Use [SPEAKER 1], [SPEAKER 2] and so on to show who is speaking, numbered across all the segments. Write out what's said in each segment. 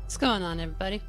[SPEAKER 1] What's going on, everybody?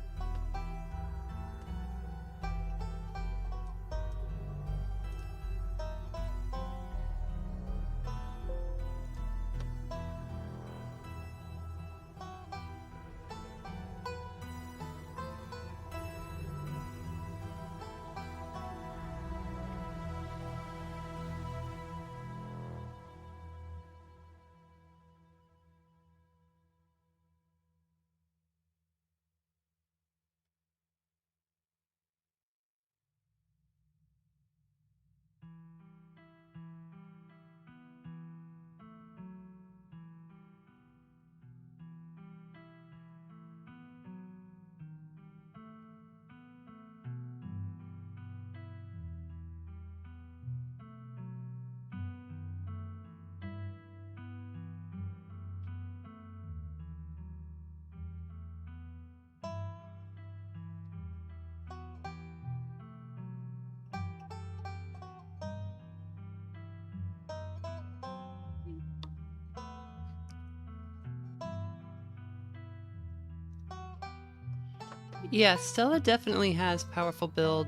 [SPEAKER 1] Yeah, Stella definitely has powerful build.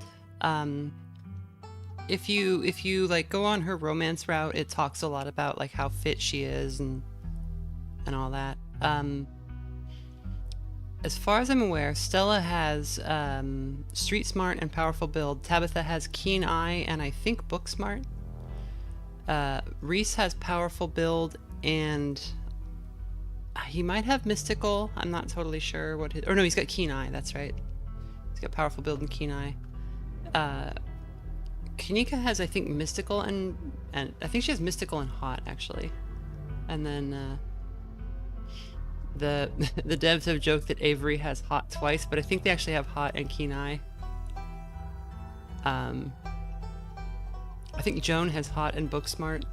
[SPEAKER 1] If you like go on her romance route, it talks a lot about like how fit she is and all that. As far as I'm aware, Stella has street smart and powerful build. Tabitha has keen eye and I think book smart. Reese has powerful build and he might have mystical. I'm not totally sure what his... Or no, he's got keen eye. That's right. He's got powerful build and keen eye. Kaneeka has, I think, mystical and I think she has mystical and hot actually. And then the the devs have joked that Avery has hot twice, but I think they actually have hot and keen eye. I think Joan has hot and book smart.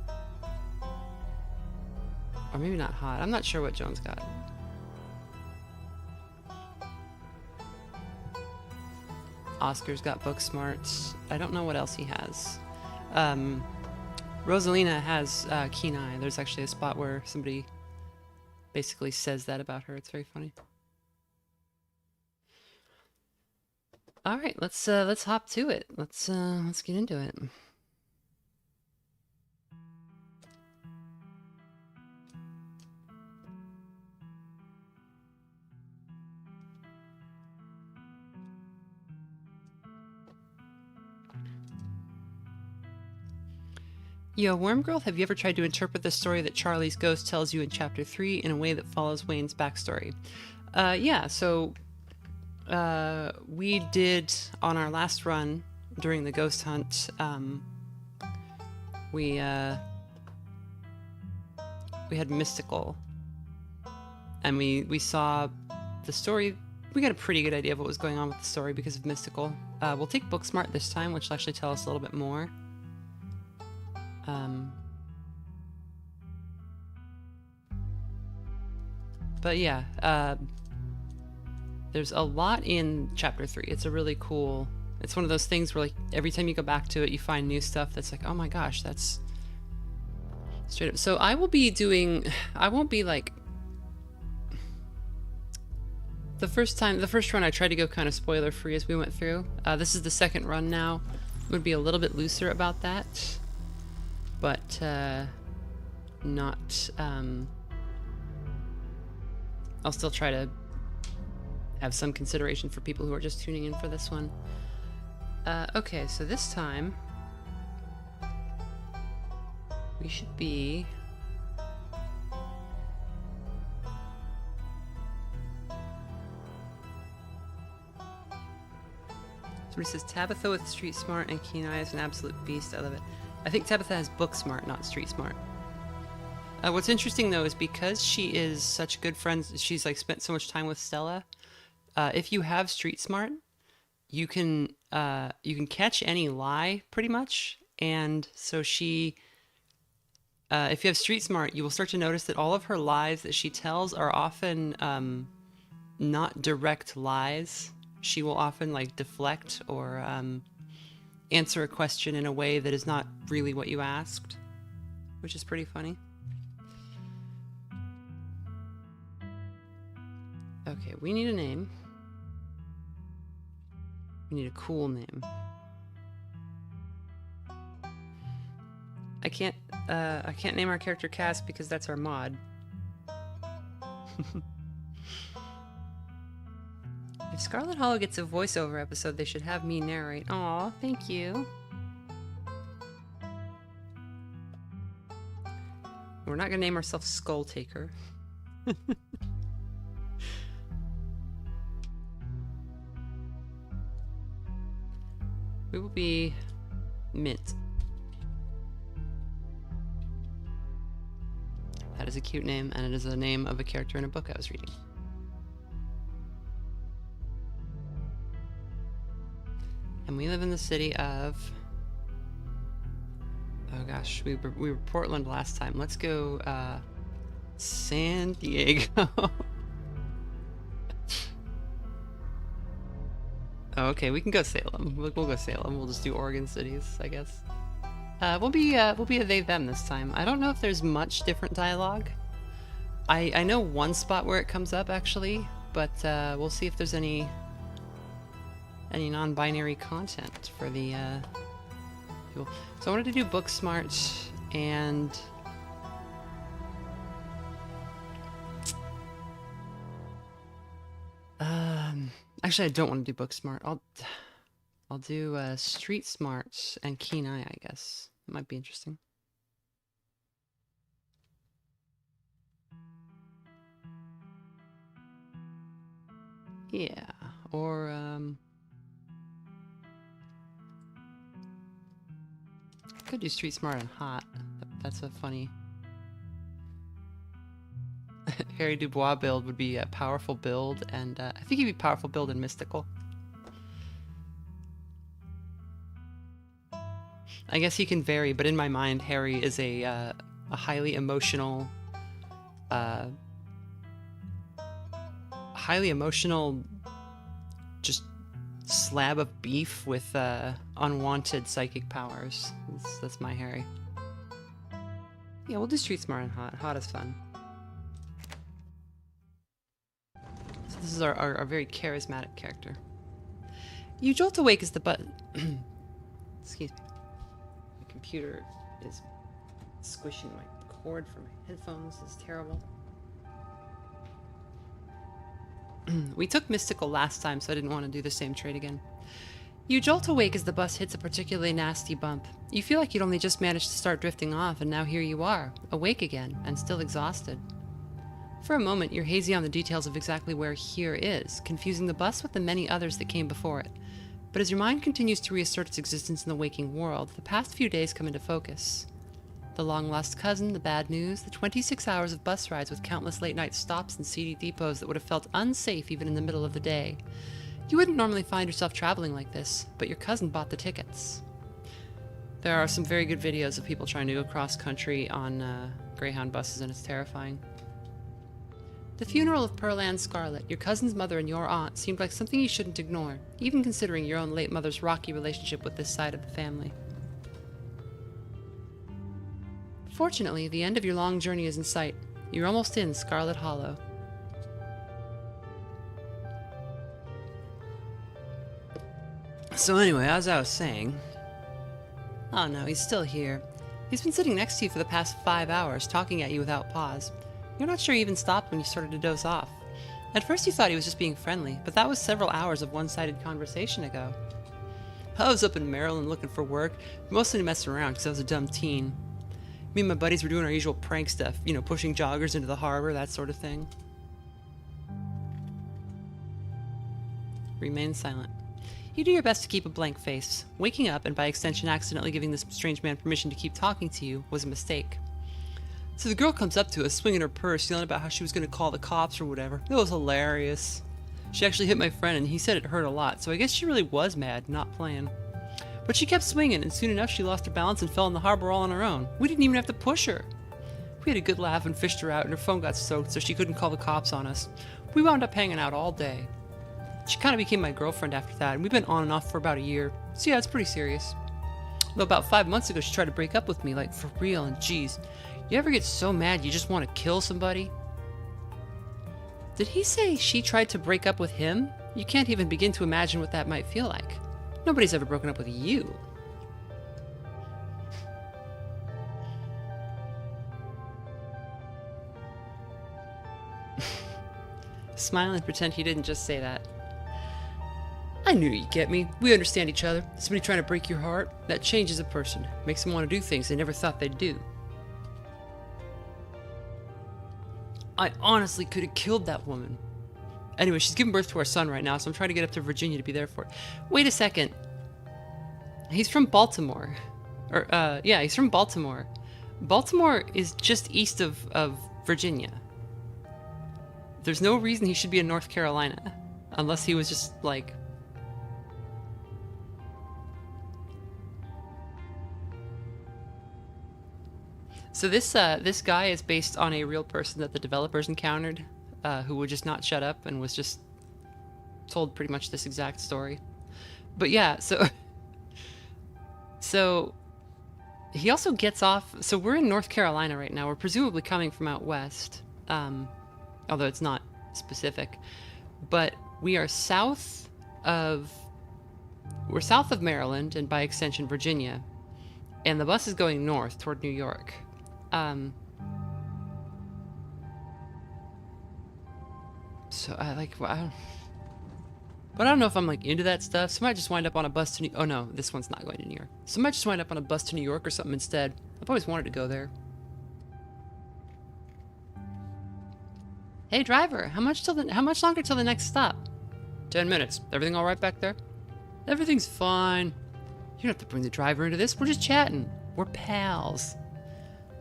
[SPEAKER 1] Or maybe not hot. I'm not sure what Joan's got. Oscar's got book smarts. I don't know what else he has. Rosalina has keen eye. There's actually a spot where somebody basically says that about her. It's very funny. All right, let's hop to it. Let's get into it. Yo, Wormgirl, have you ever tried to interpret the story that Charlie's ghost tells you in Chapter 3 in a way that follows Wayne's backstory? Yeah, so we did, on our last run during the ghost hunt, we had mystical, and we saw the story. We got a pretty good idea of what was going on with the story because of mystical. We'll take Booksmart this time, which will actually tell us a little bit more. But yeah, there's a lot in Chapter 3. It's a really cool... It's one of those things where like every time you go back to it, you find new stuff that's like, oh my gosh, that's straight up. So I will be doing... I won't be like... The first run I tried to go kind of spoiler free as we went through. This is the second run now. Would be a little bit looser about that. But not... I'll still try to have some consideration for people who are just tuning in for this one. Okay, so this time we should be... Somebody says Tabitha with street smart and keen eye is an absolute beast. I love it. I think Tabitha has book smart, not street smart. What's interesting though is because she is such good friends, she's like spent so much time with Stella. If you have street smart, you can catch any lie pretty much, and so she, if you have street smart, you will start to notice that all of her lies that she tells are often not direct lies. She will often like deflect or answer a question in a way that is not really what you asked, which is pretty funny. Okay, we need a name. We need a cool name. I can't name our character Cass because that's our mod. If Scarlet Hollow gets a voiceover episode, they should have me narrate. Aw, thank you. We're not gonna name ourselves Skull Taker. We will be Mint. That is a cute name, and it is the name of a character in a book I was reading. And we live in the city of... Oh gosh, we were Portland last time. Let's go San Diego. Oh, okay, we can go Salem. We'll go Salem. We'll just do Oregon cities, I guess. We'll be a they them this time. I don't know if there's much different dialogue. I know one spot where it comes up actually, but we'll see if there's any non-binary content for the people. So I wanted to do book smart and actually I don't want to do book smart. I'll do street smart and keen eye, I guess. It might be interesting. Yeah, or I could do street smart and hot. That's a funny. Harry Dubois build would be a powerful build, and I think he'd be powerful build and mystical. I guess he can vary, but in my mind, Harry is a highly emotional, just slab of beef with unwanted psychic powers. That's my Harry. Yeah, we'll do street smart and hot. Hot is fun. So this is our very charismatic character. You jolt awake as the excuse me. My computer is squishing my cord for my headphones. This is terrible. We took mystical last time, so I didn't want to do the same trait again. You jolt awake as the bus hits a particularly nasty bump. You feel like you'd only just managed to start drifting off, and now here you are, awake again, and still exhausted. For a moment, you're hazy on the details of exactly where here is, confusing the bus with the many others that came before it. But as your mind continues to reassert its existence in the waking world, the past few days come into focus. The long-lost cousin, the bad news, the 26 hours of bus rides with countless late-night stops and seedy depots that would have felt unsafe even in the middle of the day. You wouldn't normally find yourself traveling like this, but your cousin bought the tickets. There are some very good videos of people trying to go cross-country on Greyhound buses, and it's terrifying. The funeral of Pearl Ann Scarlet, your cousin's mother and your aunt, seemed like something you shouldn't ignore, even considering your own late mother's rocky relationship with this side of the family. Fortunately, the end of your long journey is in sight. You're almost in Scarlet Hollow. So anyway, as I was saying... Oh no, he's still here. He's been sitting next to you for the past 5 hours, talking at you without pause. You're not sure he even stopped when you started to doze off. At first you thought he was just being friendly, but that was several hours of one-sided conversation ago. I was up in Maryland looking for work, mostly messing around because I was a dumb teen. Me and my buddies were doing our usual prank stuff, you know, pushing joggers into the harbor, that sort of thing. Remain silent. You do your best to keep a blank face. Waking up, and by extension accidentally giving this strange man permission to keep talking to you, was a mistake. So the girl comes up to us, swinging her purse, yelling about how she was going to call the cops or whatever. It was hilarious. She actually hit my friend, and he said it hurt a lot, so I guess she really was mad, not playing. But she kept swinging, and soon enough she lost her balance and fell in the harbor all on her own. We didn't even have to push her. We had a good laugh and fished her out, and her phone got soaked so she couldn't call the cops on us. We wound up hanging out all day. She kind of became my girlfriend after that, and we've been on and off for about a year. So yeah, it's pretty serious. Though about 5 months ago she tried to break up with me, like for real, and geez, you ever get so mad you just want to kill somebody? Did he say she tried to break up with him? You can't even begin to imagine what that might feel like. Nobody's ever broken up with you. Smile and pretend he didn't just say that. I knew you'd get me. We understand each other. Somebody trying to break your heart, that changes a person. Makes them want to do things they never thought they'd do. I honestly could have killed that woman. Anyway, she's giving birth to our son right now, so I'm trying to get up to Virginia to be there for it. Wait a second. He's from Baltimore. Yeah, he's from Baltimore. Baltimore is just east of Virginia. There's no reason he should be in North Carolina. Unless he was just, like... So this guy is based on a real person that the developers encountered, who would just not shut up and was just told pretty much this exact story. But yeah, so he also gets off. So we're in North Carolina right now. We're presumably coming from out west, although it's not specific. But we are south of Maryland and by extension Virginia, and the bus is going north toward New York. So I don't know if I'm like into that stuff. So I might just wind up on a bus to oh no, this one's not going to New York. So I might just wind up on a bus to New York or something instead. I've always wanted to go there. Hey driver, how much longer till the next stop? 10 minutes. Everything all right back there? Everything's fine. You don't have to bring the driver into this. We're just chatting. We're pals.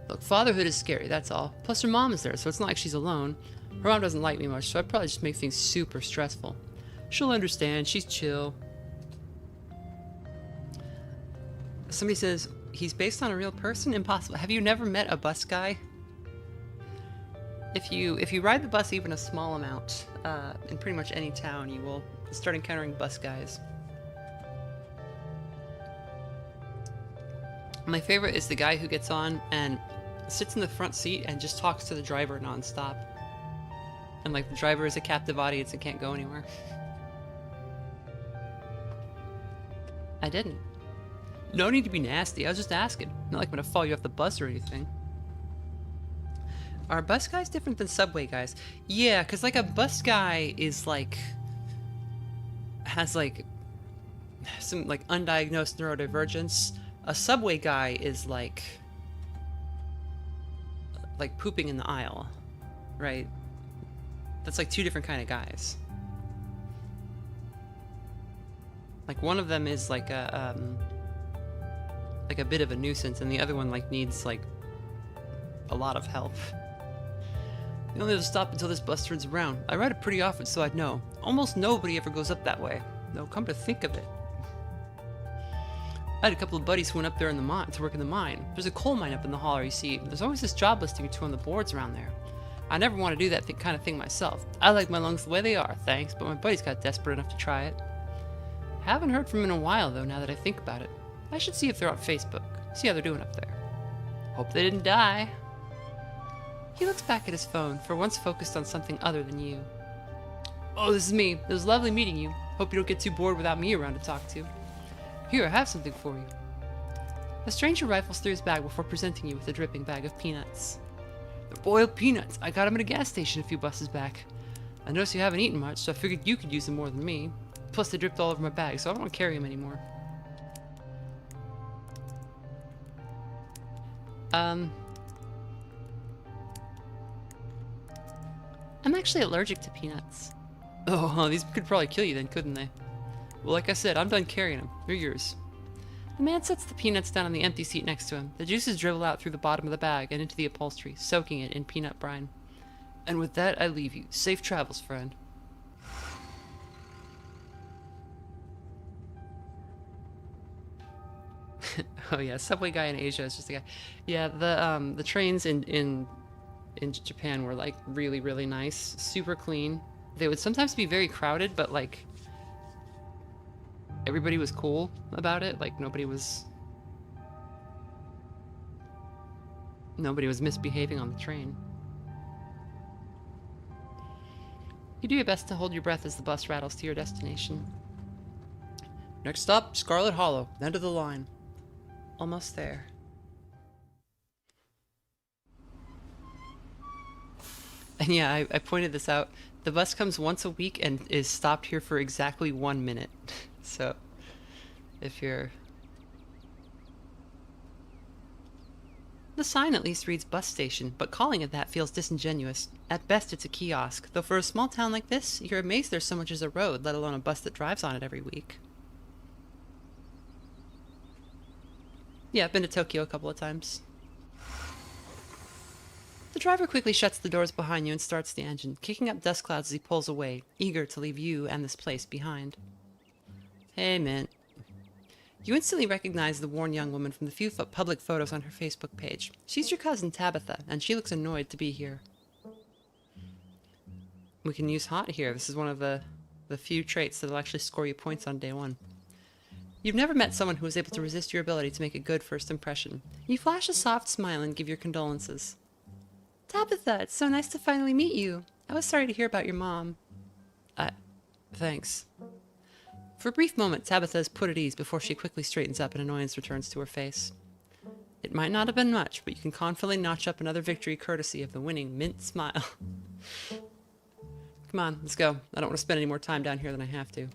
[SPEAKER 1] Look, fatherhood is scary, that's all. Plus her mom is there, so it's not like she's alone. Her mom doesn't like me much, so I'd probably just make things super stressful. She'll understand, she's chill. Somebody says, he's based on a real person? Impossible. Have you never met a bus guy? If you ride the bus even a small amount, in pretty much any town, you will start encountering bus guys. My favorite is the guy who gets on and sits in the front seat and just talks to the driver nonstop. And like the driver is a captive audience and can't go anywhere. I didn't. No need to be nasty, I was just asking. Not like I'm gonna follow you off the bus or anything. Are bus guys different than subway guys? Yeah, because like a bus guy is like... has like... some like undiagnosed neurodivergence. A subway guy is like pooping in the aisle, right? That's like two different kind of guys. Like one of them is like a bit of a nuisance, and the other one like needs like a lot of help. You only have to stop until this bus turns around. I ride it pretty often, so I'd know. Almost nobody ever goes up that way. No, come to think of it. I had a couple of buddies who went up there in the mine to work in the mine. There's a coal mine up in the holler, you see. There's always this job listing or two on the boards around there. I never want to do that kind of thing myself. I like my lungs the way they are, thanks, but my buddies got desperate enough to try it. Haven't heard from him in a while, though, now that I think about it. I should see if they're on Facebook. See how they're doing up there. Hope they didn't die. He looks back at his phone, for once focused on something other than you. Oh, this is me. It was lovely meeting you. Hope you don't get too bored without me around to talk to. Here, I have something for you. The stranger rifles through his bag before presenting you with a dripping bag of peanuts. They're boiled peanuts. I got them at a gas station a few buses back. I noticed you haven't eaten much, so I figured you could use them more than me. Plus, they dripped all over my bag, so I don't want to carry them anymore. I'm actually allergic to peanuts. Oh, these could probably kill you then, couldn't they? Well, like I said, I'm done carrying them. They're yours. The man sets the peanuts down on the empty seat next to him. The juices dribble out through the bottom of the bag and into the upholstery, soaking it in peanut brine. And with that, I leave you. Safe travels, friend. Oh yeah, subway guy in Asia is just a guy. Yeah, the trains in Japan were like really, really nice, super clean. They would sometimes be very crowded, but like everybody was cool about it. Like nobody was misbehaving on the train. You do your best to hold your breath as the bus rattles to your destination. Next stop, Scarlet Hollow, end of the line. Almost there. And yeah, I pointed this out. The bus comes once a week and is stopped here for exactly 1 minute. So, if you're... The sign at least reads bus station, but calling it that feels disingenuous. At best, it's a kiosk, though for a small town like this, you're amazed there's so much as a road, let alone a bus that drives on it every week. Yeah, I've been to Tokyo a couple of times. The driver quickly shuts the doors behind you and starts the engine, kicking up dust clouds as he pulls away, eager to leave you and this place behind. Hey, Mint. You instantly recognize the worn young woman from the few public photos on her Facebook page. She's your cousin Tabitha, and she looks annoyed to be here. We can use hot here. This is one of the few traits that'll actually score you points on day one. You've never met someone who was able to resist your ability to make a good first impression. You flash a soft smile and give your condolences. Tabitha, it's so nice to finally meet you. I was sorry to hear about your mom. Thanks. For a brief moment, Tabitha is put at ease before she quickly straightens up and annoyance returns to her face. It might not have been much, but you can confidently notch up another victory courtesy of the winning Mint smile. Come on, let's go. I don't want to spend any more time down here than I have to.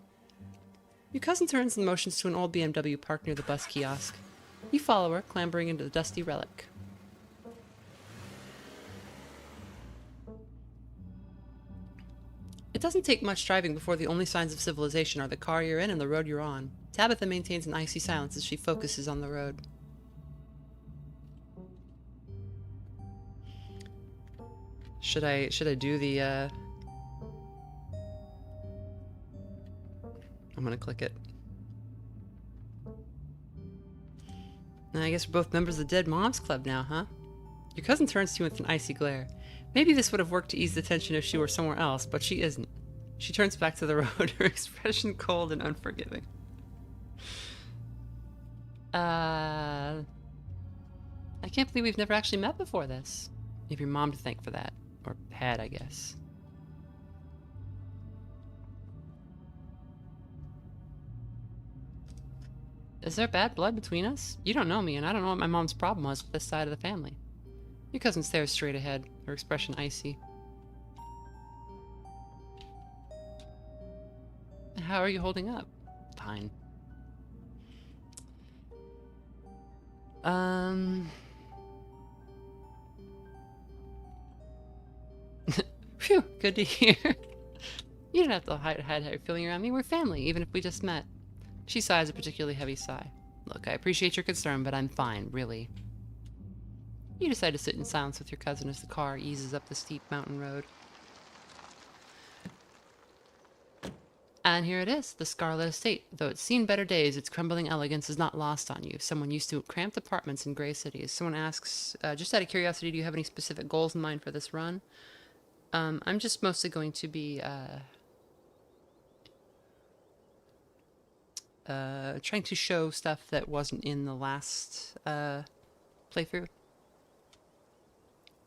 [SPEAKER 1] Your cousin turns and motions to an old BMW parked near the bus kiosk. You follow her, clambering into the dusty relic. It doesn't take much driving before the only signs of civilization are the car you're in and the road you're on. Tabitha maintains an icy silence as she focuses on the road. Should I do the, I'm gonna click it. I guess we're both members of the Dead Moms Club now, huh? Your cousin turns to you with an icy glare. Maybe this would have worked to ease the tension if she were somewhere else, but she isn't. She turns back to the road, her expression cold and unforgiving. I can't believe we've never actually met before this. You have your mom to thank for that. Or had, I guess. Is there bad blood between us? You don't know me, and I don't know what my mom's problem was with this side of the family. Your cousin stares straight ahead, her expression icy. How are you holding up? Fine. Phew, good to hear. You don't have to hide how you're feeling around me. We're family, even if we just met. She sighs a particularly heavy sigh. Look, I appreciate your concern, but I'm fine, really. You decide to sit in silence with your cousin as the car eases up the steep mountain road. And here it is, the Scarlet Estate. Though it's seen better days, its crumbling elegance is not lost on you. Someone used to cramped apartments in gray cities. Someone asks, just out of curiosity, do you have any specific goals in mind for this run? I'm just mostly going to be trying to show stuff that wasn't in the last playthrough.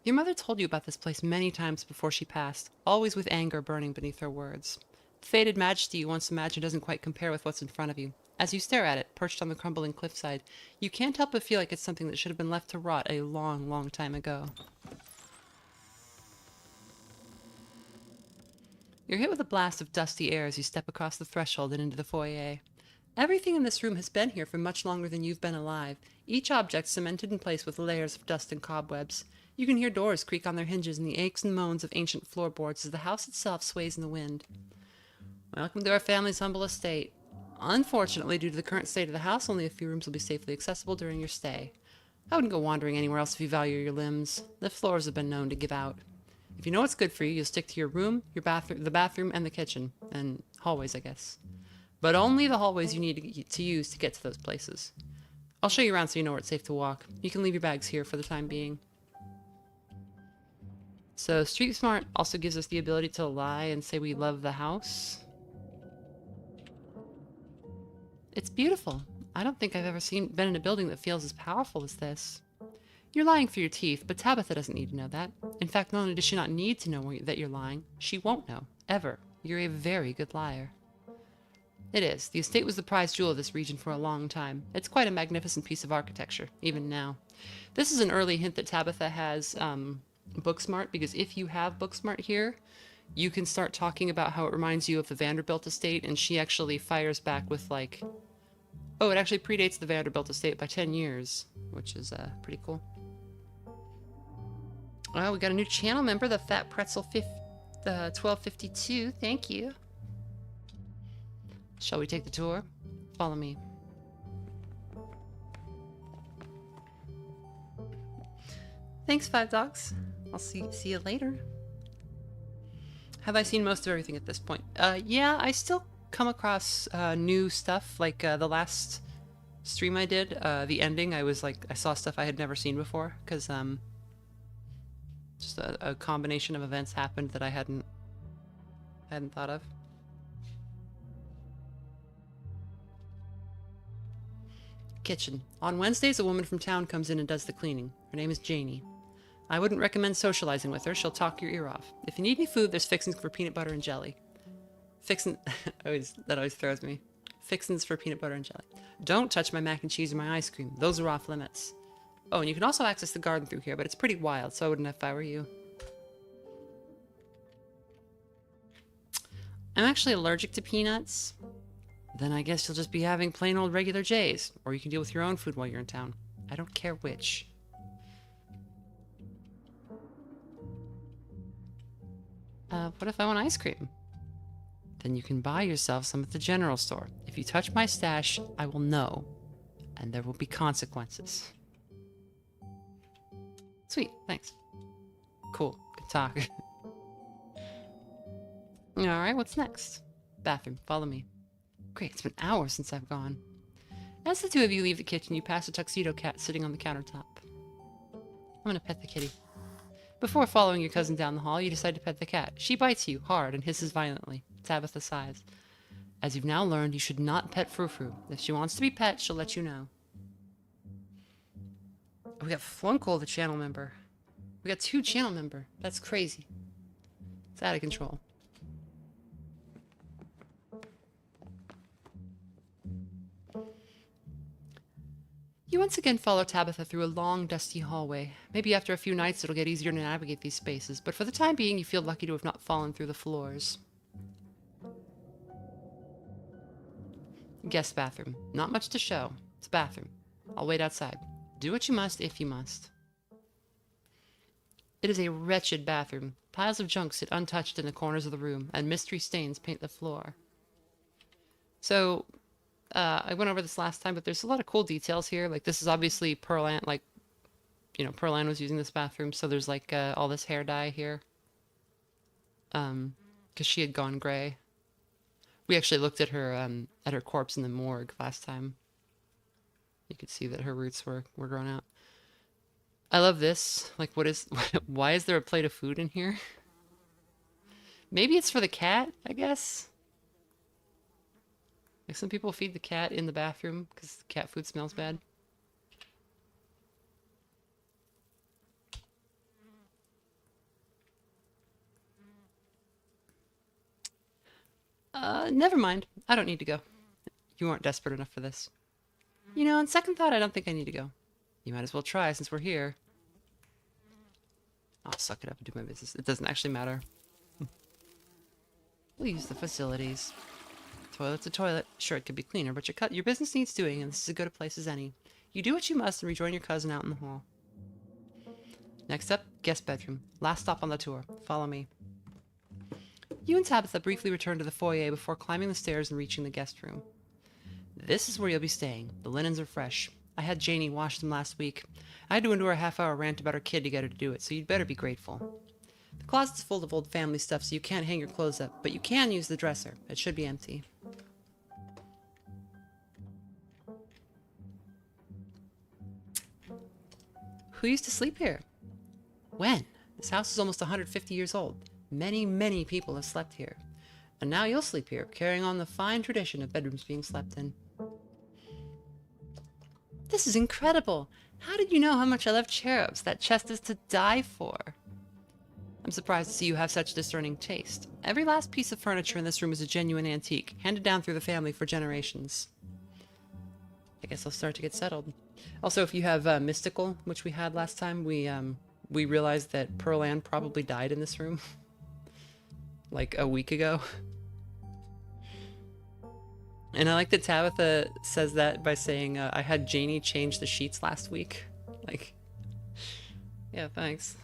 [SPEAKER 1] Your mother told you about this place many times before she passed, always with anger burning beneath her words. The faded majesty you once imagined doesn't quite compare with what's in front of you. As you stare at it, perched on the crumbling cliffside, you can't help but feel like it's something that should have been left to rot a long, long time ago. You're hit with a blast of dusty air as you step across the threshold and into the foyer. Everything in this room has been here for much longer than you've been alive, each object cemented in place with layers of dust and cobwebs. You can hear doors creak on their hinges and the aches and moans of ancient floorboards as the house itself sways in the wind. Welcome to our family's humble estate. Unfortunately, due to the current state of the house, only a few rooms will be safely accessible during your stay. I wouldn't go wandering anywhere else if you value your limbs. The floors have been known to give out. If you know what's good for you, you'll stick to your room, your bathroom, the bathroom, and the kitchen. And hallways, I guess. But only the hallways you need to use to get to those places. I'll show you around so you know where it's safe to walk. You can leave your bags here for the time being. So Street Smart also gives us the ability to lie and say we love the house. It's beautiful. I don't think I've ever been in a building that feels as powerful as this. You're lying for your teeth, but Tabitha doesn't need to know that. In fact, not only does she not need to know that you're lying, she won't know. Ever. You're a very good liar. It is. The estate was the prized jewel of this region for a long time. It's quite a magnificent piece of architecture, even now. This is an early hint that Tabitha has Booksmart, because if you have Booksmart here, you can start talking about how it reminds you of the Vanderbilt estate, and she actually fires back with like, oh, it actually predates the Vanderbilt estate by 10 years, which is pretty cool. Well, we got a new channel member, the Fat Pretzel 1252. Thank you. Shall we take the tour? Follow me. Thanks, Five Dogs. I'll see you later. Have I seen most of everything at this point? Yeah, I still come across new stuff. Like the last stream I did, the ending, I saw stuff I had never seen before, because just a combination of events happened that I hadn't thought of. Kitchen. On Wednesdays, a woman from town comes in and does the cleaning. Her name is Janie. I wouldn't recommend socializing with her. She'll talk your ear off. If you need any food, there's fixings for peanut butter and jelly. That always throws me. Fixins for peanut butter and jelly. Don't touch my mac and cheese or my ice cream. Those are off limits. Oh, and you can also access the garden through here, but it's pretty wild, so I wouldn't if I were you. I'm actually allergic to peanuts. Then I guess you'll just be having plain old regular J's. Or you can deal with your own food while you're in town. I don't care which. What if I want ice cream? Then you can buy yourself some at the general store. If you touch my stash, I will know. And there will be consequences. Sweet, thanks. Cool, good talk. Alright, what's next? Bathroom, follow me. Great, it's been hours since I've gone. As the two of you leave the kitchen, you pass a tuxedo cat sitting on the countertop. I'm gonna pet the kitty. Before following your cousin down the hall, you decide to pet the cat. She bites you hard and hisses violently. Tabitha sighs. As you've now learned, you should not pet Frou-Frou. If she wants to be pet, she'll let you know. We got Flunkle, the channel member. We got 2 channel member. That's crazy. It's out of control. You once again follow Tabitha through a long, dusty hallway. Maybe after a few nights it'll get easier to navigate these spaces, but for the time being you feel lucky to have not fallen through the floors. Guest bathroom. Not much to show. It's a bathroom. I'll wait outside. Do what you must if you must. It is a wretched bathroom. Piles of junk sit untouched in the corners of the room, and mystery stains paint the floor. So, I went over this last time, but there's a lot of cool details here. Like, this is obviously Pearl Ann, like, you know, Pearl Ann was using this bathroom, so there's, like, all this hair dye here. Because she had gone gray. We actually looked at her corpse in the morgue last time. You could see that her roots were grown out. I love this. Like, why is there a plate of food in here? Maybe it's for the cat, I guess? Like, some people feed the cat in the bathroom because cat food smells bad. Never mind. I don't need to go. You aren't desperate enough for this. You know, on second thought, I don't think I need to go. You might as well try since we're here. I'll suck it up and do my business. It doesn't actually matter. We'll use the facilities. Toilet's a toilet. Sure, it could be cleaner, but your business needs doing, and this is as good a place as any. You do what you must and rejoin your cousin out in the hall. Next up, guest bedroom. Last stop on the tour. Follow me. You and Tabitha briefly return to the foyer before climbing the stairs and reaching the guest room. This is where you'll be staying. The linens are fresh. I had Janie wash them last week. I had to endure a half-hour rant about her kid to get her to do it, so you'd better be grateful. The closet's full of old family stuff, so you can't hang your clothes up, but you can use the dresser. It should be empty. Who used to sleep here? When? This house is almost 150 years old. Many, many people have slept here. And now you'll sleep here, carrying on the fine tradition of bedrooms being slept in. This is incredible! How did you know how much I love cherubs? That chest is to die for. I'm surprised to see you have such discerning taste. Every last piece of furniture in this room is a genuine antique, handed down through the family for generations. I guess I'll start to get settled. Also, if you have Mystical, which we had last time, we realized that Pearl Ann probably died in this room. Like a week ago. And I like that Tabitha says that by saying, I had Janie change the sheets last week. Like, yeah, thanks.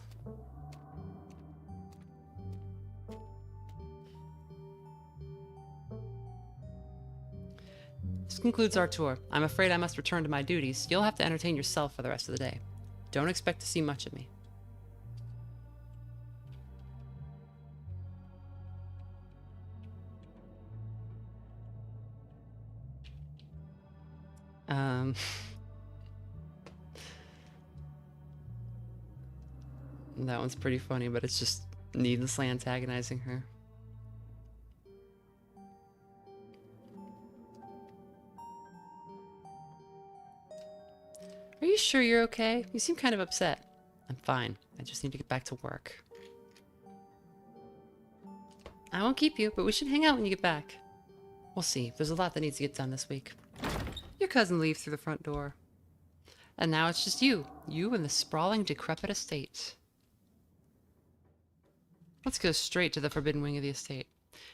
[SPEAKER 1] This concludes our tour. I'm afraid I must return to my duties. You'll have to entertain yourself for the rest of the day. Don't expect to see much of me. That one's pretty funny, but it's just needlessly antagonizing her. Are you sure you're okay? You seem kind of upset. I'm fine. I just need to get back to work. I won't keep you, but we should hang out when you get back. We'll see. There's a lot that needs to get done this week. Your cousin leaves through the front door. And now it's just you. You and the sprawling, decrepit estate. Let's go straight to the forbidden wing of the estate.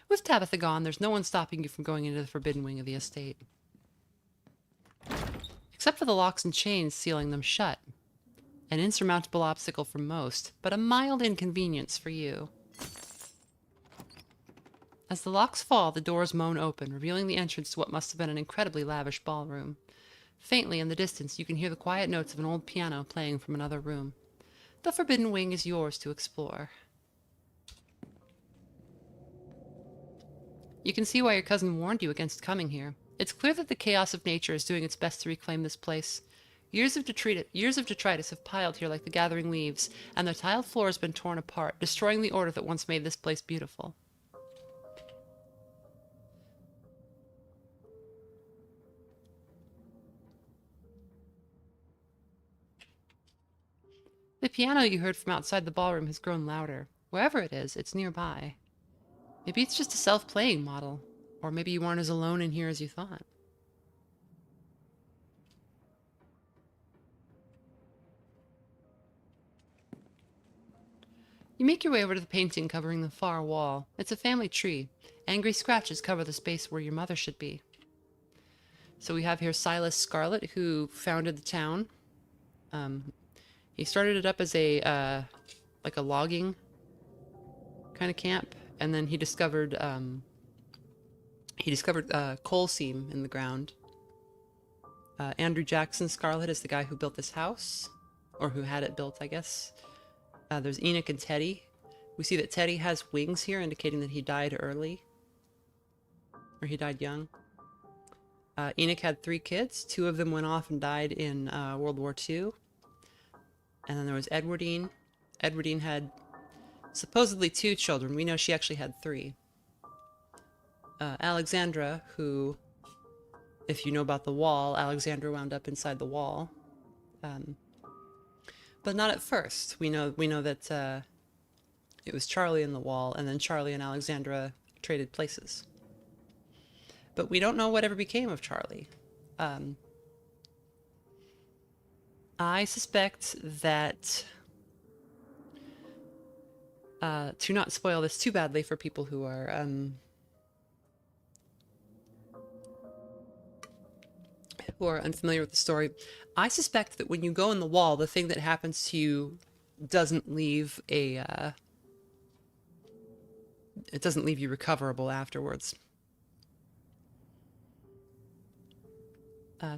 [SPEAKER 1] With Tabitha gone, there's no one stopping you from going into the forbidden wing of the estate. Except for the locks and chains sealing them shut. An insurmountable obstacle for most, but a mild inconvenience for you. As the locks fall, the doors moan open, revealing the entrance to what must have been an incredibly lavish ballroom. Faintly in the distance, you can hear the quiet notes of an old piano playing from another room. The forbidden wing is yours to explore. You can see why your cousin warned you against coming here. It's clear that the chaos of nature is doing its best to reclaim this place. Years of detritus have piled here like the gathering leaves, and the tiled floor has been torn apart, destroying the order that once made this place beautiful. The piano you heard from outside the ballroom has grown louder. Wherever it is, it's nearby. Maybe it's just a self-playing model. Or maybe you aren't as alone in here as you thought. You make your way over to the painting covering the far wall. It's a family tree. Angry scratches cover the space where your mother should be. So we have here Silas Scarlet, who founded the town. He started it up as a like a logging kind of camp, and then he discovered coal seam in the ground. Andrew Jackson Scarlet is the guy who built this house, or who had it built, I guess. There's Enoch and Teddy. We see that Teddy has wings here, indicating that he died early, or he died young. Enoch had 3 kids. 2 of them went off and died in World War II. And then there was Edwardine. Edwardine had supposedly 2 children. We know she actually had 3. Alexandra, who, if you know about the wall, Alexandra wound up inside the wall. But not at first. We know that it was Charlie in the wall, and then Charlie and Alexandra traded places. But we don't know whatever became of Charlie. I suspect that, to not spoil this too badly for people who are unfamiliar with the story, I suspect that when you go in the wall, the thing that happens to you doesn't leave a it doesn't leave you recoverable afterwards.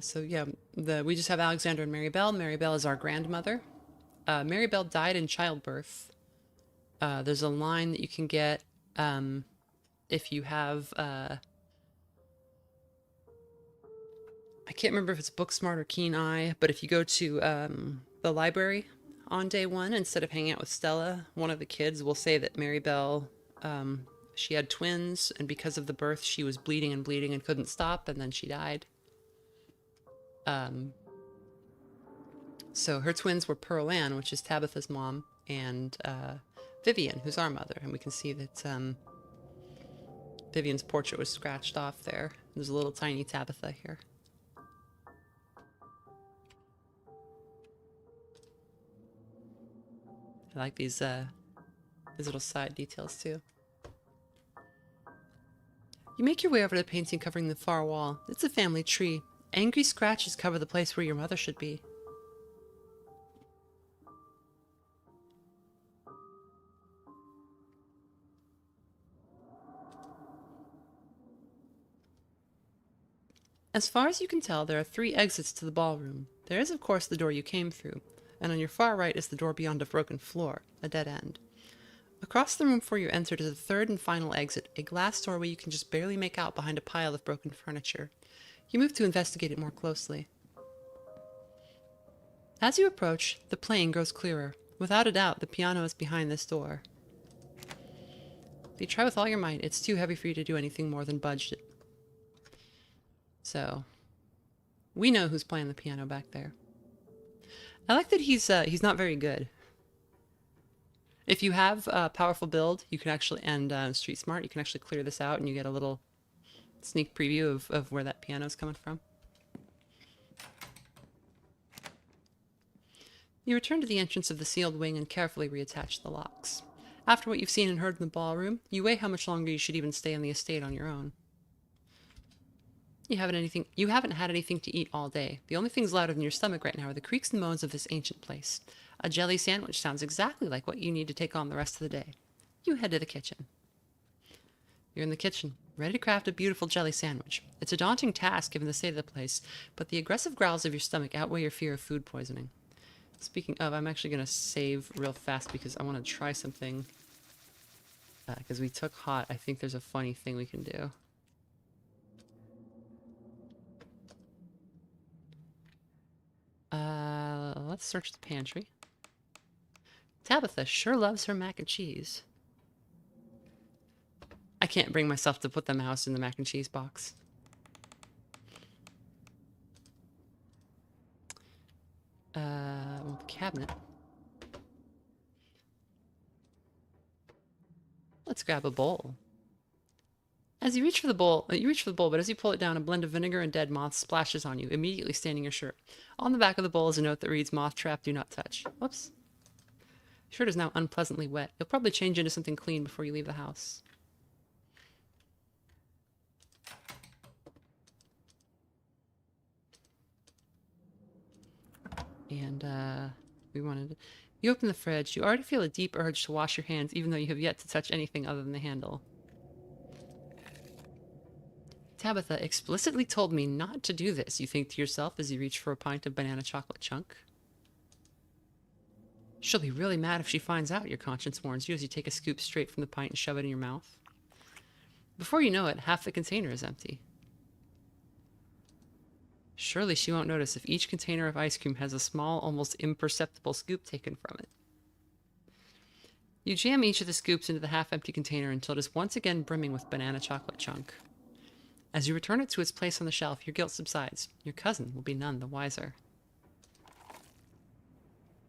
[SPEAKER 1] So yeah, we just have Alexandra and Mary Bell. Mary Bell is our grandmother. Mary Bell died in childbirth. There's a line that you can get if you have I can't remember if it's Booksmart or Keen Eye, but if you go to the library on day 1, instead of hanging out with Stella, one of the kids will say that Mary Bell, she had twins, and because of the birth, she was bleeding and bleeding and couldn't stop, and then she died. So her twins were Pearl Ann, which is Tabitha's mom, and Vivian, who's our mother, and we can see that Vivian's portrait was scratched off there. There's a little tiny Tabitha here. I like these little side details too. You make your way over to the painting covering the far wall. It's a family tree. Angry scratches cover the place where your mother should be. As far as you can tell, there are 3 exits to the ballroom. There is, of course, the door you came through, and on your far right is the door beyond a broken floor, a dead end. Across the room before you entered is the 3rd and final exit, a glass doorway you can just barely make out behind a pile of broken furniture. You move to investigate it more closely. As you approach, the playing grows clearer. Without a doubt, the piano is behind this door. If you try with all your might, it's too heavy for you to do anything more than budge it. So, we know who's playing the piano back there. I like that he's not very good. If you have a powerful build, you can actually, and street smart, you can actually clear this out and you get a little sneak preview of where that piano's coming from. You return to the entrance of the sealed wing and carefully reattach the locks. After what you've seen and heard in the ballroom, you weigh how much longer you should even stay on the estate on your own. You haven't had anything to eat all day. The only things louder than your stomach right now are the creaks and moans of this ancient place. A jelly sandwich sounds exactly like what you need to take on the rest of the day. You head to the kitchen. You're in the kitchen, ready to craft a beautiful jelly sandwich. It's a daunting task given the state of the place, but the aggressive growls of your stomach outweigh your fear of food poisoning. Speaking of, I'm actually going to save real fast because I want to try something. Because we took hot, I think there's a funny thing we can do. Let's search the pantry. Tabitha sure loves her mac and cheese. I can't bring myself to put the mouse in the mac and cheese box. Well, the cabinet. Let's grab a bowl. As you reach for the bowl, but as you pull it down, a blend of vinegar and dead moths splashes on you, immediately staining your shirt. On the back of the bowl is a note that reads, "Moth trap, do not touch." Whoops. Your shirt is now unpleasantly wet. You'll probably change into something clean before you leave the house. And, you open the fridge. You already feel a deep urge to wash your hands, even though you have yet to touch anything other than the handle. Tabitha explicitly told me not to do this, you think to yourself as you reach for a pint of banana chocolate chunk. She'll be really mad if she finds out, your conscience warns you as you take a scoop straight from the pint and shove it in your mouth. Before you know it, half the container is empty. Surely she won't notice if each container of ice cream has a small, almost imperceptible scoop taken from it. You jam each of the scoops into the half-empty container until it is once again brimming with banana chocolate chunk. As you return it to its place on the shelf, your guilt subsides. Your cousin will be none the wiser.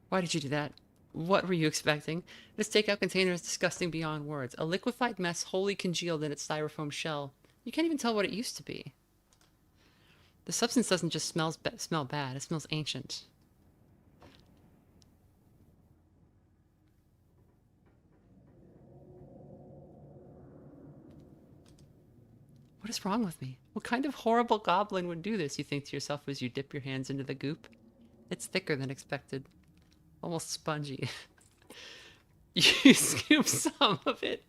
[SPEAKER 1] Why did you do that? What were you expecting? This takeout container is disgusting beyond words. A liquefied mess wholly congealed in its styrofoam shell. You can't even tell what it used to be. The substance doesn't just smell bad, it smells ancient. What is wrong with me? What kind of horrible goblin would do this, you think to yourself as you dip your hands into the goop? It's thicker than expected. Almost spongy. You scoop some of it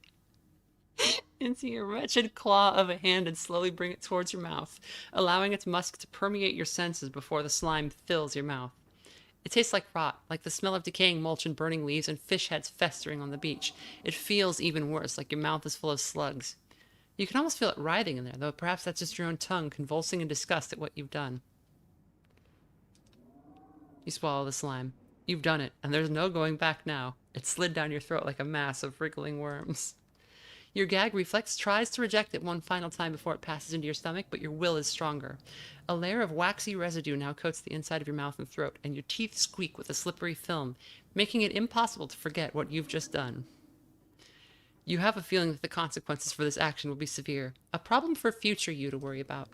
[SPEAKER 1] into your wretched claw of a hand and slowly bring it towards your mouth, allowing its musk to permeate your senses before the slime fills your mouth. It tastes like rot, like the smell of decaying mulch and burning leaves and fish heads festering on the beach. It feels even worse, like your mouth is full of slugs. You can almost feel it writhing in there, though perhaps that's just your own tongue convulsing in disgust at what you've done. You swallow the slime. You've done it, and there's no going back now. It slid down your throat like a mass of wriggling worms. Your gag reflex tries to reject it one final time before it passes into your stomach, but your will is stronger. A layer of waxy residue now coats the inside of your mouth and throat, and your teeth squeak with a slippery film, making it impossible to forget what you've just done. You have a feeling that the consequences for this action will be severe. A problem for future you to worry about.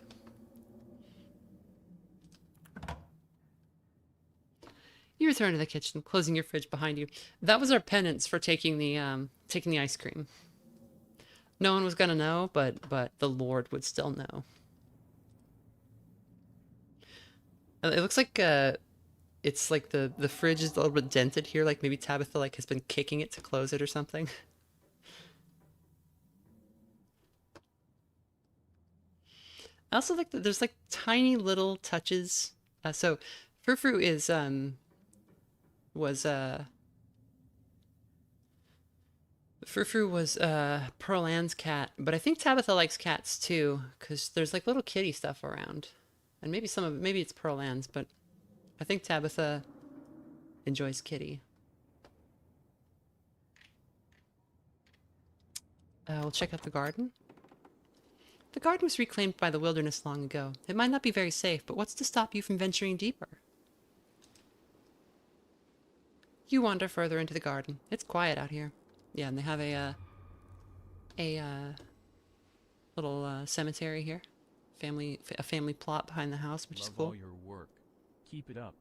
[SPEAKER 1] You return to the kitchen, closing your fridge behind you. That was our penance for taking the ice cream. No one was gonna know, but the Lord would still know. It looks like it's like the fridge is a little bit dented here, like maybe Tabitha like has been kicking it to close it or something. I also like that there's like tiny little touches. So Frou is was Frou was Pearl Ann's cat, but I think Tabitha likes cats too, because there's like little kitty stuff around, and maybe some of it, maybe it's Pearl Ann's, but I think Tabitha enjoys kitty. We'll check out the garden. The garden was reclaimed by the wilderness long ago. It might not be very safe, but what's to stop you from venturing deeper? You wander further into the garden. It's quiet out here. Yeah, and they have a little cemetery here. A family plot behind the house, which is cool.
[SPEAKER 2] Love all your work. Keep it up.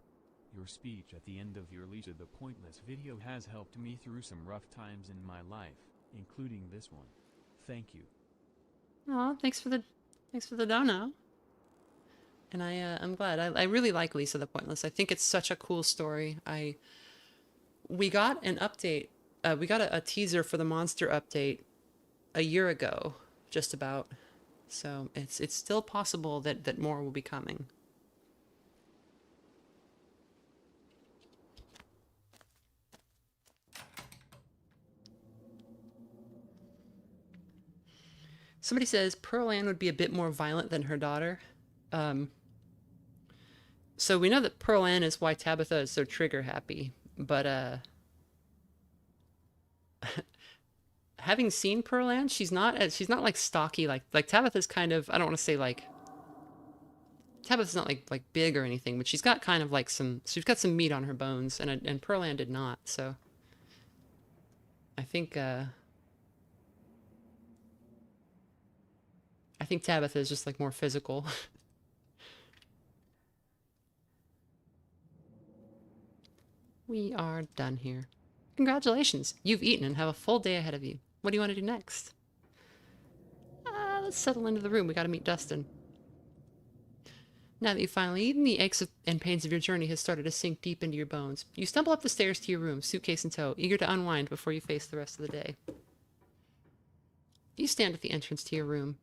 [SPEAKER 2] Your speech at the end of your Lisa the Pointless video has helped me through some rough times in my life, including this one. Thank you.
[SPEAKER 1] Aw, thanks for the dono. And I'm glad. I really like Lisa the Pointless. I think it's such a cool story. We got an update. We got a teaser for the monster update a year ago, just about. So it's still possible that more will be coming. Somebody says Pearl Ann would be a bit more violent than her daughter. So we know that Pearl Ann is why Tabitha is so trigger happy, but having seen Pearl Ann, she's not like stocky like Tabitha's kind of, I don't want to say like Tabitha's not like big or anything, but she's got kind of like she's got some meat on her bones, and Pearl Ann did not. So I think Tabitha is just like more physical. We are done here. Congratulations, you've eaten and have a full day ahead of you. What do you want to do next? Let's settle into the room. We gotta meet Dustin. Now that you've finally eaten, the aches and pains of your journey has started to sink deep into your bones. You stumble up the stairs to your room, suitcase in tow, eager to unwind before you face the rest of the day. You stand at the entrance to your room.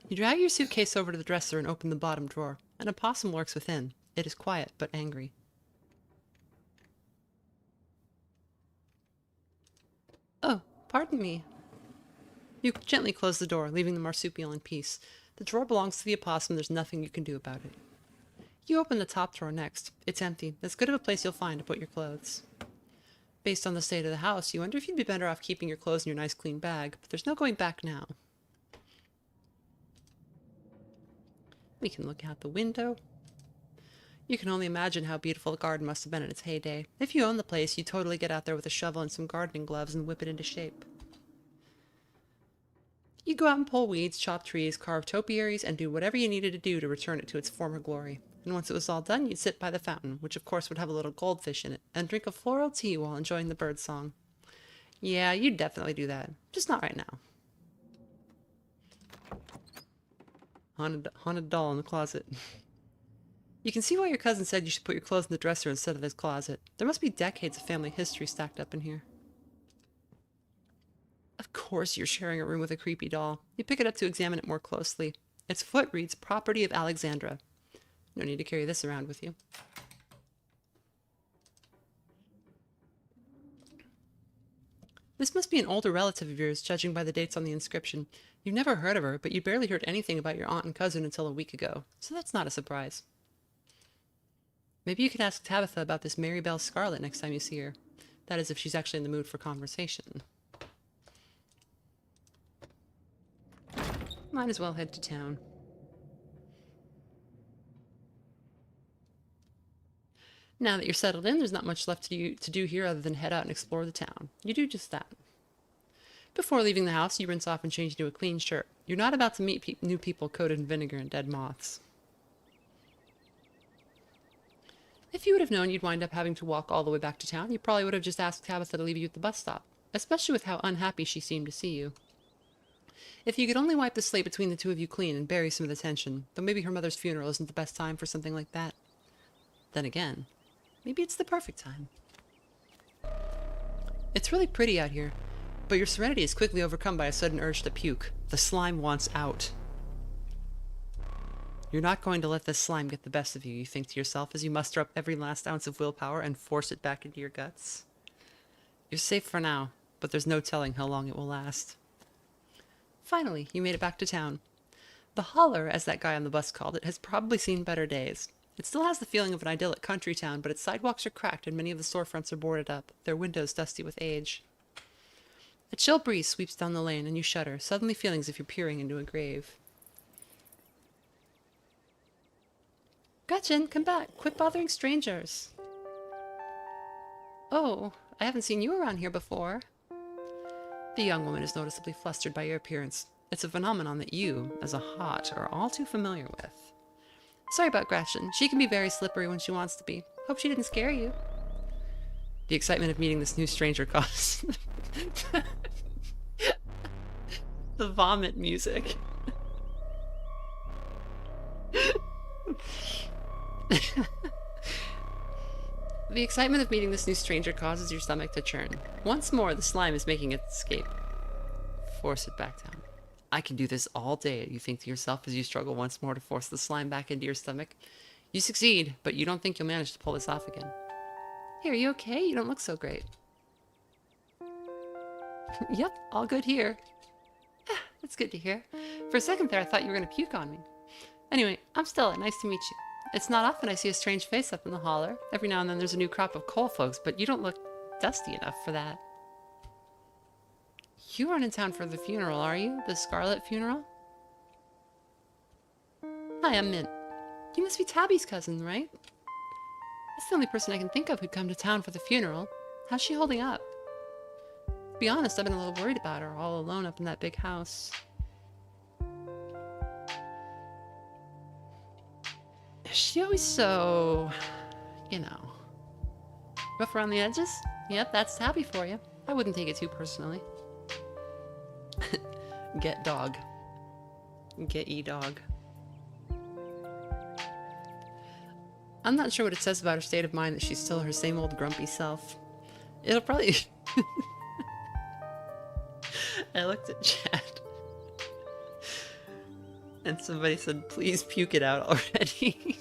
[SPEAKER 1] You drag your suitcase over to the dresser and open the bottom drawer. An opossum lurks within. It is quiet, but angry. Oh, pardon me. You gently close the door, leaving the marsupial in peace. The drawer belongs to the opossum. There's nothing you can do about it. You open the top drawer next. It's empty. As good of a place you'll find to put your clothes. Based on the state of the house, you wonder if you'd be better off keeping your clothes in your nice clean bag, but there's no going back now. We can look out the window. You can only imagine how beautiful the garden must have been in its heyday. If you owned the place, you'd totally get out there with a shovel and some gardening gloves and whip it into shape. You go out and pull weeds, chop trees, carve topiaries, and do whatever you needed to do to return it to its former glory. And once it was all done, you'd sit by the fountain, which of course would have a little goldfish in it, and drink a floral tea while enjoying the bird song. Yeah, you'd definitely do that. Just not right now. Haunted doll in the closet. You can see why your cousin said you should put your clothes in the dresser instead of this closet. There must be decades of family history stacked up in here. Of course you're sharing a room with a creepy doll. You pick it up to examine it more closely. Its foot reads, "Property of Alexandra." No need to carry this around with you. This must be an older relative of yours, judging by the dates on the inscription. You've never heard of her, but you barely heard anything about your aunt and cousin until a week ago, so that's not a surprise. Maybe you could ask Tabitha about this Mary Belle Scarlet next time you see her. That is, if she's actually in the mood for conversation. Might as well head to town. Now that you're settled in, there's not much left to do here other than head out and explore the town. You do just that. Before leaving the house, you rinse off and change into a clean shirt. You're not about to meet new people coated in vinegar and dead moths. If you would have known you'd wind up having to walk all the way back to town, you probably would have just asked Tabitha to leave you at the bus stop, especially with how unhappy she seemed to see you. If you could only wipe the slate between the two of you clean and bury some of the tension, though maybe her mother's funeral isn't the best time for something like that. Then again, maybe it's the perfect time. It's really pretty out here, but your serenity is quickly overcome by a sudden urge to puke. The slime wants out. You're not going to let this slime get the best of you, you think to yourself as you muster up every last ounce of willpower and force it back into your guts. You're safe for now, but there's no telling how long it will last. Finally, you made it back to town. The holler, as that guy on the bus called it, has probably seen better days. It still has the feeling of an idyllic country town, but its sidewalks are cracked and many of the storefronts are boarded up, their windows dusty with age. A chill breeze sweeps down the lane and you shudder, suddenly feeling as if you're peering into a grave. Gretchen, come back. Quit bothering strangers. Oh, I haven't seen you around here before. The young woman is noticeably flustered by your appearance. It's a phenomenon that you, as a hot, are all too familiar with. Sorry about Gretchen. She can be very slippery when she wants to be. Hope she didn't scare you. The excitement of meeting this new stranger causes the vomit music. The excitement of meeting this new stranger causes your stomach to churn. Once more, the slime is making its escape. Force it back down. I can do this all day, you think to yourself as you struggle once more to force the slime back into your stomach. You succeed, but you don't think you'll manage to pull this off again. Hey, are you okay? You don't look so great. Yep, all good here. That's good to hear. For a second there, I thought you were going to puke on me. Anyway, I'm Stella. Nice to meet you. It's not often I see a strange face up in the holler. Every now and then there's a new crop of coal folks, but you don't look dusty enough for that. You aren't in town for the funeral, are you? The Scarlet funeral? Hi, I'm Mint. You must be Tabby's cousin, right? That's the only person I can think of who'd come to town for the funeral. How's she holding up? To be honest, I've been a little worried about her, all alone up in that big house. Is she always so, you know, rough around the edges? Yep, that's Tabby for you. I wouldn't take it too personally. Get dog. Get dog. I'm not sure what it says about her state of mind that she's still her same old grumpy self. It'll probably... I looked at chat. And somebody said, please puke it out already.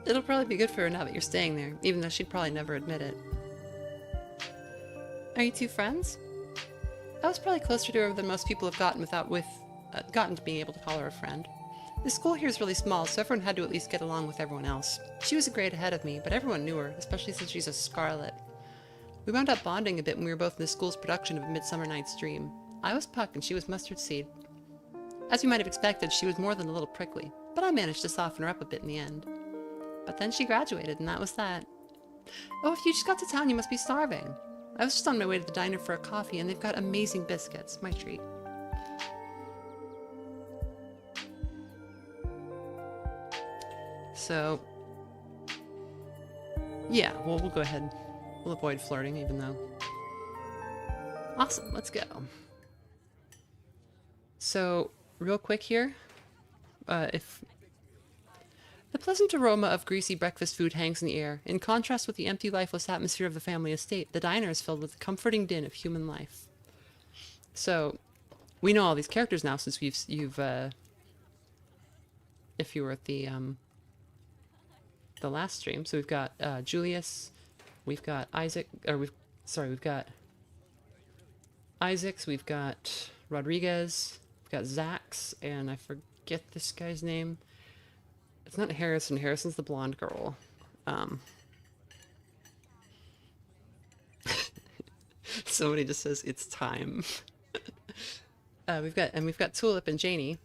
[SPEAKER 1] It'll probably be good for her now that you're staying there, even though she'd probably never admit it. Are you two friends? I was probably closer to her than most people have gotten gotten to being able to call her a friend. The school here is really small, so everyone had to at least get along with everyone else. She was a grade ahead of me, but everyone knew her, especially since she's a Scarlet. We wound up bonding a bit when we were both in the school's production of A Midsummer Night's Dream. I was Puck and she was Mustard Seed. As you might have expected, she was more than a little prickly, but I managed to soften her up a bit in the end. But then she graduated, and that was that. Oh, if you just got to town, you must be starving. I was just on my way to the diner for a coffee, and they've got amazing biscuits. My treat. So, yeah, well, we'll go ahead. We'll avoid flirting, even though... Awesome, let's go. So, real quick here, if... The pleasant aroma of greasy breakfast food hangs in the air. In contrast with the empty, lifeless atmosphere of the family estate, the diner is filled with the comforting din of human life. So, we know all these characters now since you've if you were at the last stream. So we've got Julius, we've got Isaac, we've got Isaacs, we've got Rodriguez, we've got Zax, and I forget this guy's name. It's not Harrison. Harrison's the blonde girl. Somebody just says it's time. We've got Tulip and Janie,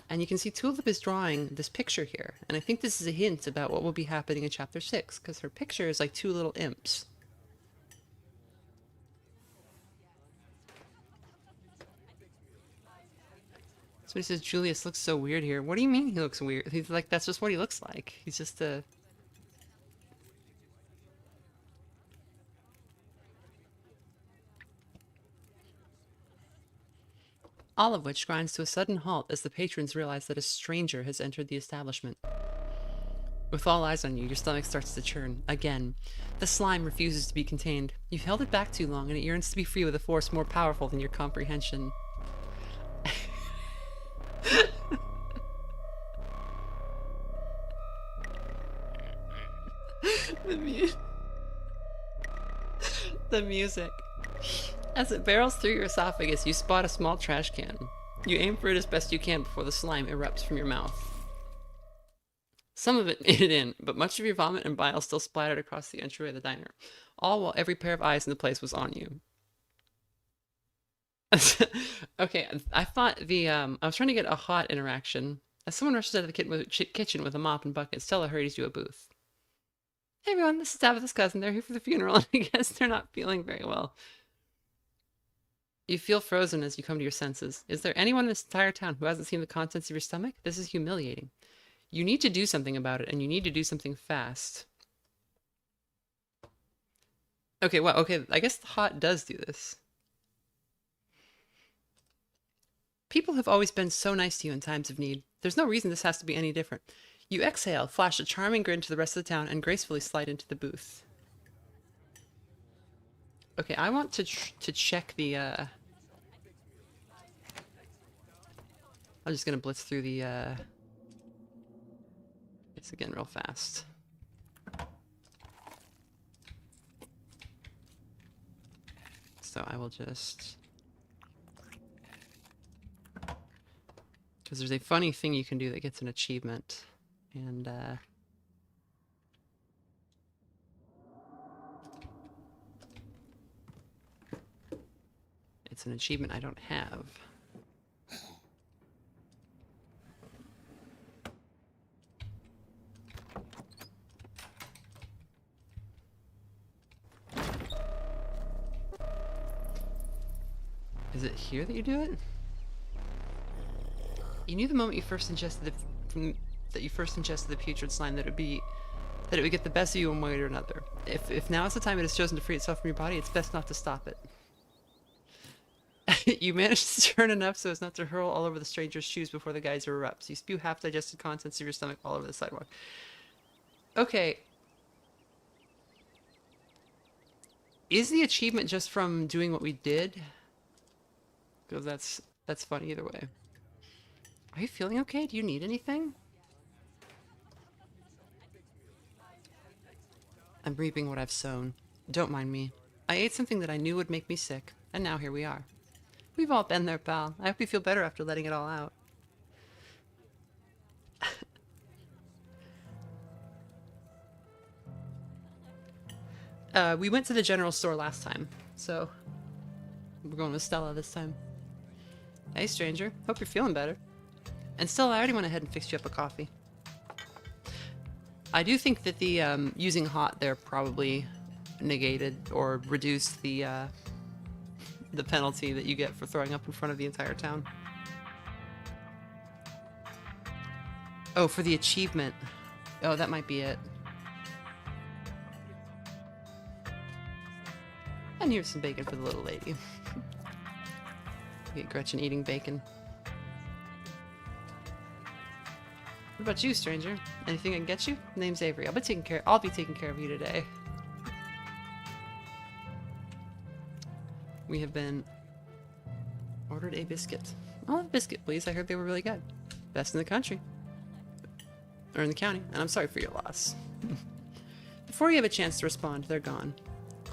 [SPEAKER 1] and you can see Tulip is drawing this picture here, and I think this is a hint about what will be happening in chapter 6, because her picture is like two little imps. Somebody says Julius looks so weird here. What do you mean he looks weird? He's like, that's just what he looks like. He's just a... All of which grinds to a sudden halt as the patrons realize that a stranger has entered the establishment. With all eyes on you, your stomach starts to churn. Again. The slime refuses to be contained. You've held it back too long, and it yearns to be free with a force more powerful than your comprehension. The music. As it barrels through your esophagus, you spot a small trash can. You aim for it as best you can before the slime erupts from your mouth. Some of it made it in, but much of your vomit and bile still splattered across the entryway of the diner, all while every pair of eyes in the place was on you. Okay, I thought I was trying to get a hot interaction. As someone rushes out of the kitchen with a mop and bucket, Stella hurries to a booth. Hey everyone, this is Tabitha's cousin. They're here for the funeral, and I guess they're not feeling very well. You feel frozen as you come to your senses. Is there anyone in this entire town who hasn't seen the contents of your stomach? This is humiliating. You need to do something about it, and you need to do something fast. Okay, well, okay, I guess the hot does do this. People have always been so nice to you in times of need. There's no reason this has to be any different. You exhale, flash a charming grin to the rest of the town, and gracefully slide into the booth. Okay, I want to check the, I'm just gonna blitz through the, it's again real fast. So I will just... Because there's a funny thing you can do that gets an achievement. And, it's an achievement I don't have. Is it here that you do it? You knew the moment you first ingested the putrid slime that it would get the best of you one way or another. If now is the time it has chosen to free itself from your body, it's best not to stop it. You manage to turn enough so as not to hurl all over the stranger's shoes before the geyser erupts. You spew half-digested contents of your stomach all over the sidewalk. Okay. Is the achievement just from doing what we did? Because that's fun either way. Are you feeling okay? Do you need anything? I'm reaping what I've sown. Don't mind me. I ate something that I knew would make me sick, and now here we are. We've all been there, pal. I hope you feel better after letting it all out. We went to the general store last time, so we're going with Stella this time. Hey, stranger. Hope you're feeling better. And Stella, I already went ahead and fixed you up a coffee. I do think that the using hot there probably negated or reduced the penalty that you get for throwing up in front of the entire town. Oh, for the achievement. Oh, that might be it. And here's some bacon for the little lady. Get Gretchen eating bacon. What about you, stranger? Anything I can get you? Name's Avery. I'll be taking care of you today. We have been ordered a biscuit. Oh, a biscuit, please. I heard they were really good. Best in the country. Or in the county. And I'm sorry for your loss. Before you have a chance to respond, they're gone.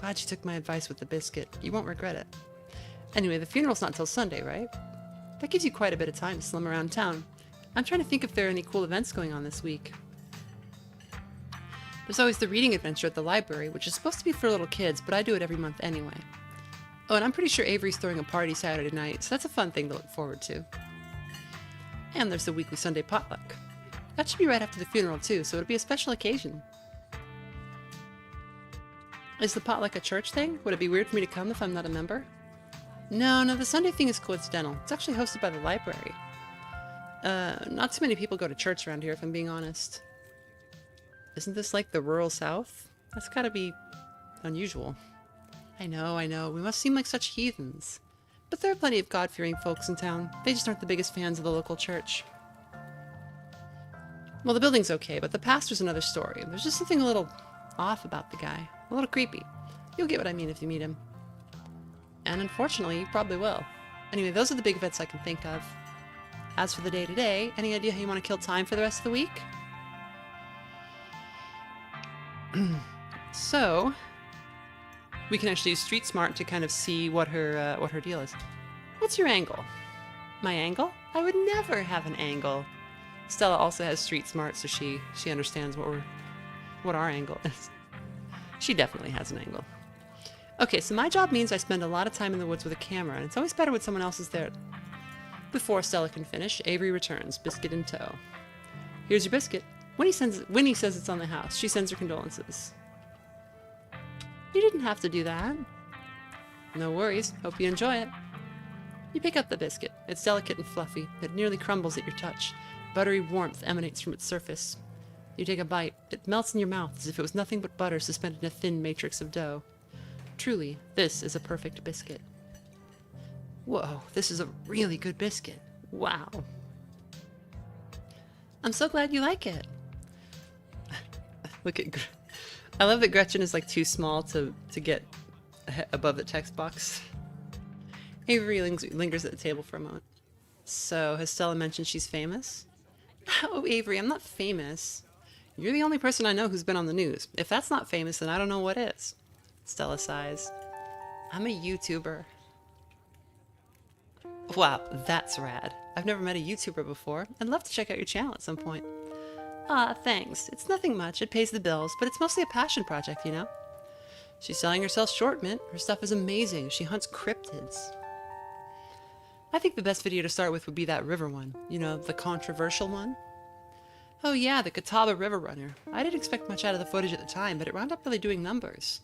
[SPEAKER 1] Glad you took my advice with the biscuit. You won't regret it. Anyway, the funeral's not till Sunday, right? That gives you quite a bit of time to slum around town. I'm trying to think if there are any cool events going on this week. There's always the reading adventure at the library, which is supposed to be for little kids, but I do it every month anyway. Oh, and I'm pretty sure Avery's throwing a party Saturday night, so that's a fun thing to look forward to. And there's the weekly Sunday potluck. That should be right after the funeral, too, so it'll be a special occasion. Is the potluck a church thing? Would it be weird for me to come if I'm not a member? No, the Sunday thing is coincidental. It's actually hosted by the library. Not too many people go to church around here, if I'm being honest. Isn't this like the rural South? That's gotta be unusual. I know, we must seem like such heathens. But there are plenty of God-fearing folks in town. They just aren't the biggest fans of the local church. Well, the building's okay, but the pastor's another story. There's just something a little off about the guy. A little creepy. You'll get what I mean if you meet him. And unfortunately, you probably will. Anyway, those are the big events I can think of. As for the day-to-day, any idea how you want to kill time for the rest of the week? So, we can actually use Street Smart to kind of see what her deal is. What's your angle? My angle? I would never have an angle. Stella also has Street Smart, so she understands what our angle is. She definitely has an angle. Okay, so my job means I spend a lot of time in the woods with a camera, and it's always better when someone else is there. Before Stella can finish, Avery returns, biscuit in tow. Here's your biscuit. Winnie says it's on the house. She sends her condolences. You didn't have to do that. No worries. Hope you enjoy it. You pick up the biscuit. It's delicate and fluffy. It nearly crumbles at your touch. Buttery warmth emanates from its surface. You take a bite. It melts in your mouth as if it was nothing but butter suspended in a thin matrix of dough. Truly, this is a perfect biscuit. Whoa, this is a really good biscuit. Wow. I'm so glad you like it. Look at... I love that Gretchen is like too small to get above the text box. Avery lingers at the table for a moment. So, has Stella mentioned she's famous? No, Avery, I'm not famous. You're the only person I know who's been on the news. If that's not famous, then I don't know what is. Stella sighs. I'm a YouTuber. Wow, that's rad. I've never met a YouTuber before. I'd love to check out your channel at some point. Ah, thanks. It's nothing much. It pays the bills, but it's mostly a passion project, you know? She's selling herself short, Mint. Her stuff is amazing. She hunts cryptids. I think the best video to start with would be that river one. You know, the controversial one. Oh yeah, the Catawba River Runner. I didn't expect much out of the footage at the time, but it wound up really doing numbers.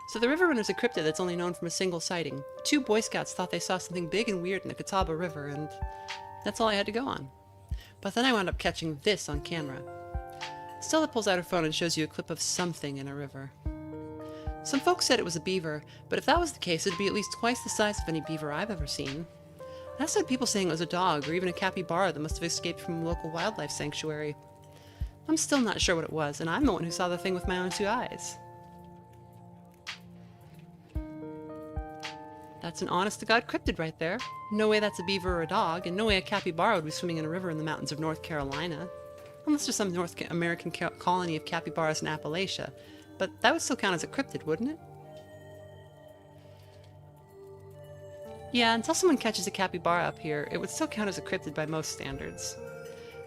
[SPEAKER 1] So the River Runner's a cryptid that's only known from a single sighting. 2 Boy Scouts thought they saw something big and weird in the Catawba River, and that's all I had to go on. But then I wound up catching this on camera. Stella pulls out her phone and shows you a clip of something in a river. Some folks said it was a beaver, but if that was the case, it'd be at least twice the size of any beaver I've ever seen. I also had people saying it was a dog, or even a capybara that must have escaped from a local wildlife sanctuary. I'm still not sure what it was, and I'm the one who saw the thing with my own 2 eyes. That's an honest-to-God cryptid right there. No way that's a beaver or a dog, and no way a capybara would be swimming in a river in the mountains of North Carolina. Unless there's some North American colony of capybaras in Appalachia. But that would still count as a cryptid, wouldn't it? Yeah, until someone catches a capybara up here, it would still count as a cryptid by most standards.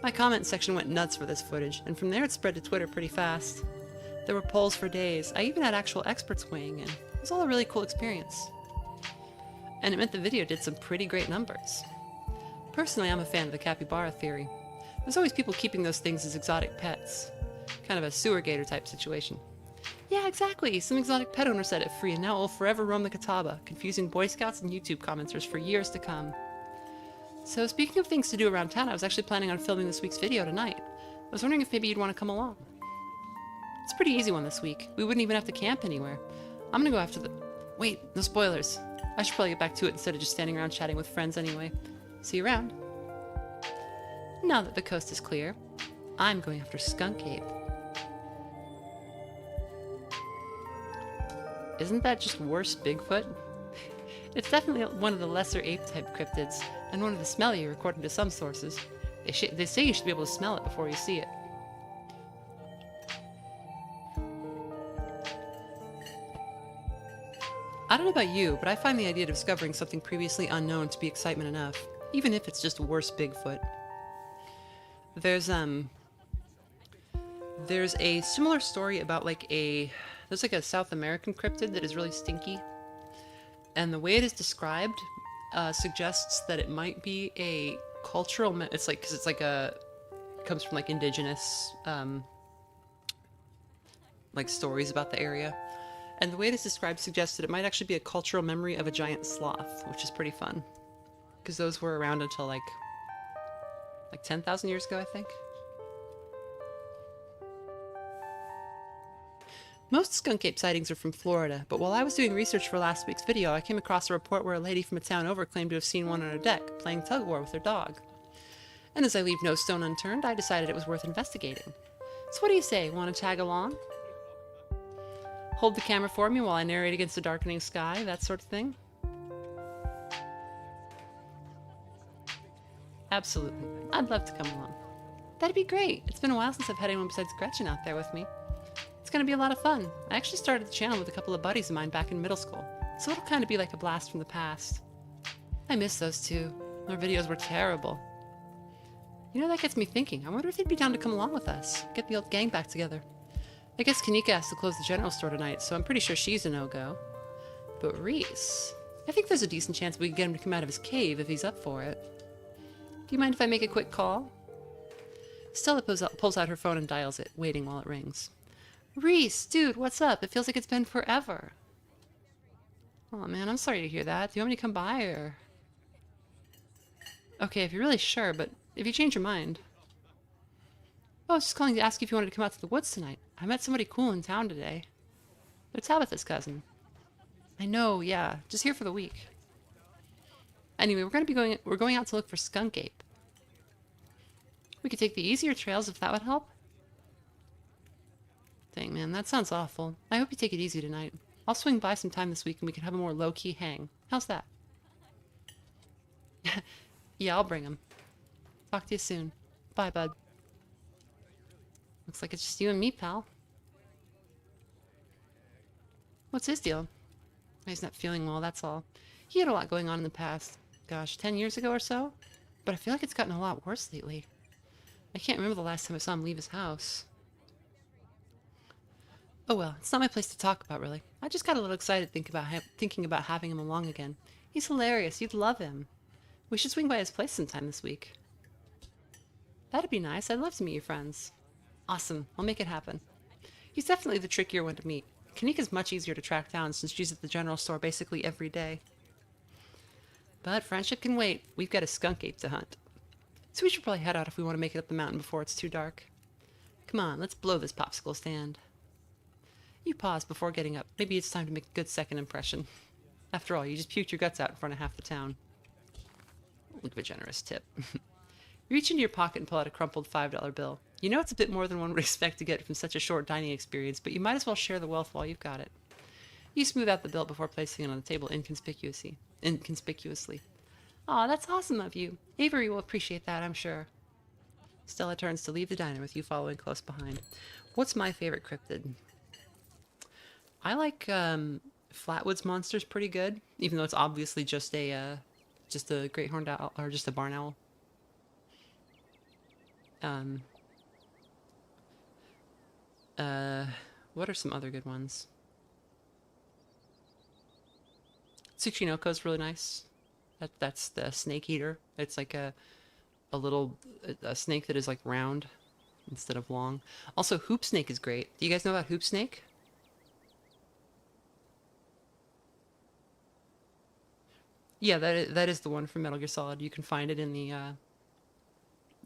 [SPEAKER 1] My comment section went nuts for this footage, and from there it spread to Twitter pretty fast. There were polls for days. I even had actual experts weighing in. It was all a really cool experience. And it meant the video did some pretty great numbers. Personally, I'm a fan of the capybara theory. There's always people keeping those things as exotic pets. Kind of a sewer gator type situation. Yeah, exactly. Some exotic pet owner set it free, and now it will forever roam the Catawba, confusing Boy Scouts and YouTube commenters for years to come. So speaking of things to do around town, I was actually planning on filming this week's video tonight. I was wondering if maybe you'd want to come along. It's a pretty easy one this week. We wouldn't even have to camp anywhere. I'm gonna go after the... Wait, no spoilers. I should probably get back to it instead of just standing around chatting with friends anyway. See you around. Now that the coast is clear, I'm going after Skunk Ape. Isn't that just worse Bigfoot? It's definitely one of the lesser ape-type cryptids, and one of the smellier according to some sources. They say you should be able to smell it before you see it. I don't know about you, but I find the idea of discovering something previously unknown to be excitement enough, even if it's just worse Bigfoot. There's a similar story about there's like a South American cryptid that is really stinky. and the way it is described suggests that it might be a cultural. It's like because it's like a it comes from like indigenous like stories about the area, and the way it is described suggests that it might actually be a cultural memory of a giant sloth, which is pretty fun because those were around until like 10,000 years ago, I think. Most skunk ape sightings are from Florida, but while I was doing research for last week's video, I came across a report where a lady from a town over claimed to have seen one on a deck, playing tug-of-war with her dog. And as I leave no stone unturned, I decided it was worth investigating. So what do you say, want to tag along? Hold the camera for me while I narrate against the darkening sky, that sort of thing? Absolutely. I'd love to come along. That'd be great. It's been a while since I've had anyone besides Gretchen out there with me. It's gonna be a lot of fun. I actually started the channel with a couple of buddies of mine back in middle school, so it'll kind of be like a blast from the past. I miss those two. Their videos were terrible. You know, that gets me thinking. I wonder if they'd be down to come along with us. Get the old gang back together. I guess Kaneeka has to close the general store tonight, so I'm pretty sure she's a no-go. But Reese... I think there's a decent chance we can get him to come out of his cave if he's up for it. Do you mind if I make a quick call? Stella pulls out her phone and dials it, waiting while it rings. Reese, dude, what's up? It feels like it's been forever. Oh man, I'm sorry to hear that. Do you want me to come by, or...? Okay, if you're really sure, but if you change your mind... Oh, I was just calling to ask if you wanted to come out to the woods tonight. I met somebody cool in town today. They're Tabitha's cousin. I know, yeah. Just here for the week. Anyway, we're going out to look for skunk ape. We could take the easier trails if that would help. Dang, man, that sounds awful. I hope you take it easy tonight. I'll swing by sometime this week and we can have a more low-key hang. How's that? Yeah, I'll bring him. Talk to you soon. Bye, bud. Looks like it's just you and me, pal. What's his deal? He's not feeling well, that's all. He had a lot going on in the past. Gosh, 10 years ago or so? But I feel like it's gotten a lot worse lately. I can't remember the last time I saw him leave his house. Oh well, it's not my place to talk about, really. I just got a little excited thinking about having him along again. He's hilarious. You'd love him. We should swing by his place sometime this week. That'd be nice. I'd love to meet your friends. Awesome. I'll make it happen. He's definitely the trickier one to meet. Kaneeka's much easier to track down since she's at the general store basically every day. But friendship can wait. We've got a skunk ape to hunt. So we should probably head out if we want to make it up the mountain before it's too dark. Come on, let's blow this popsicle stand. You pause before getting up. Maybe it's time to make a good second impression. After all, you just puked your guts out in front of half the town. Look at a generous tip. You reach into your pocket and pull out a crumpled $5 bill. You know it's a bit more than one would expect to get from such a short dining experience, but you might as well share the wealth while you've got it. You smooth out the bill before placing it on the table inconspicuously. Aw, that's awesome of you. Avery will appreciate that, I'm sure. Stella turns to leave the diner with you following close behind. What's my favorite cryptid? I like Flatwoods Monster's pretty good, even though it's obviously just a great horned owl or just a barn owl. What are some other good ones? Tsuchinoko's really nice. That's the snake eater. It's like a snake that is like round instead of long. Also, hoop snake is great. Do you guys know about hoop snake? Yeah, that is the one from Metal Gear Solid. You can find it in the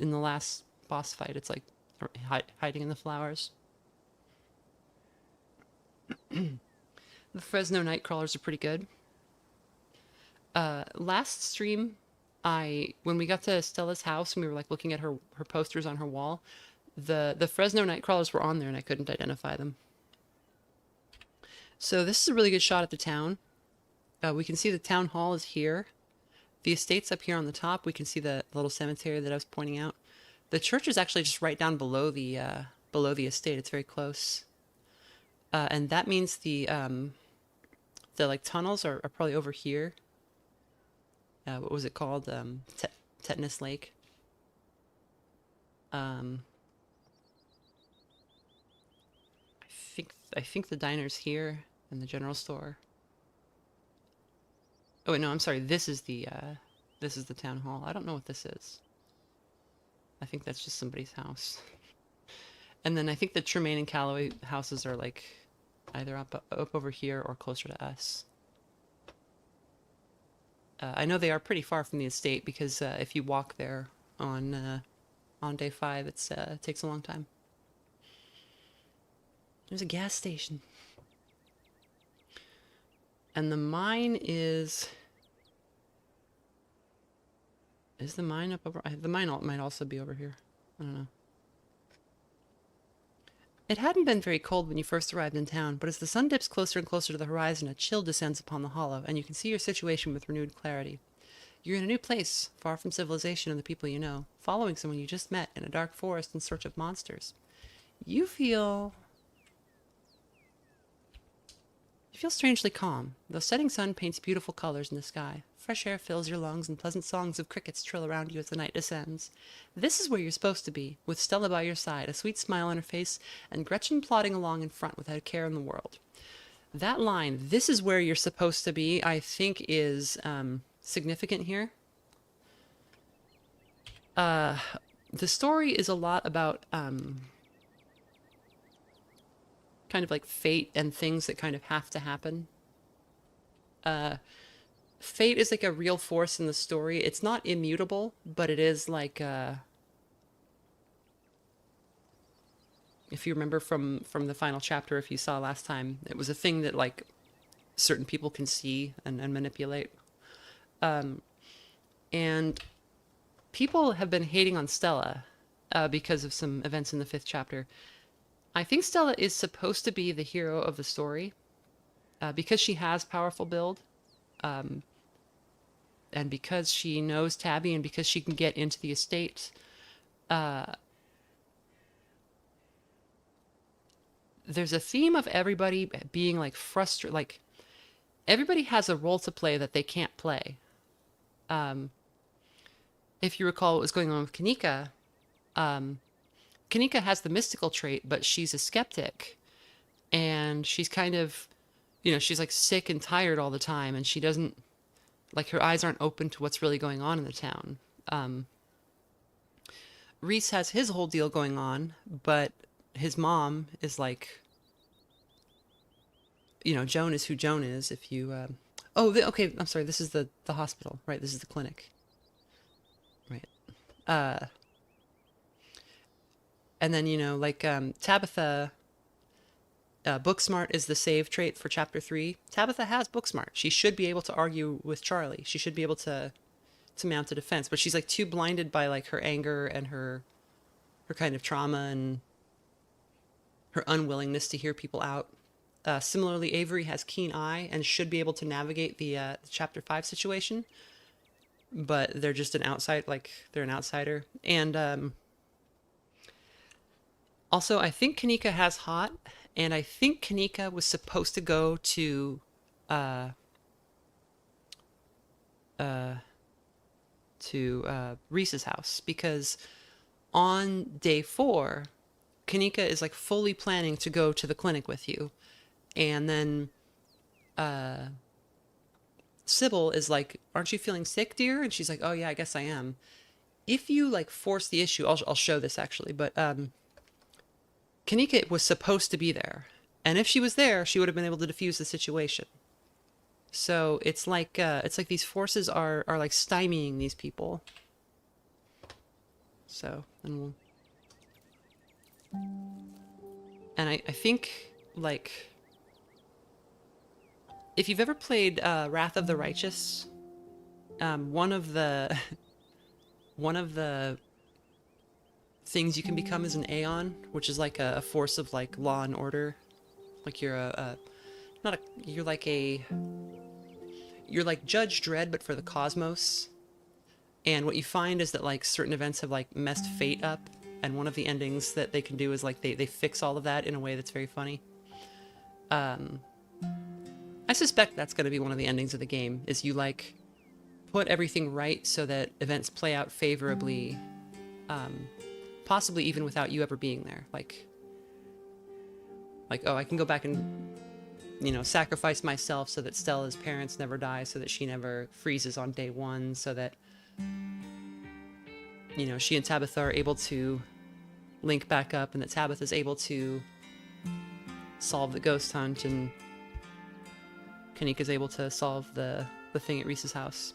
[SPEAKER 1] last boss fight. It's like hiding in the flowers. The Fresno Nightcrawlers are pretty good. Last stream, when we got to Stella's house and we were like looking at her posters on her wall, the Fresno Nightcrawlers were on there and I couldn't identify them. So this is a really good shot at the town. We can see the town hall is here. The estate's up here on the top. We can see the little cemetery that I was pointing out. The church is actually just right down below the estate. It's very close. And that means the like tunnels are probably over here. What was it called? Tetanus Lake. I think the diner's here and the general store. Oh wait, no, I'm sorry. This is the town hall. I don't know what this is. I think that's just somebody's house. And then I think the Tremaine and Calloway houses are like either up over here or closer to us. I know they are pretty far from the estate because if you walk there on day 5, it takes a long time. There's a gas station. And the mine is the mine up over? The mine might also be over here. I don't know. It hadn't been very cold when you first arrived in town, but as the sun dips closer and closer to the horizon, a chill descends upon the hollow, and you can see your situation with renewed clarity. You're in a new place, far from civilization and the people you know, following someone you just met in a dark forest in search of monsters. You feel strangely calm. The setting sun paints beautiful colors in the sky. Fresh air fills your lungs and pleasant songs of crickets trill around you as the night descends. This is where you're supposed to be, with Stella by your side, a sweet smile on her face, and Gretchen plodding along in front without a care in the world. That line, "This is where you're supposed to be," I think is significant here. The story is a lot about kind of like fate and things that kind of have to happen. Fate is like a real force in the story. It's not immutable, but it is like if you remember from the final chapter, if you saw last time, it was a thing that like certain people can see and manipulate. And people have been hating on Stella because of some events in the 5th chapter. I think Stella is supposed to be the hero of the story because she has powerful build, and because she knows Tabby, and because she can get into the estate. There's a theme of everybody being like frustrated, like everybody has a role to play that they can't play. If you recall what was going on with kaneeka, kaneeka has the mystical trait, but she's a skeptic, and she's kind of, she's like sick and tired all the time, and she doesn't, like, her eyes aren't open to what's really going on in the town. Reese has his whole deal going on, but his mom is like, Joan is who Joan is. If you, okay, I'm sorry, this is the hospital, right? This is the clinic, right? And then, Tabitha, Booksmart is the save trait for chapter 3. Tabitha has Booksmart. She should be able to argue with Charlie. She should be able to mount a defense, but she's like too blinded by like her anger and her kind of trauma and her unwillingness to hear people out. Similarly, Avery has keen eye and should be able to navigate the chapter 5 situation, but they're just they're an outsider. And also, I think kaneeka has hot, and I think kaneeka was supposed to go to Reese's house, because on day 4, kaneeka is like fully planning to go to the clinic with you, and then Sibyl is like, "Aren't you feeling sick, dear?" And she's like, "Oh yeah, I guess I am." If you like force the issue, I'll show this actually, but kaneeka was supposed to be there, and if she was there, she would have been able to defuse the situation. So it's like these forces are like stymieing these people. So, and I think, like, if you've ever played Wrath of the Righteous, one of the things you can become is an Aeon, which is like a force of like law and order. Like you're you're like Judge Dredd, but for the cosmos. And what you find is that like certain events have like messed fate up, and one of the endings that they can do is like they fix all of that in a way that's very funny. I suspect that's going to be one of the endings of the game, is you like put everything right so that events play out favorably, possibly even without you ever being there. Like, oh, I can go back and, you know, sacrifice myself so that Stella's parents never die, so that she never freezes on day one, so that, you know, she and Tabitha are able to link back up, and that Tabitha's able to solve the ghost hunt, and Kaneeka's able to solve the thing at Reese's house.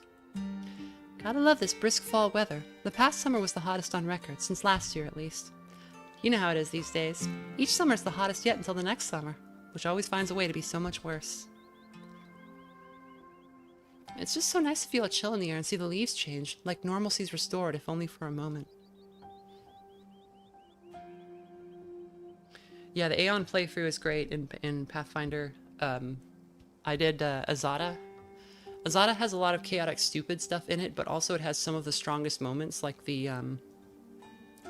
[SPEAKER 1] Gotta love this brisk fall weather. The past summer was the hottest on record, since last year at least. You know how it is these days. Each summer's the hottest yet until the next summer, which always finds a way to be so much worse. It's just so nice to feel a chill in the air and see the leaves change, like normalcy's restored, if only for a moment. Yeah, the Aeon playthrough is great in Pathfinder. I did Azada. Azada has a lot of chaotic, stupid stuff in it, but also it has some of the strongest moments, like the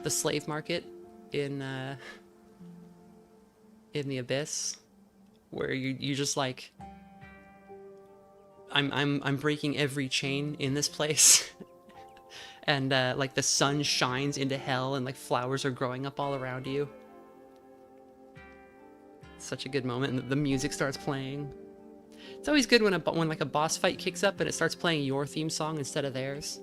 [SPEAKER 1] slave market in the Abyss, where you just like, I'm breaking every chain in this place, and like the sun shines into hell, and like flowers are growing up all around you. It's such a good moment, and the music starts playing. It's always good when like a boss fight kicks up and it starts playing your theme song instead of theirs.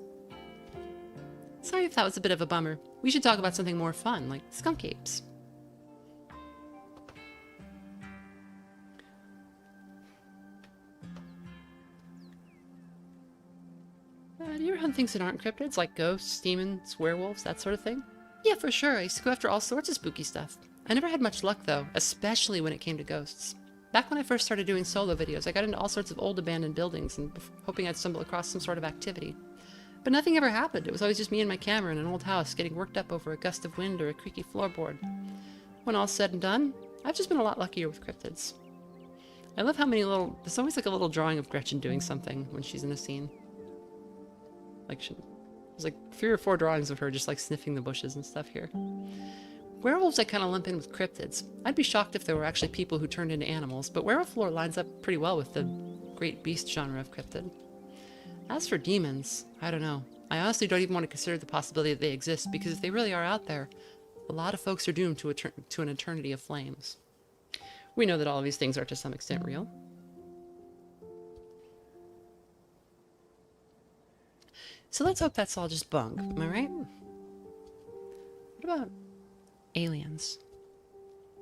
[SPEAKER 1] Sorry if that was a bit of a bummer. We should talk about something more fun, like skunk apes. Do you ever hunt things that aren't cryptids, like ghosts, demons, werewolves, that sort of thing? Yeah, for sure. I used to go after all sorts of spooky stuff. I never had much luck, though, especially when it came to ghosts. Back when I first started doing solo videos, I got into all sorts of old abandoned buildings and hoping I'd stumble across some sort of activity. But nothing ever happened. It was always just me and my camera in an old house getting worked up over a gust of wind or a creaky floorboard. When all's said and done, I've just been a lot luckier with cryptids. I love how many little... There's always like a little drawing of Gretchen doing something when she's in a scene. Like, there's like 3 or 4 drawings of her just like sniffing the bushes and stuff here. Werewolves I kind of lump in with cryptids. I'd be shocked if there were actually people who turned into animals, but werewolf lore lines up pretty well with the great beast genre of cryptid. As for demons, I don't know. I honestly don't even want to consider the possibility that they exist, because if they really are out there, a lot of folks are doomed to an eternity of flames. We know that all of these things are to some extent real. So let's hope that's all just bunk, am I right? What about aliens?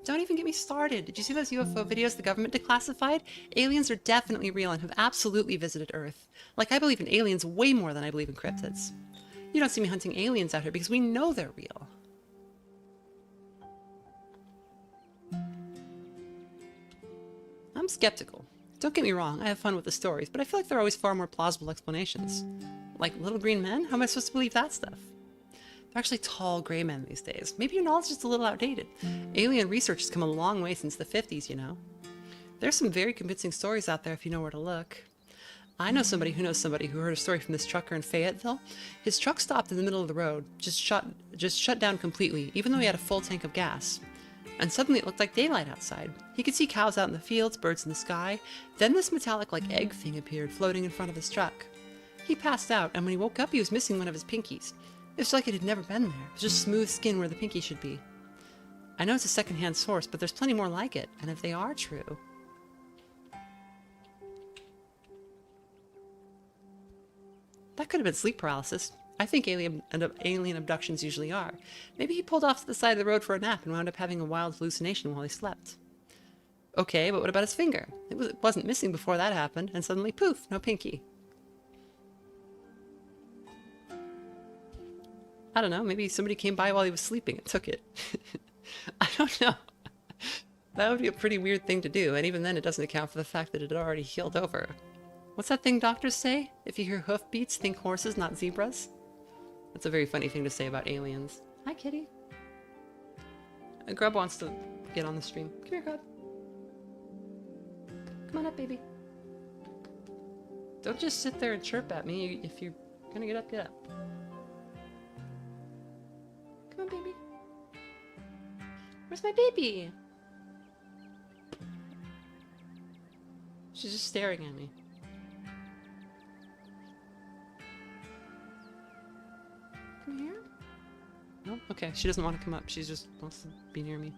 [SPEAKER 1] Don't even get me started. Did you see those UFO videos the government declassified? Aliens are definitely real and have absolutely visited Earth. Like, I believe in aliens way more than I believe in cryptids. You don't see me hunting aliens out here because we know they're real. I'm skeptical. Don't get me wrong, I have fun with the stories, but I feel like there are always far more plausible explanations. Like little green men? How am I supposed to believe that stuff? They're actually tall gray men these days. Maybe your knowledge is just a little outdated. Alien research has come a long way since the 50s, you know. There's some very convincing stories out there if you know where to look. I know somebody who knows somebody who heard a story from this trucker in Fayetteville. His truck stopped in the middle of the road, just shut down completely, even though he had a full tank of gas. And suddenly it looked like daylight outside. He could see cows out in the fields, birds in the sky. Then this metallic like egg thing appeared floating in front of his truck. He passed out, and when he woke up he was missing one of his pinkies. It was like it had never been there. It was just smooth skin where the pinky should be. I know it's a secondhand source, but there's plenty more like it, and if they are true... That could have been sleep paralysis. I think alien abductions usually are. Maybe he pulled off to the side of the road for a nap and wound up having a wild hallucination while he slept. Okay, but what about his finger? It wasn't missing before that happened, and suddenly, poof, no pinky. I don't know, maybe somebody came by while he was sleeping and took it. I don't know. That would be a pretty weird thing to do, and even then it doesn't account for the fact that it had already healed over. What's that thing doctors say? If you hear hoofbeats, think horses, not zebras? That's a very funny thing to say about aliens. Hi, kitty. Grub wants to get on the stream. Come here, Grub. Come on up, baby. Don't just sit there and chirp at me. If you're gonna get up, get up. Come on, baby. Where's my baby? She's just staring at me. Come here? No? Okay, she doesn't want to come up. She just wants to be near me.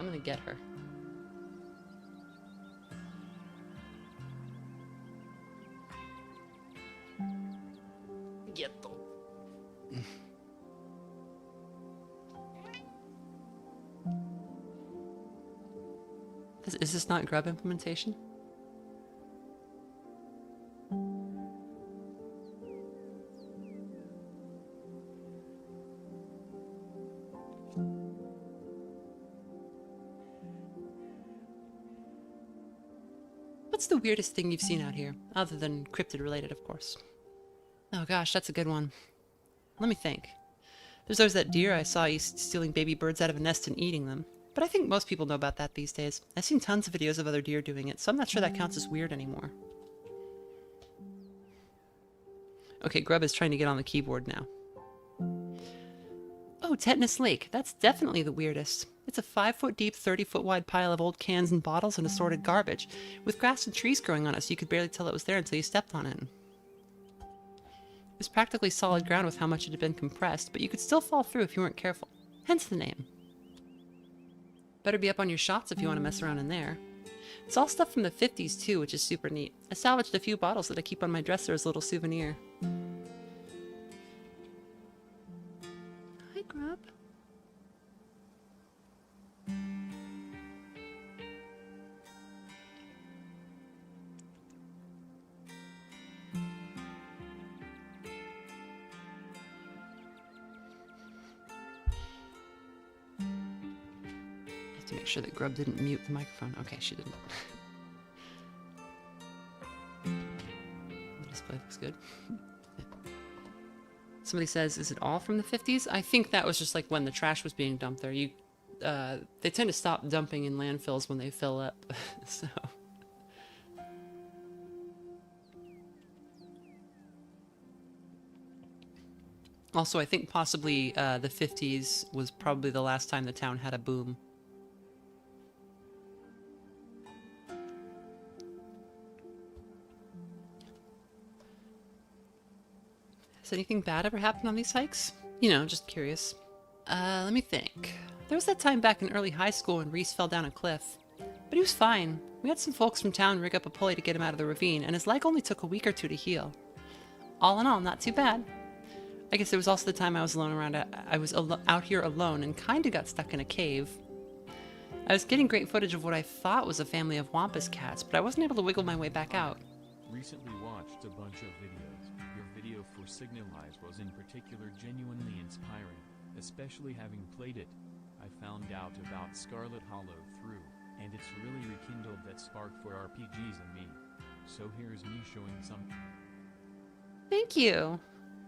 [SPEAKER 1] I'm gonna get her. Get them. Is this not grub implementation? What's the weirdest thing you've seen out here? Other than cryptid related, of course. Oh gosh, that's a good one. Let me think. There's always that deer I saw stealing baby birds out of a nest and eating them. But I think most people know about that these days. I've seen tons of videos of other deer doing it, so I'm not sure that counts as weird anymore. Okay, Grub is trying to get on the keyboard now. Oh, Tetanus Lake. That's definitely the weirdest. It's a 5-foot deep, 30-foot wide pile of old cans and bottles and assorted garbage, with grass and trees growing on it so you could barely tell it was there until you stepped on it. It was practically solid ground with how much it had been compressed, but you could still fall through if you weren't careful. Hence the name. Better be up on your shots if you want to mess around in there. It's all stuff from the 50s too, which is super neat. I salvaged a few bottles that I keep on my dresser as a little souvenir. Hi, Grub. To make sure that Grub didn't mute the microphone. Okay, she didn't. The display looks good. Somebody says, is it all from the 50s? I think that was just like when the trash was being dumped there. They tend to stop dumping in landfills when they fill up. So. Also, I think possibly the 50s was probably the last time the town had a boom. Has anything bad ever happened on these hikes? You know, just curious. Let me think. There was that time back in early high school when Reese fell down a cliff. But he was fine. We had some folks from town rig up a pulley to get him out of the ravine, and his leg only took a week or two to heal. All in all, not too bad. I guess it was also the time I was out here alone and kinda got stuck in a cave. I was getting great footage of what I thought was a family of wampus cats, but I wasn't able to wiggle my way back out.
[SPEAKER 2] Recently watched a bunch of videos. Your video for Signalize was in particular genuinely inspiring, especially having played it. I found out about Scarlet Hollow through, and it's really rekindled that spark for RPGs in me. So here's me showing some.
[SPEAKER 1] Thank you.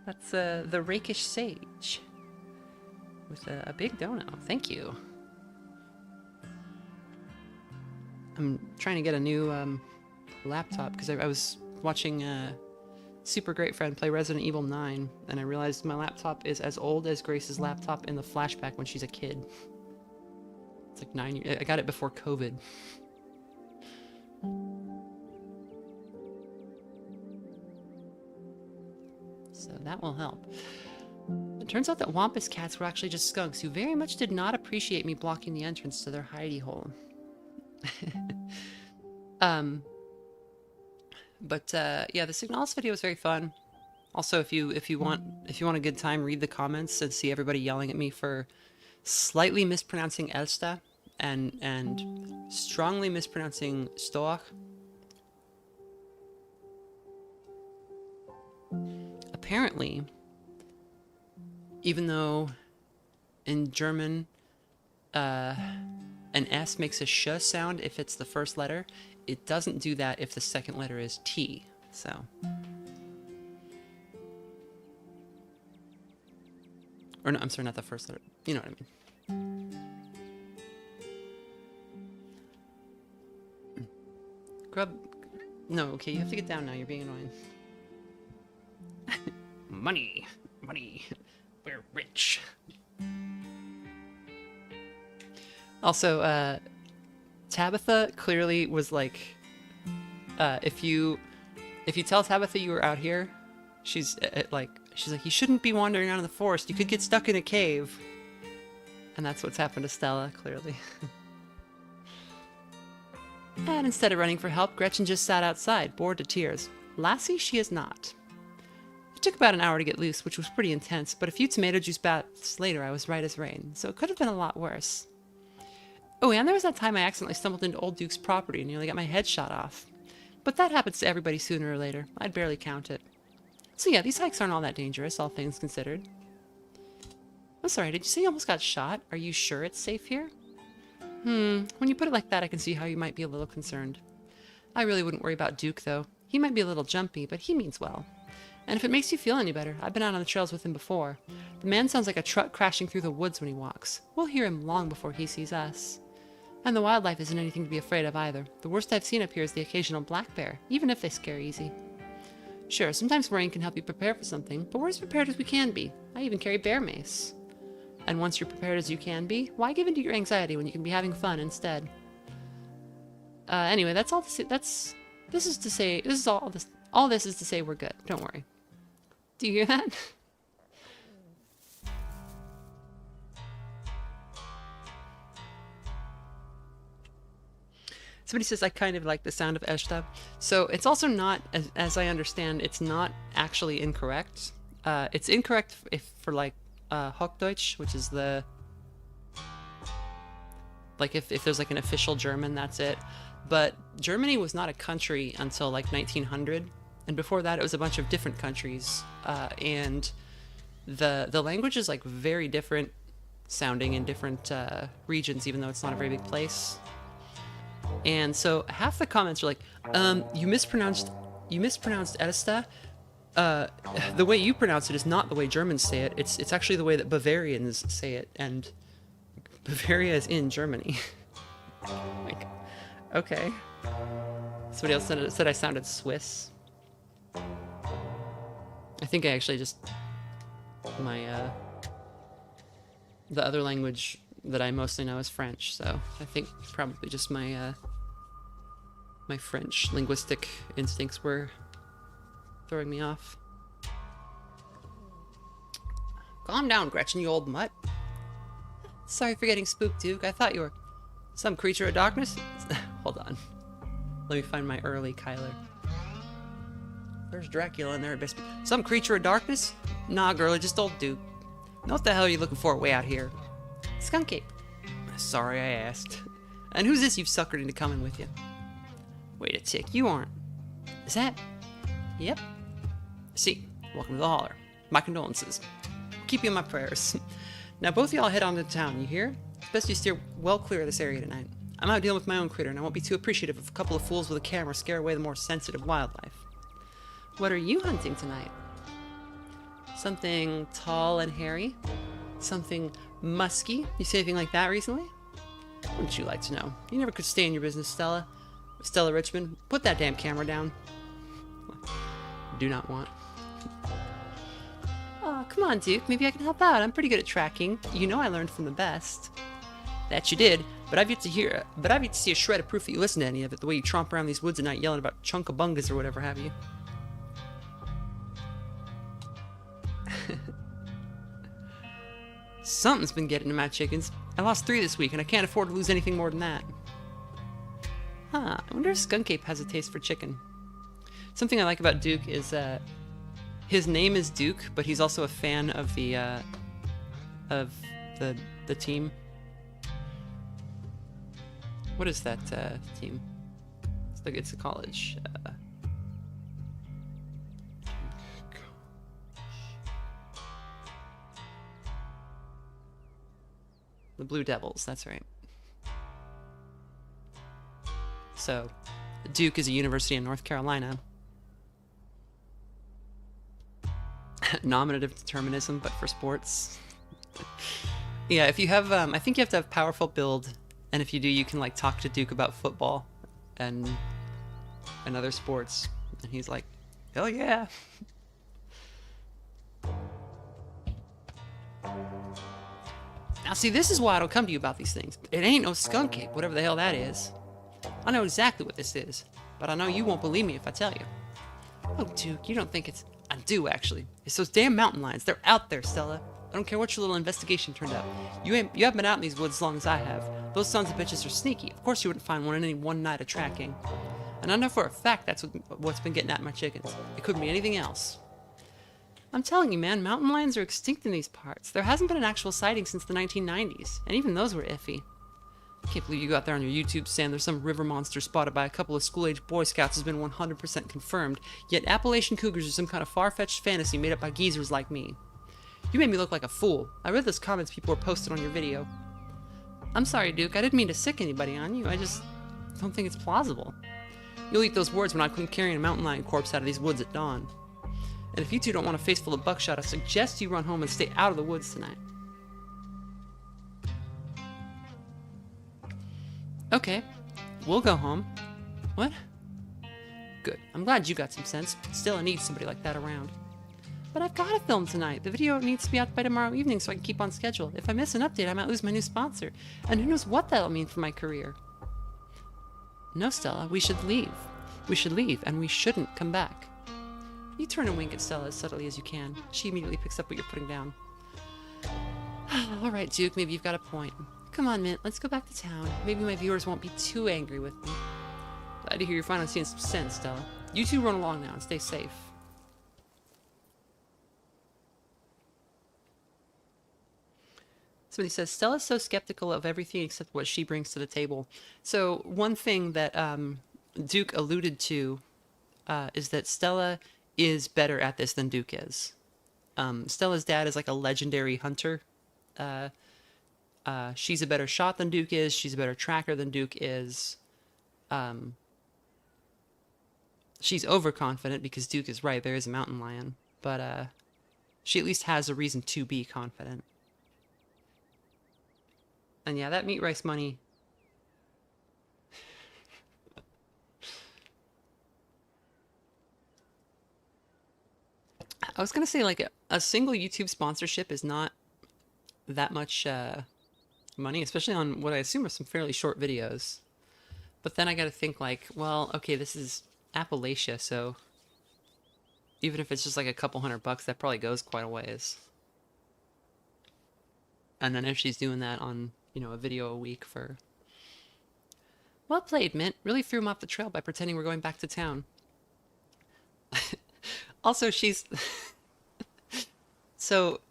[SPEAKER 1] That's the Rakish Sage with a big dono. Thank you. I'm trying to get a new laptop because I was watching super great friend play Resident Evil 9, and I realized my laptop is as old as Grace's laptop in the flashback when she's a kid. It's like 9 years. I got it before COVID. So that will help. It turns out that wampus cats were actually just skunks who very much did not appreciate me blocking the entrance to their hidey hole. Yeah, the Signalis video was very fun. Also, if you want a good time, read the comments and see everybody yelling at me for slightly mispronouncing Elsta and strongly mispronouncing Stoach. Apparently, even though in German an S makes a sh sound if it's the first letter, it doesn't do that if the second letter is T. So, or no, I'm sorry, not the first letter. You know what I mean. Grub. No, okay, you have to get down now. You're being annoying. Money. We're rich. Also, Tabitha clearly was like, if you tell Tabitha you were out here, she's like, you shouldn't be wandering around in the forest. You could get stuck in a cave. And that's what's happened to Stella, clearly. And instead of running for help, Gretchen just sat outside, bored to tears. Lassie she is not. It took about an hour to get loose, which was pretty intense, but a few tomato juice baths later I was right as rain, so it could have been a lot worse. Oh, and there was that time I accidentally stumbled into Old Duke's property and nearly got my head shot off. But that happens to everybody sooner or later. I'd barely count it. So yeah, these hikes aren't all that dangerous, all things considered. I'm sorry, did you say you almost got shot? Are you sure it's safe here? When you put it like that, I can see how you might be a little concerned. I really wouldn't worry about Duke, though. He might be a little jumpy, but he means well. And if it makes you feel any better, I've been out on the trails with him before. The man sounds like a truck crashing through the woods when he walks. We'll hear him long before he sees us. And the wildlife isn't anything to be afraid of either. The worst I've seen up here is the occasional black bear, even if they scare easy. Sure, sometimes worrying can help you prepare for something, but we're as prepared as we can be. I even carry bear mace. And once you're prepared as you can be, why give in to your anxiety when you can be having fun instead? Anyway, that's all to say. All this is to say we're good. Don't worry. Do you hear that? Somebody says, I kind of like the sound of Eshta. So it's also not, as I understand, it's not actually incorrect. It's incorrect for like Hochdeutsch, which is the, like if there's like an official German, that's it. But Germany was not a country until like 1900. And before that, it was a bunch of different countries. And the language is like very different sounding in different regions, even though it's not a very big place. And so half the comments are like, you mispronounced Edesta. The way you pronounce it is not the way Germans say it. It's actually the way that Bavarians say it, and Bavaria is in Germany. Like, okay. Somebody else said I sounded Swiss. I think I actually just the other language that I mostly know is French, so I think probably just my my French linguistic instincts were throwing me off. Calm down, Gretchen, you old mutt. Sorry for getting spooked, Duke. I thought you were some creature of darkness. Hold on. Let me find my early Kyler. There's Dracula in there. Some creature of darkness? Nah, girlie, just old Duke. What the hell are you looking for way out here? Skunk ape. Sorry I asked. And who's this you've suckered into coming with you? Wait a tick, you aren't. Is that? Yep. See, welcome to the holler. My condolences. Keep you in my prayers. Now both of y'all head on to town, you hear? It's best you steer well clear of this area tonight. I'm out dealing with my own critter, and I won't be too appreciative if a couple of fools with a camera scare away the more sensitive wildlife. What are you hunting tonight? Something tall and hairy? Something musky? You see anything like that recently? Wouldn't you like to know? You never could stay in your business, Stella. Stella Richmond, put that damn camera down. Do not want. Oh, come on, Duke. Maybe I can help out. I'm pretty good at tracking. You know I learned from the best. That you did, but I've yet to see a shred of proof that you listen to any of it, the way you tromp around these woods at night yelling about chunkabungas or whatever have you. Something's been getting to my chickens. I lost 3 this week, and I can't afford to lose anything more than that. Huh, I wonder if Skunk Ape has a taste for chicken. Something I like about Duke is his name is Duke, but he's also a fan of the team. What is that team? It's a college. The Blue Devils, that's right. So, Duke is a university in North Carolina. Nominative determinism, but for sports. Yeah, if you have, I think you have to have powerful build, and if you do, you can like talk to Duke about football and other sports, and he's like, hell yeah. Now see, this is why I don't come to you about these things. It ain't no skunk ape, whatever the hell that is. I know exactly what this is, but I know you won't believe me if I tell you. Oh, Duke, you don't think it's... I do, actually. It's those damn mountain lions. They're out there, Stella. I don't care what your little investigation turned out. You haven't been out in these woods as long as I have. Those sons of bitches are sneaky. Of course you wouldn't find one in any one night of tracking. And I know for a fact that's what's been getting at my chickens. It couldn't be anything else. I'm telling you, man, mountain lions are extinct in these parts. There hasn't been an actual sighting since the 1990s, and even those were iffy. I can't believe you go out there on your YouTube saying there's some river monster spotted by a couple of school-age Boy Scouts has been 100% confirmed, yet Appalachian cougars are some kind of far-fetched fantasy made up by geezers like me. You made me look like a fool. I read those comments people were posting on your video. I'm sorry, Duke, I didn't mean to sick anybody on you, I just don't think it's plausible. You'll eat those words when I come carrying a mountain lion corpse out of these woods at dawn. And if you two don't want a face full of buckshot, I suggest you run home and stay out of the woods tonight. Okay, we'll go home. What? Good. I'm glad you got some sense. Still, I need somebody like that around. But I've got to film tonight. The video needs to be out by tomorrow evening so I can keep on schedule. If I miss an update, I might lose my new sponsor. And who knows what that'll mean for my career. No, Stella, we should leave. We should leave, and we shouldn't come back. You turn and wink at Stella as subtly as you can. She immediately picks up what you're putting down. All right, Duke, maybe you've got a point. Come on, Mint, let's go back to town. Maybe my viewers won't be too angry with me. Glad to hear you're finally seeing some sense, Stella. You two run along now and stay safe. Somebody says, Stella's so skeptical of everything except what she brings to the table. So one thing that Duke alluded to is that Stella is better at this than Duke is. Stella's dad is like a legendary hunter. She's a better shot than Duke is. She's a better tracker than Duke is. She's overconfident because Duke is right. There is a mountain lion. But she at least has a reason to be confident. And yeah, that meat rice money. I was going to say, like, a single YouTube sponsorship is not that much money, especially on what I assume are some fairly short videos. But then I got to think, like, well, okay, this is Appalachia, so even if it's just like a couple $100, that probably goes quite a ways. And then if she's doing that on, you know, a video a week for... Well played, Mint. Really threw him off the trail by pretending we're going back to town. Also, she's... So,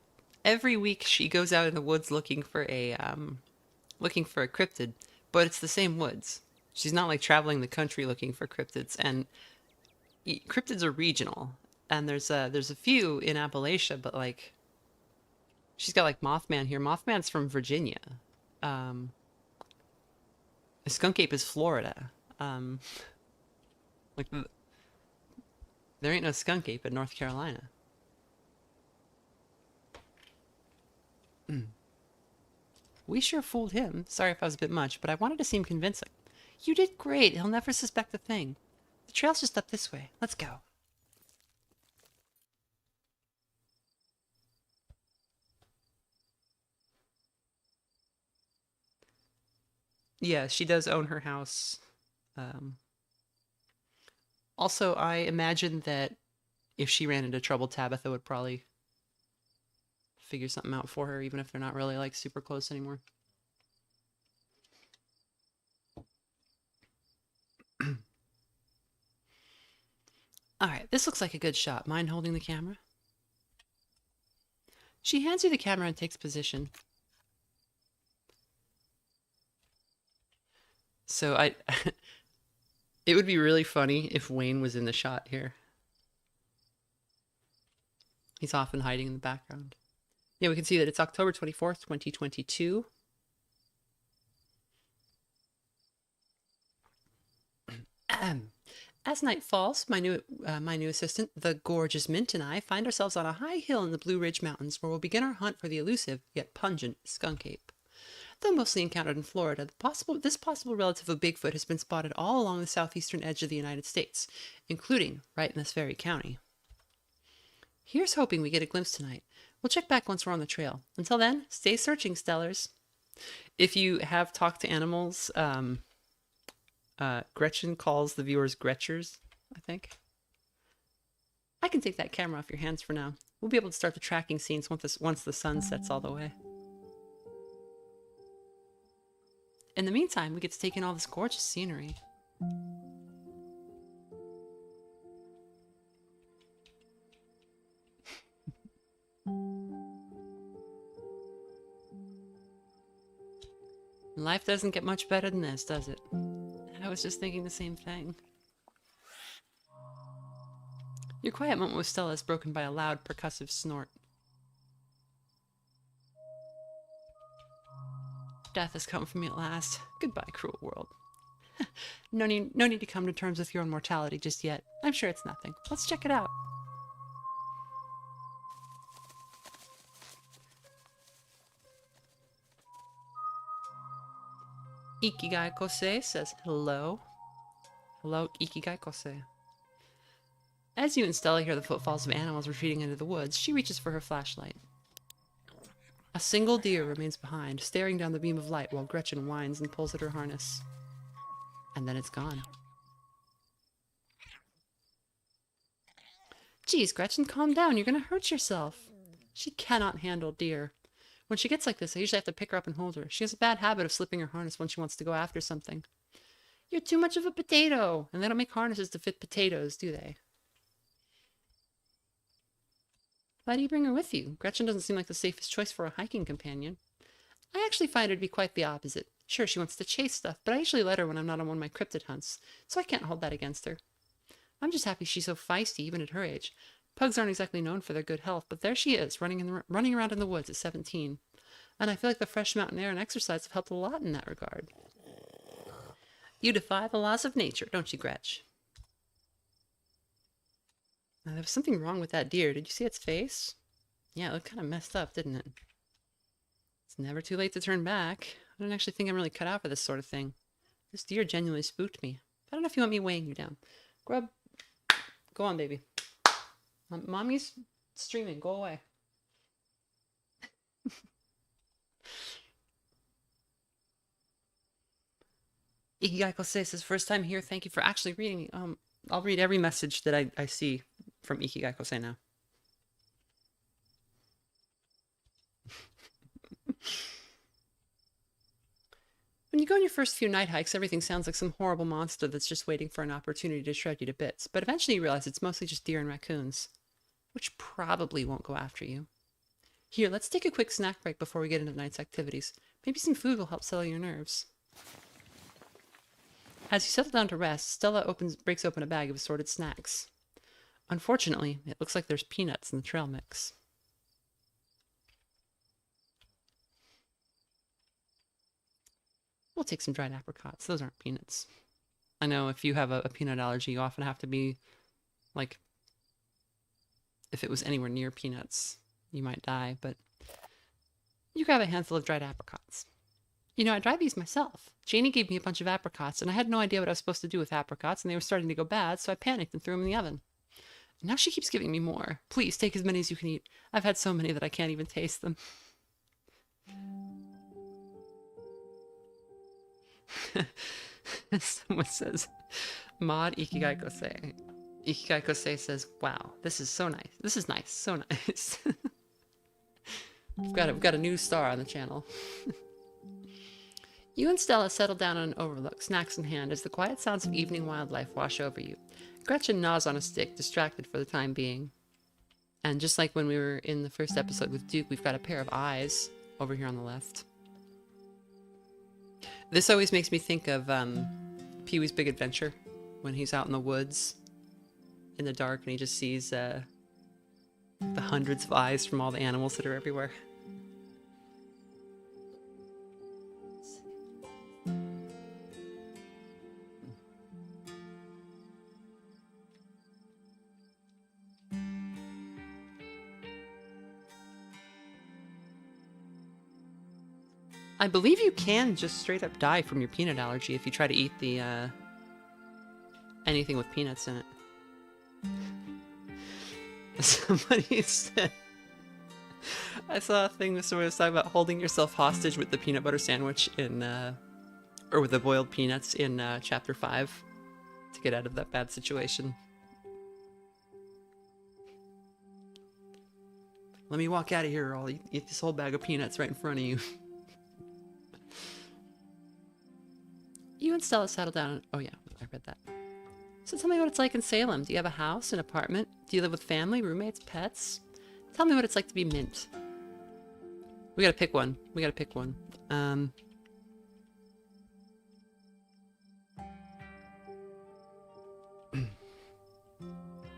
[SPEAKER 1] every week she goes out in the woods looking for a cryptid, but it's the same woods. She's not, like, traveling the country looking for cryptids, and cryptids are regional, and there's a few in Appalachia, but, like, she's got, like, Mothman here. Mothman's from Virginia. Skunk ape is Florida. Like, there ain't no skunk ape in North Carolina. We sure fooled him. Sorry if I was a bit much, but I wanted to seem convincing. You did great. He'll never suspect a thing. The trail's just up this way. Let's go. Yeah, she does own her house. Also, I imagine that if she ran into trouble, Tabitha would probably figure something out for her, even if they're not really, like, super close anymore. Alright, this looks like a good shot. Mind holding the camera? She hands you the camera and takes position. So it would be really funny if Wayne was in the shot here. He's often hiding in the background. Yeah, we can see that it's October 24th, 2022. As night falls, my new assistant, the gorgeous Mint, and I find ourselves on a high hill in the Blue Ridge Mountains, where we'll begin our hunt for the elusive yet pungent skunk ape. Though mostly encountered in Florida, this possible relative of Bigfoot has been spotted all along the southeastern edge of the United States, including right in this very county. Here's hoping we get a glimpse tonight. We'll check back once we're on the trail. Until then, stay searching, Stellars. If you have talked to animals, Gretchen calls the viewers Gretchers, I think. I can take that camera off your hands for now. We'll be able to start the tracking scenes once the sun sets all the way. In the meantime, we get to take in all this gorgeous scenery. Life doesn't get much better than this, does it? I was just thinking the same thing. Your quiet moment with Stella is broken by a loud, percussive snort. Death has come for me at last. Goodbye, cruel world. No need to come to terms with your own mortality just yet. I'm sure it's nothing. Let's check it out. Ikigai Kosei says hello. Hello, Ikigai Kosei. As you and Stella hear the footfalls of animals retreating into the woods, she reaches for her flashlight. A single deer remains behind, staring down the beam of light while Gretchen whines and pulls at her harness. And then it's gone. Geez, Gretchen, calm down. You're going to hurt yourself. She cannot handle deer. When she gets like this, I usually have to pick her up and hold her. She has a bad habit of slipping her harness when she wants to go after something. You're too much of a potato. And they don't make harnesses to fit potatoes, do they? Why do you bring her with you? Gretchen doesn't seem like the safest choice for a hiking companion. I actually find her to be quite the opposite. Sure, she wants to chase stuff, but I usually let her when I'm not on one of my cryptid hunts, so I can't hold that against her. I'm just happy she's so feisty, even at her age. Pugs aren't exactly known for their good health, but there she is, running around in the woods at 17. And I feel like the fresh mountain air and exercise have helped a lot in that regard. You defy the laws of nature, don't you, Gretch? Now, there was something wrong with that deer. Did you see its face? Yeah, it looked kind of messed up, didn't it? It's never too late to turn back. I don't actually think I'm really cut out for this sort of thing. This deer genuinely spooked me. I don't know if you want me weighing you down. Grub. Go on, baby. Mommy's streaming. Go away. Ikigai Kosei says, first time here. Thank you for actually reading me. I'll read every message that I see from Ikigai Kosei now. When you go on your first few night hikes, everything sounds like some horrible monster that's just waiting for an opportunity to shred you to bits. But eventually you realize it's mostly just deer and raccoons, which probably won't go after you. Here, let's take a quick snack break before we get into tonight's activities. Maybe some food will help settle your nerves. As you settle down to rest, Stella breaks open a bag of assorted snacks. Unfortunately, it looks like there's peanuts in the trail mix. We'll take some dried apricots. Those aren't peanuts. I know if you have a peanut allergy, you often have to be, like, if it was anywhere near peanuts, you might die, but you grab a handful of dried apricots. You know, I dried these myself. Janie gave me a bunch of apricots, and I had no idea what I was supposed to do with apricots, and they were starting to go bad, so I panicked and threw them in the oven. And now she keeps giving me more. Please, take as many as you can eat. I've had so many that I can't even taste them. Someone says, Mod Ikigai Kosei. Ikigai Kosei says, wow, this is so nice. This is nice. So nice. We've got a new star on the channel. You and Stella settle down on an overlook, snacks in hand, as the quiet sounds of evening wildlife wash over you. Gretchen gnaws on a stick, distracted for the time being. And just like when we were in the first episode with Duke, we've got a pair of eyes over here on the left. This always makes me think of Pee-wee's Big Adventure, when he's out in the woods in the dark and he just sees the hundreds of eyes from all the animals that are everywhere. I believe you can just straight up die from your peanut allergy if you try to eat the anything with peanuts in it. Somebody said, I saw a thing that was talking about holding yourself hostage with the peanut butter sandwich in, or with the boiled peanuts in chapter 5 to get out of that bad situation. Let me walk out of here or I'll eat this whole bag of peanuts right in front of you. you and Stella settle down? Oh yeah, I read that. So tell me what it's like in Salem. Do you have a house, an apartment? Do you live with family, roommates, pets? Tell me what it's like to be Mint. We gotta pick one. We gotta pick one.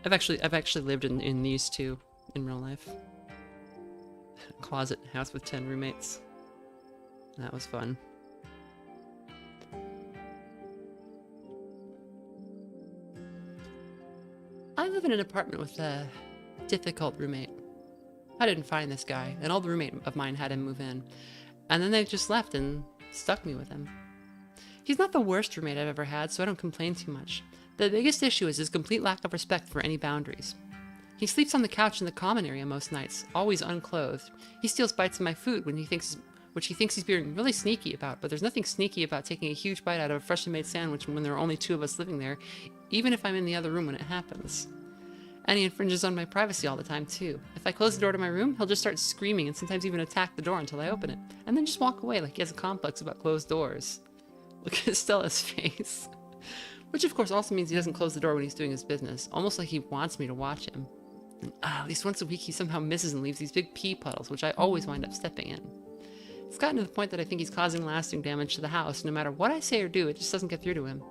[SPEAKER 1] I've actually lived in these two in real life. Closet house with 10 roommates. That was fun. I live in an apartment with a difficult roommate. I didn't find this guy. An old roommate of mine had him move in. And then they just left and stuck me with him. He's not the worst roommate I've ever had, so I don't complain too much. The biggest issue is his complete lack of respect for any boundaries. He sleeps on the couch in the common area most nights, always unclothed. He steals bites of my food which he thinks he's being really sneaky about, but there's nothing sneaky about taking a huge bite out of a freshly made sandwich when there are only 2 of us living there, even if I'm in the other room when it happens. And he infringes on my privacy all the time, too. If I close the door to my room, he'll just start screaming and sometimes even attack the door until I open it, and then just walk away like he has a complex about closed doors. Look at Stella's face. Which, of course, also means he doesn't close the door when he's doing his business, almost like he wants me to watch him. And, at least once a week he somehow misses and leaves these big pee puddles, which I always wind up stepping in. It's gotten to the point that I think he's causing lasting damage to the house. No matter what I say or do, it just doesn't get through to him.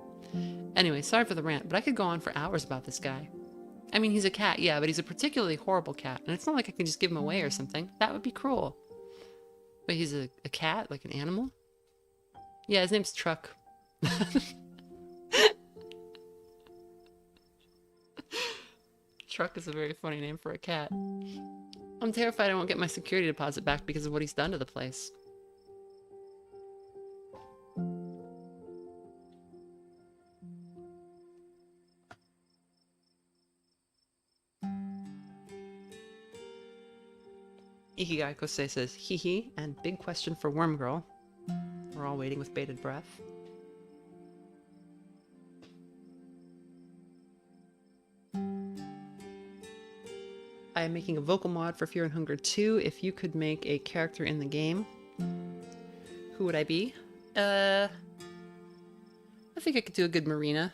[SPEAKER 1] Anyway, sorry for the rant, but I could go on for hours about this guy. I mean, he's a cat, yeah, but he's a particularly horrible cat, and it's not like I can just give him away or something. That would be cruel. But he's a cat? Like an animal? Yeah, his name's Truck. Truck is a very funny name for a cat. I'm terrified I won't get my security deposit back because of what he's done to the place. Ikigai Kosei says, hee, and big question for Worm Girl. We're all waiting with bated breath. I am making a vocal mod for Fear and Hunger 2. If you could make a character in the game, who would I be? I think I could do a good Marina.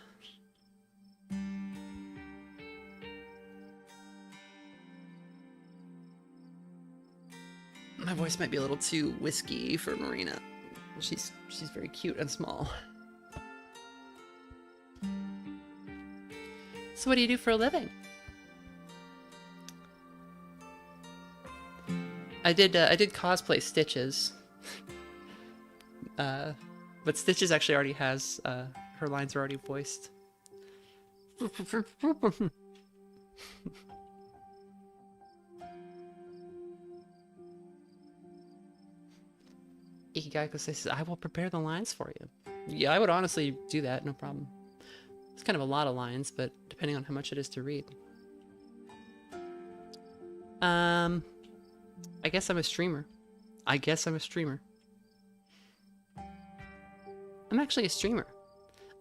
[SPEAKER 1] My voice might be a little too whiskey for Marina. She's very cute and small. So what do you do for a living? I did cosplay Stitches. But Stitches actually already has her lines are already voiced. Ikigaiko says, I will prepare the lines for you. Yeah, I would honestly do that, no problem. It's kind of a lot of lines, but depending on how much it is to read. I guess I'm a streamer. I'm actually a streamer.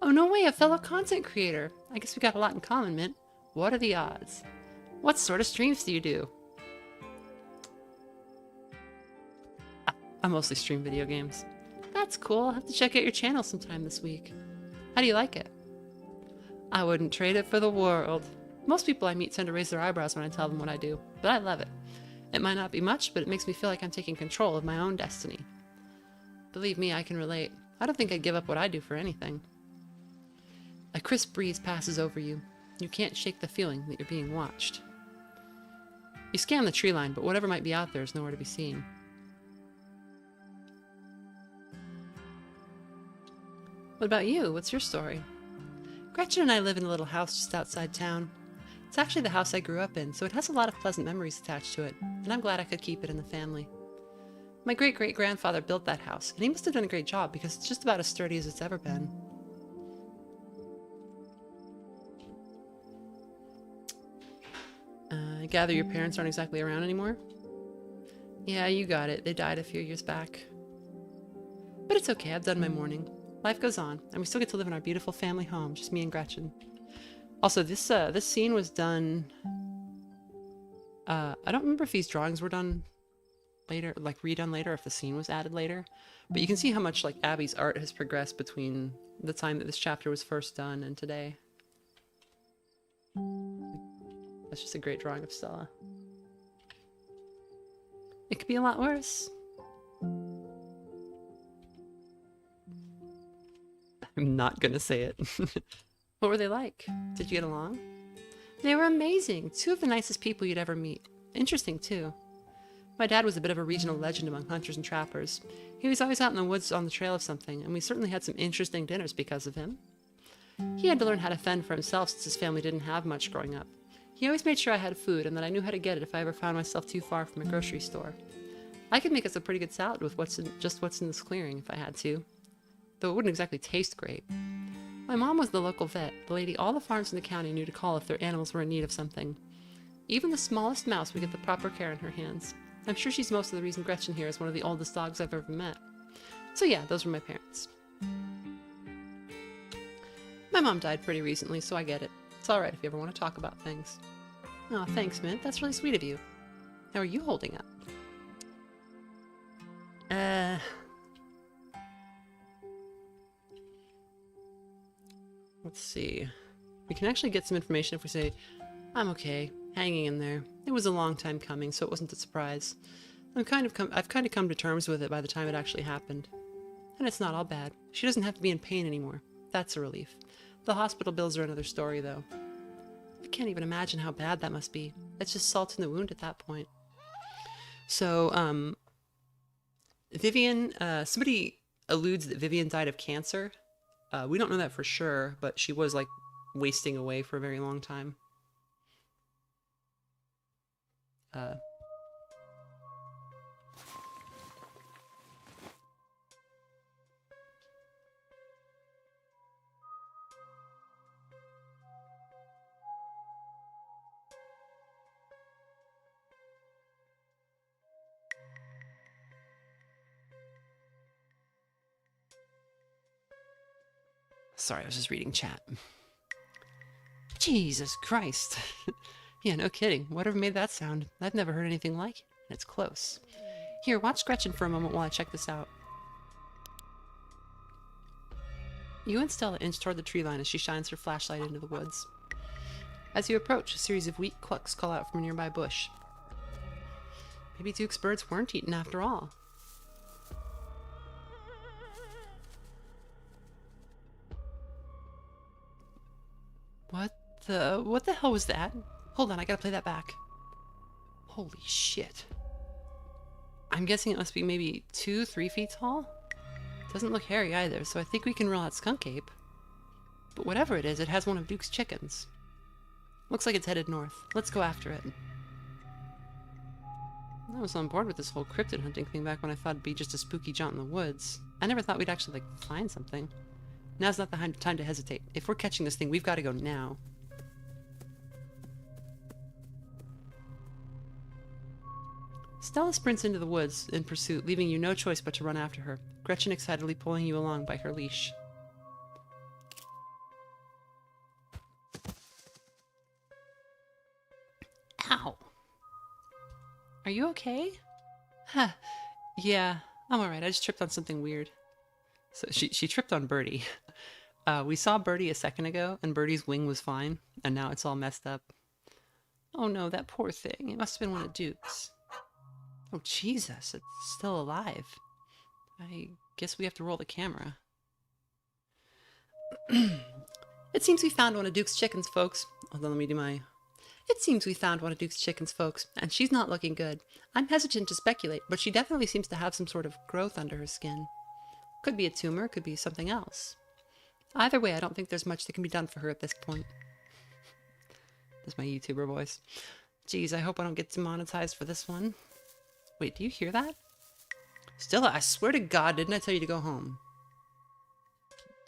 [SPEAKER 1] Oh, no way, a fellow content creator. I guess we got a lot in common, Mint. What are the odds? What sort of streams do you do? I mostly stream video games. That's cool. I'll have to check out your channel sometime this week. How do you like it? I wouldn't trade it for the world. Most people I meet tend to raise their eyebrows when I tell them what I do, but I love it. It might not be much, but it makes me feel like I'm taking control of my own destiny. Believe me, I can relate. I don't think I'd give up what I do for anything. A crisp breeze passes over you. You can't shake the feeling that you're being watched. You scan the tree line, but whatever might be out there is nowhere to be seen. What about you? What's your story? Gretchen and I live in a little house just outside town. It's actually the house I grew up in, so it has a lot of pleasant memories attached to it, and I'm glad I could keep it in the family. My great-great-grandfather built that house, and he must have done a great job because it's just about as sturdy as it's ever been. I gather your parents aren't exactly around anymore? Yeah, you got it. They died a few years back. But it's okay, I've done my mourning. Life goes on, and we still get to live in our beautiful family home, just me and Gretchen. Also, this scene was done... I don't remember if these drawings were done later, like redone later, if the scene was added later. But you can see how much like Abby's art has progressed between the time that this chapter was first done and today. That's just a great drawing of Stella. It could be a lot worse. I'm not gonna say it. What were they like? Did you get along? They were amazing. Two of the nicest people you'd ever meet. Interesting, too. My dad was a bit of a regional legend among hunters and trappers. He was always out in the woods on the trail of something, and we certainly had some interesting dinners because of him. He had to learn how to fend for himself since his family didn't have much growing up. He always made sure I had food and that I knew how to get it if I ever found myself too far from a grocery store. I could make us a pretty good salad with what's in this clearing if I had to, though it wouldn't exactly taste great. My mom was the local vet, the lady all the farms in the county knew to call if their animals were in need of something. Even the smallest mouse would get the proper care in her hands. I'm sure she's most of the reason Gretchen here is one of the oldest dogs I've ever met. So yeah, those were my parents. My mom died pretty recently, so I get it. It's alright if you ever want to talk about things. Oh, thanks, Mint. That's really sweet of you. How are you holding up? Let's see. We can actually get some information if we say, I'm okay, hanging in there. It was a long time coming, so it wasn't a surprise. I've kind of come to terms with it by the time it actually happened. And it's not all bad. She doesn't have to be in pain anymore. That's a relief. The hospital bills are another story, though. I can't even imagine how bad that must be. It's just salt in the wound at that point. So, Vivian, somebody alludes that Vivian died of cancer. We don't know that for sure, but she was, like, wasting away for a very long time. Sorry, I was just reading chat. Jesus Christ. Yeah, no kidding. Whatever made that sound? I've never heard anything like it, and it's close. Here, watch Gretchen for a moment while I check this out. You and Stella inch toward the tree line as she shines her flashlight into the woods. As you approach, a series of weak clucks call out from a nearby bush. Maybe Duke's birds weren't eaten after all. What the hell was that? Hold on, I gotta play that back. Holy shit. I'm guessing it must be maybe 2-3 feet tall? Doesn't look hairy either, so I think we can rule out skunk ape. But whatever it is, it has one of Duke's chickens. Looks like it's headed north. Let's go after it. I was on board with this whole cryptid hunting thing back when I thought it'd be just a spooky jaunt in the woods. I never thought we'd actually, like, find something. Now's not the time to hesitate. If we're catching this thing, we've got to go now. Stella sprints into the woods in pursuit, leaving you no choice but to run after her, Gretchen excitedly pulling you along by her leash. Ow! Are you okay? Huh. Yeah, I'm alright. I just tripped on something weird. So she tripped on Birdie. We saw Birdie a second ago, and Birdie's wing was fine, and now it's all messed up. Oh no, that poor thing. It must have been one of Duke's. Oh, Jesus, it's still alive. I guess we have to roll the camera. It seems we found one of Duke's chickens, folks. Hold on, let me do my... It seems we found one of Duke's chickens, folks, and she's not looking good. I'm hesitant to speculate, but she definitely seems to have some sort of growth under her skin. Could be a tumor, could be something else. Either way, I don't think there's much that can be done for her at this point. That's my YouTuber voice. Geez, I hope I don't get demonetized for this one. Wait, do you hear that? Stella, I swear to God, didn't I tell you to go home?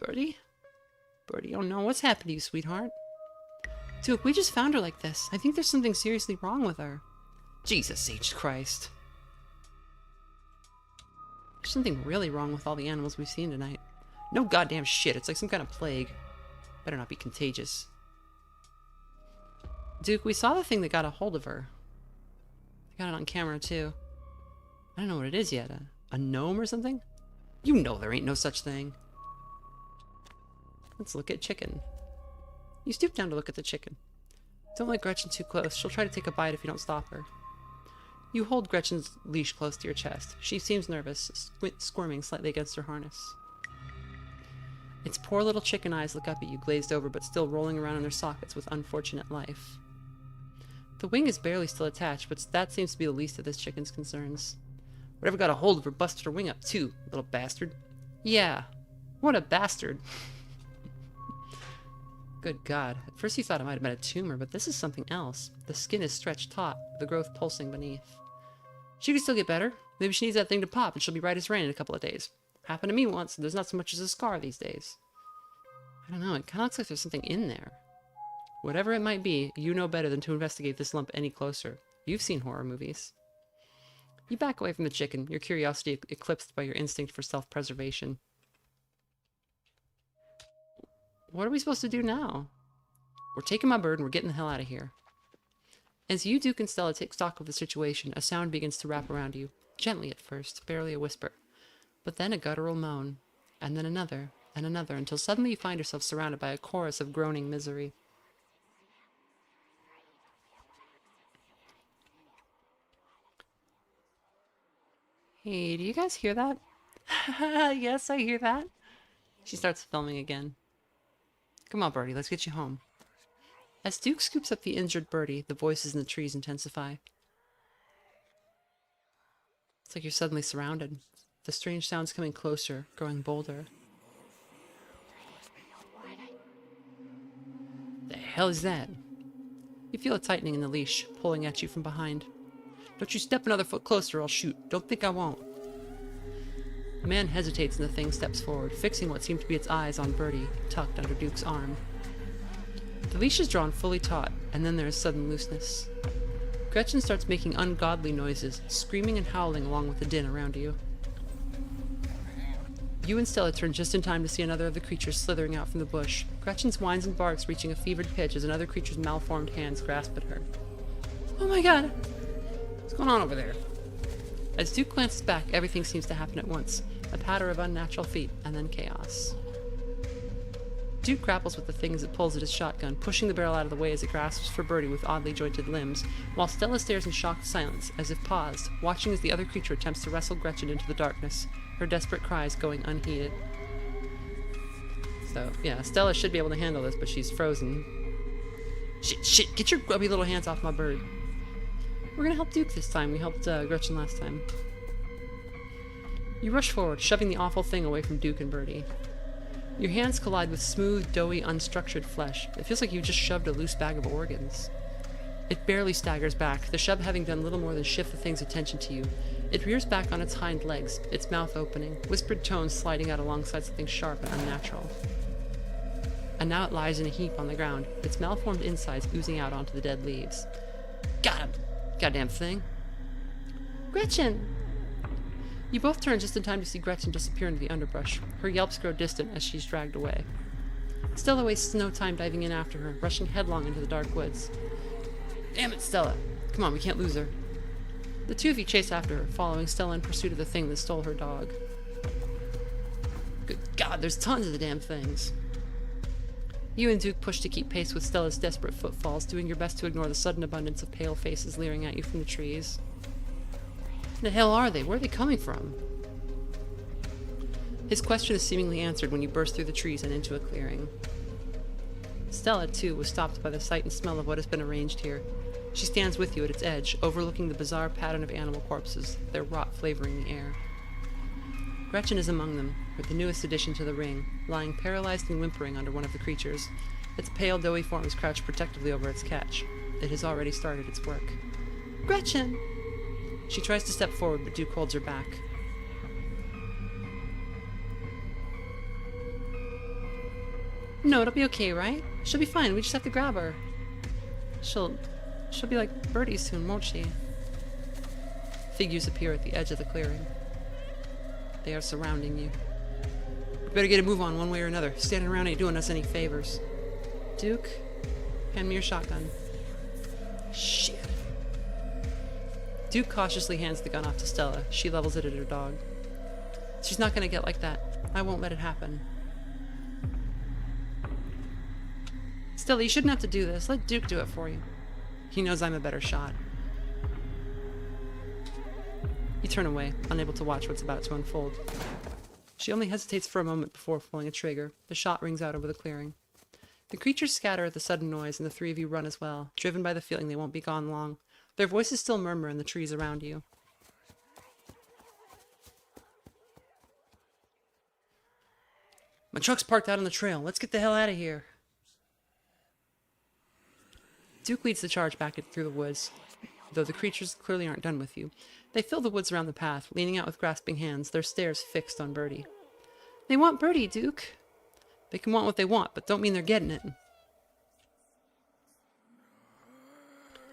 [SPEAKER 1] Birdie? Birdie, oh no, what's happened to you, sweetheart? Duke, we just found her like this. I think there's something seriously wrong with her. Jesus H. Christ. There's something really wrong with all the animals we've seen tonight. No goddamn shit, it's like some kind of plague. Better not be contagious. Duke, we saw the thing that got a hold of her. I got it on camera, too. I don't know what it is yet. A gnome or something? You know there ain't no such thing. Let's look at chicken. You stoop down to look at the chicken. Don't let Gretchen too close. She'll try to take a bite if you don't stop her. You hold Gretchen's leash close to your chest. She seems nervous, squirming slightly against her harness. Its poor little chicken eyes look up at you, glazed over but still rolling around in their sockets with unfortunate life. The wing is barely still attached, but that seems to be the least of this chicken's concerns. Whatever got a hold of her busted her wing up too, little bastard. Yeah, what a bastard. Good God. At first you thought it might have been a tumor, but this is something else. The skin is stretched taut, the growth pulsing beneath. She could still get better. Maybe she needs that thing to pop and she'll be right as rain in a couple of days. Happened to me once, and there's not so much as a scar these days. I don't know, it kind of looks like there's something in there. Whatever it might be, you know better than to investigate this lump any closer. You've seen horror movies. You back away from the chicken, your curiosity eclipsed by your instinct for self-preservation. What are we supposed to do now? We're taking my bird and we're getting the hell out of here. As you, Duke, and Stella take stock of the situation, a sound begins to wrap around you. Gently at first, barely a whisper. But then a guttural moan. And then another, and another, until suddenly you find yourself surrounded by a chorus of groaning misery. Hey, do you guys hear that? Yes, I hear that. She starts filming again. Come on, Birdie, let's get you home. As Duke scoops up the injured Birdie, the voices in the trees intensify. It's like you're suddenly surrounded. The strange sounds coming closer, growing bolder. The hell is that? You feel a tightening in the leash, pulling at you from behind. Don't you step another foot closer or I'll shoot. Don't think I won't. The man hesitates and the thing steps forward, fixing what seemed to be its eyes on Birdie, tucked under Duke's arm. The leash is drawn fully taut, and then there is sudden looseness. Gretchen starts making ungodly noises, screaming and howling along with the din around you. You and Stella turn just in time to see another of the creatures slithering out from the bush, Gretchen's whines and barks reaching a fevered pitch as another creature's malformed hands grasp at her. Oh my God! What's going on over there? As Duke glances back, everything seems to happen at once. A patter of unnatural feet, and then chaos. Duke grapples with the thing as it pulls at his shotgun, pushing the barrel out of the way as it grasps for Birdie with oddly jointed limbs, while Stella stares in shocked silence, as if paused, watching as the other creature attempts to wrestle Gretchen into the darkness, her desperate cries going unheeded. So, yeah, Stella should be able to handle this, but she's frozen. Shit, get your grubby little hands off my bird. We're gonna help Duke this time. We helped Gretchen last time. You rush forward, shoving the awful thing away from Duke and Birdie. Your hands collide with smooth, doughy, unstructured flesh. It feels like you just shoved a loose bag of organs. It barely staggers back, the shove having done little more than shift the thing's attention to you. It rears back on its hind legs, its mouth opening, whispered tones sliding out alongside something sharp and unnatural. And now it lies in a heap on the ground, its malformed insides oozing out onto the dead leaves. Got him! Goddamn thing. Gretchen! You both turn just in time to see Gretchen disappear into the underbrush. Her yelps grow distant as she's dragged away. Stella wastes no time diving in after her, rushing headlong into the dark woods. Damn it, Stella! Come on, we can't lose her. The two of you chase after her, following Stella in pursuit of the thing that stole her dog. Good God, there's tons of the damn things. You and Duke push to keep pace with Stella's desperate footfalls, doing your best to ignore the sudden abundance of pale faces leering at you from the trees. The hell are they? Where are they coming from? His question is seemingly answered when you burst through the trees and into a clearing. Stella, too, was stopped by the sight and smell of what has been arranged here. She stands with you at its edge, overlooking the bizarre pattern of animal corpses, their rot flavoring the air. Gretchen is among them, with the newest addition to the ring, lying paralyzed and whimpering under one of the creatures. Its pale, doughy form is crouched protectively over its catch. It has already started its work. Gretchen! She tries to step forward, but Duke holds her back. No, it'll be okay, right? She'll be fine. We just have to grab her. She'll be like Birdie soon, won't she? Figures appear at the edge of the clearing. They are surrounding you. We better get a move on one way or another. Standing around ain't doing us any favors. Duke, hand me your shotgun. Shit. Duke cautiously hands the gun off to Stella. She levels it at her dog. She's not gonna get like that. I won't let it happen. Stella, you shouldn't have to do this. Let Duke do it for you. He knows I'm a better shot. You turn away, unable to watch what's about to unfold. She only hesitates for a moment before pulling a trigger. The shot rings out over the clearing. The creatures scatter at the sudden noise, and the three of you run as well, driven by the feeling they won't be gone long. Their voices still murmur in the trees around you. My truck's parked out on the trail. Let's get the hell out of here. Duke leads the charge back through the woods, though the creatures clearly aren't done with you. They fill the woods around the path, leaning out with grasping hands, their stares fixed on Birdie. They want Birdie, Duke. They can want what they want, but don't mean they're getting it.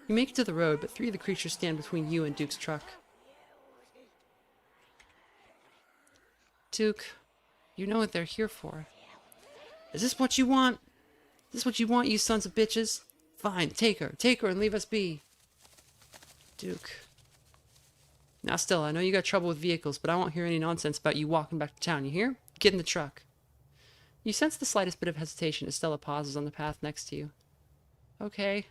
[SPEAKER 1] You make it to the road, but three of the creatures stand between you and Duke's truck. Duke, you know what they're here for. Is this what you want? Is this what you want, you sons of bitches? Fine, take her and leave us be. Duke. Now, Stella, I know you got trouble with vehicles, but I won't hear any nonsense about you walking back to town, you hear? Get in the truck. You sense the slightest bit of hesitation as Stella pauses on the path next to you. Okay.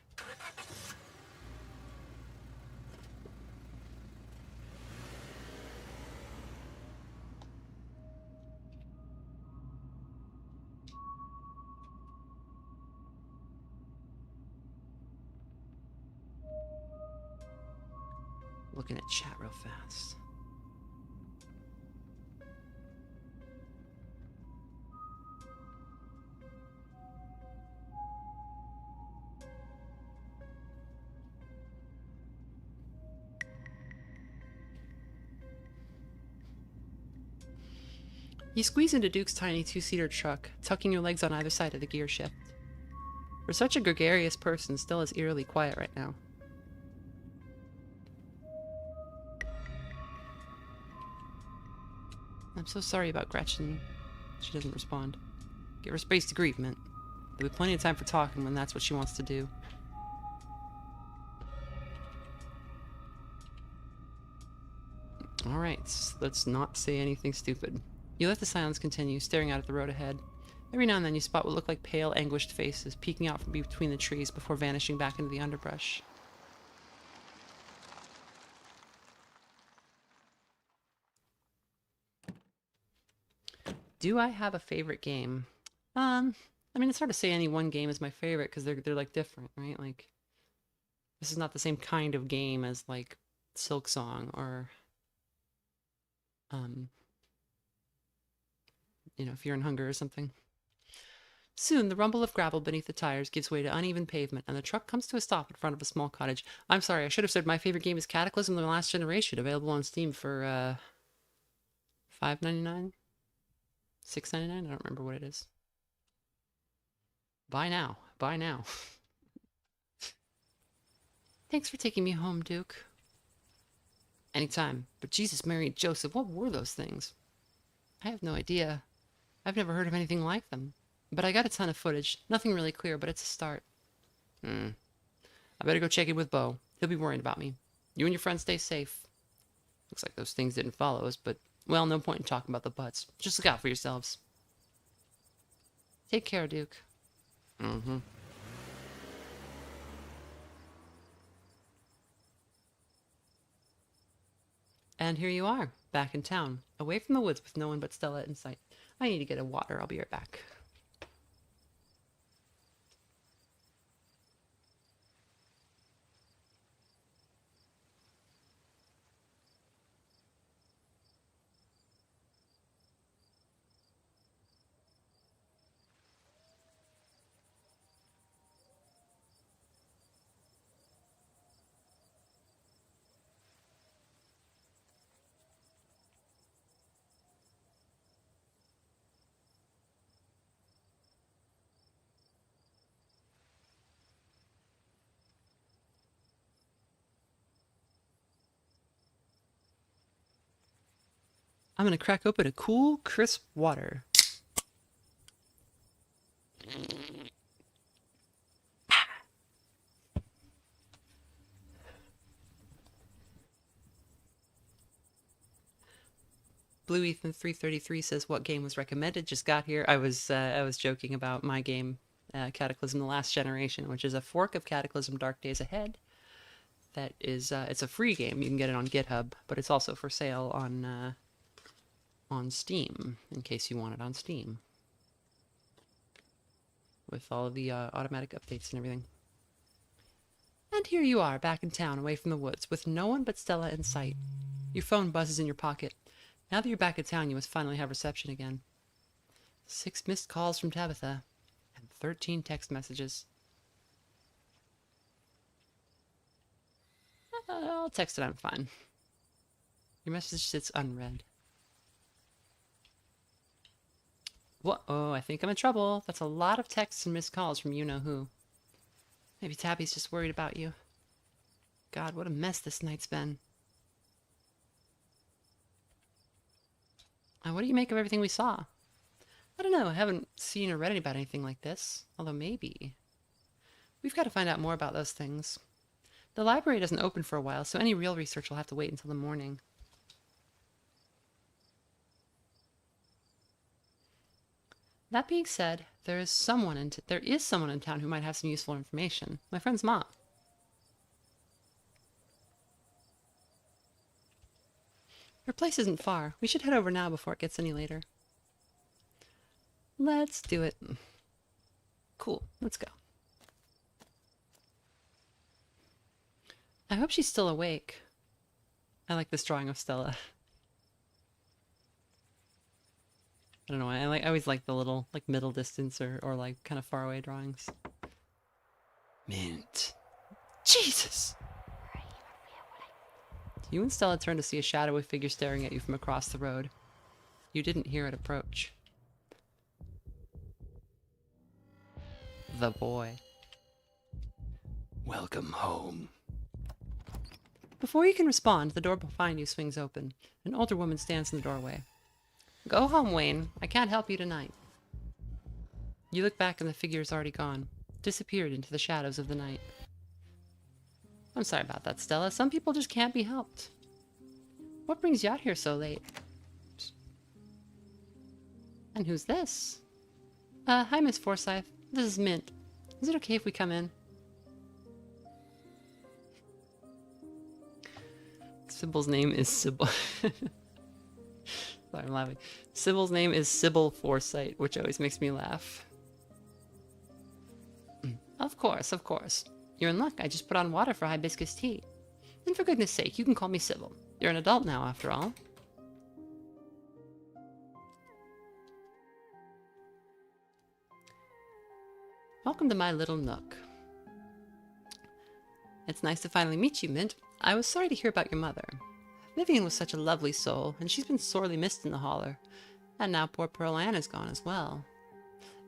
[SPEAKER 1] Looking at chat real fast. You squeeze into Duke's tiny two-seater truck, tucking your legs on either side of the gear shift. For such a gregarious person, Stella's eerily quiet right now. I'm so sorry about Gretchen. She doesn't respond. Give her space to grieve, Mint. There'll be plenty of time for talking when that's what she wants to do. Alright, let's not say anything stupid. You let the silence continue, staring out at the road ahead. Every now and then you spot what look like pale, anguished faces peeking out from between the trees before vanishing back into the underbrush. Do I have a favorite game? I mean, it's hard to say any one game is my favorite because they're like different, right? Like, this is not the same kind of game as like Silksong or you know, if you're in Hunger or something. Soon, the rumble of gravel beneath the tires gives way to uneven pavement, and the truck comes to a stop in front of a small cottage. I'm sorry, I should have said my favorite game is Cataclysm: The Last Generation, available on Steam for $5.99? $6.99? I don't remember what it is. Buy now. Buy now. Thanks for taking me home, Duke. Anytime. But Jesus, Mary, and Joseph, what were those things? I have no idea. I've never heard of anything like them. But I got a ton of footage. Nothing really clear, but it's a start. I better go check in with Bo. He'll be worried about me. You and your friends stay safe. Looks like those things didn't follow us, but, well, no point in talking about the butts. Just look out for yourselves. Take care, Duke. And here you are, back in town, away from the woods with no one but Stella in sight. I need to get a water. I'll be right back. I'm going to crack open a cool, crisp water. Blue Ethan 333 says, "What game was recommended? Just got here." I was joking about my game, Cataclysm: The Last Generation, which is a fork of Cataclysm: Dark Days Ahead. That is, it's a free game. You can get it on GitHub, but it's also for sale on Steam, in case you want it on Steam, with all of the automatic updates and everything. And here you are, back in town, away from the woods, with no one but Stella in sight. Your phone buzzes in your pocket. Now that you're back in town, you must finally have reception again. 6 missed calls from Tabitha, and 13 text messages. I'll text it, I'm fine. Your message sits unread. What? Oh, I think I'm in trouble. That's a lot of texts and missed calls from you-know-who. Maybe Tabby's just worried about you. God, what a mess this night's been. What do you make of everything we saw? I don't know. I haven't seen or read about anything like this. Although maybe. We've got to find out more about those things. The library doesn't open for a while, so any real research will have to wait until the morning. That being said, there is someone in town who might have some useful information. My friend's mom. Her place isn't far. We should head over now before it gets any later. Let's do it. Cool, let's go. I hope she's still awake. I like this drawing of Stella. I don't know why. I always like the little, like, middle distance or like kind of far away drawings. Mint. Jesus! You and Stella turned to see a shadowy figure staring at you from across the road. You didn't hear it approach. The boy. Welcome home. Before you can respond, the door behind you swings open. An older woman stands in the doorway. Go home, Wayne. I can't help you tonight. You look back and the figure is already gone, disappeared into the shadows of the night. I'm sorry about that, Stella. Some people just can't be helped. What brings you out here so late? And who's this? Hi, Miss Forsyth. This is Mint. Is it okay if we come in? Sibyl's name is Sibyl. Sorry, I'm laughing. Sibyl's name is Sibyl Forsyth, which always makes me laugh. Of course, of course. You're in luck. I just put on water for hibiscus tea. And for goodness sake, you can call me Sibyl. You're an adult now, after all. Welcome to my little nook. It's nice to finally meet you, Mint. I was sorry to hear about your mother. Vivian was such a lovely soul, and she's been sorely missed in the holler. And now poor Pearl Ann is gone as well.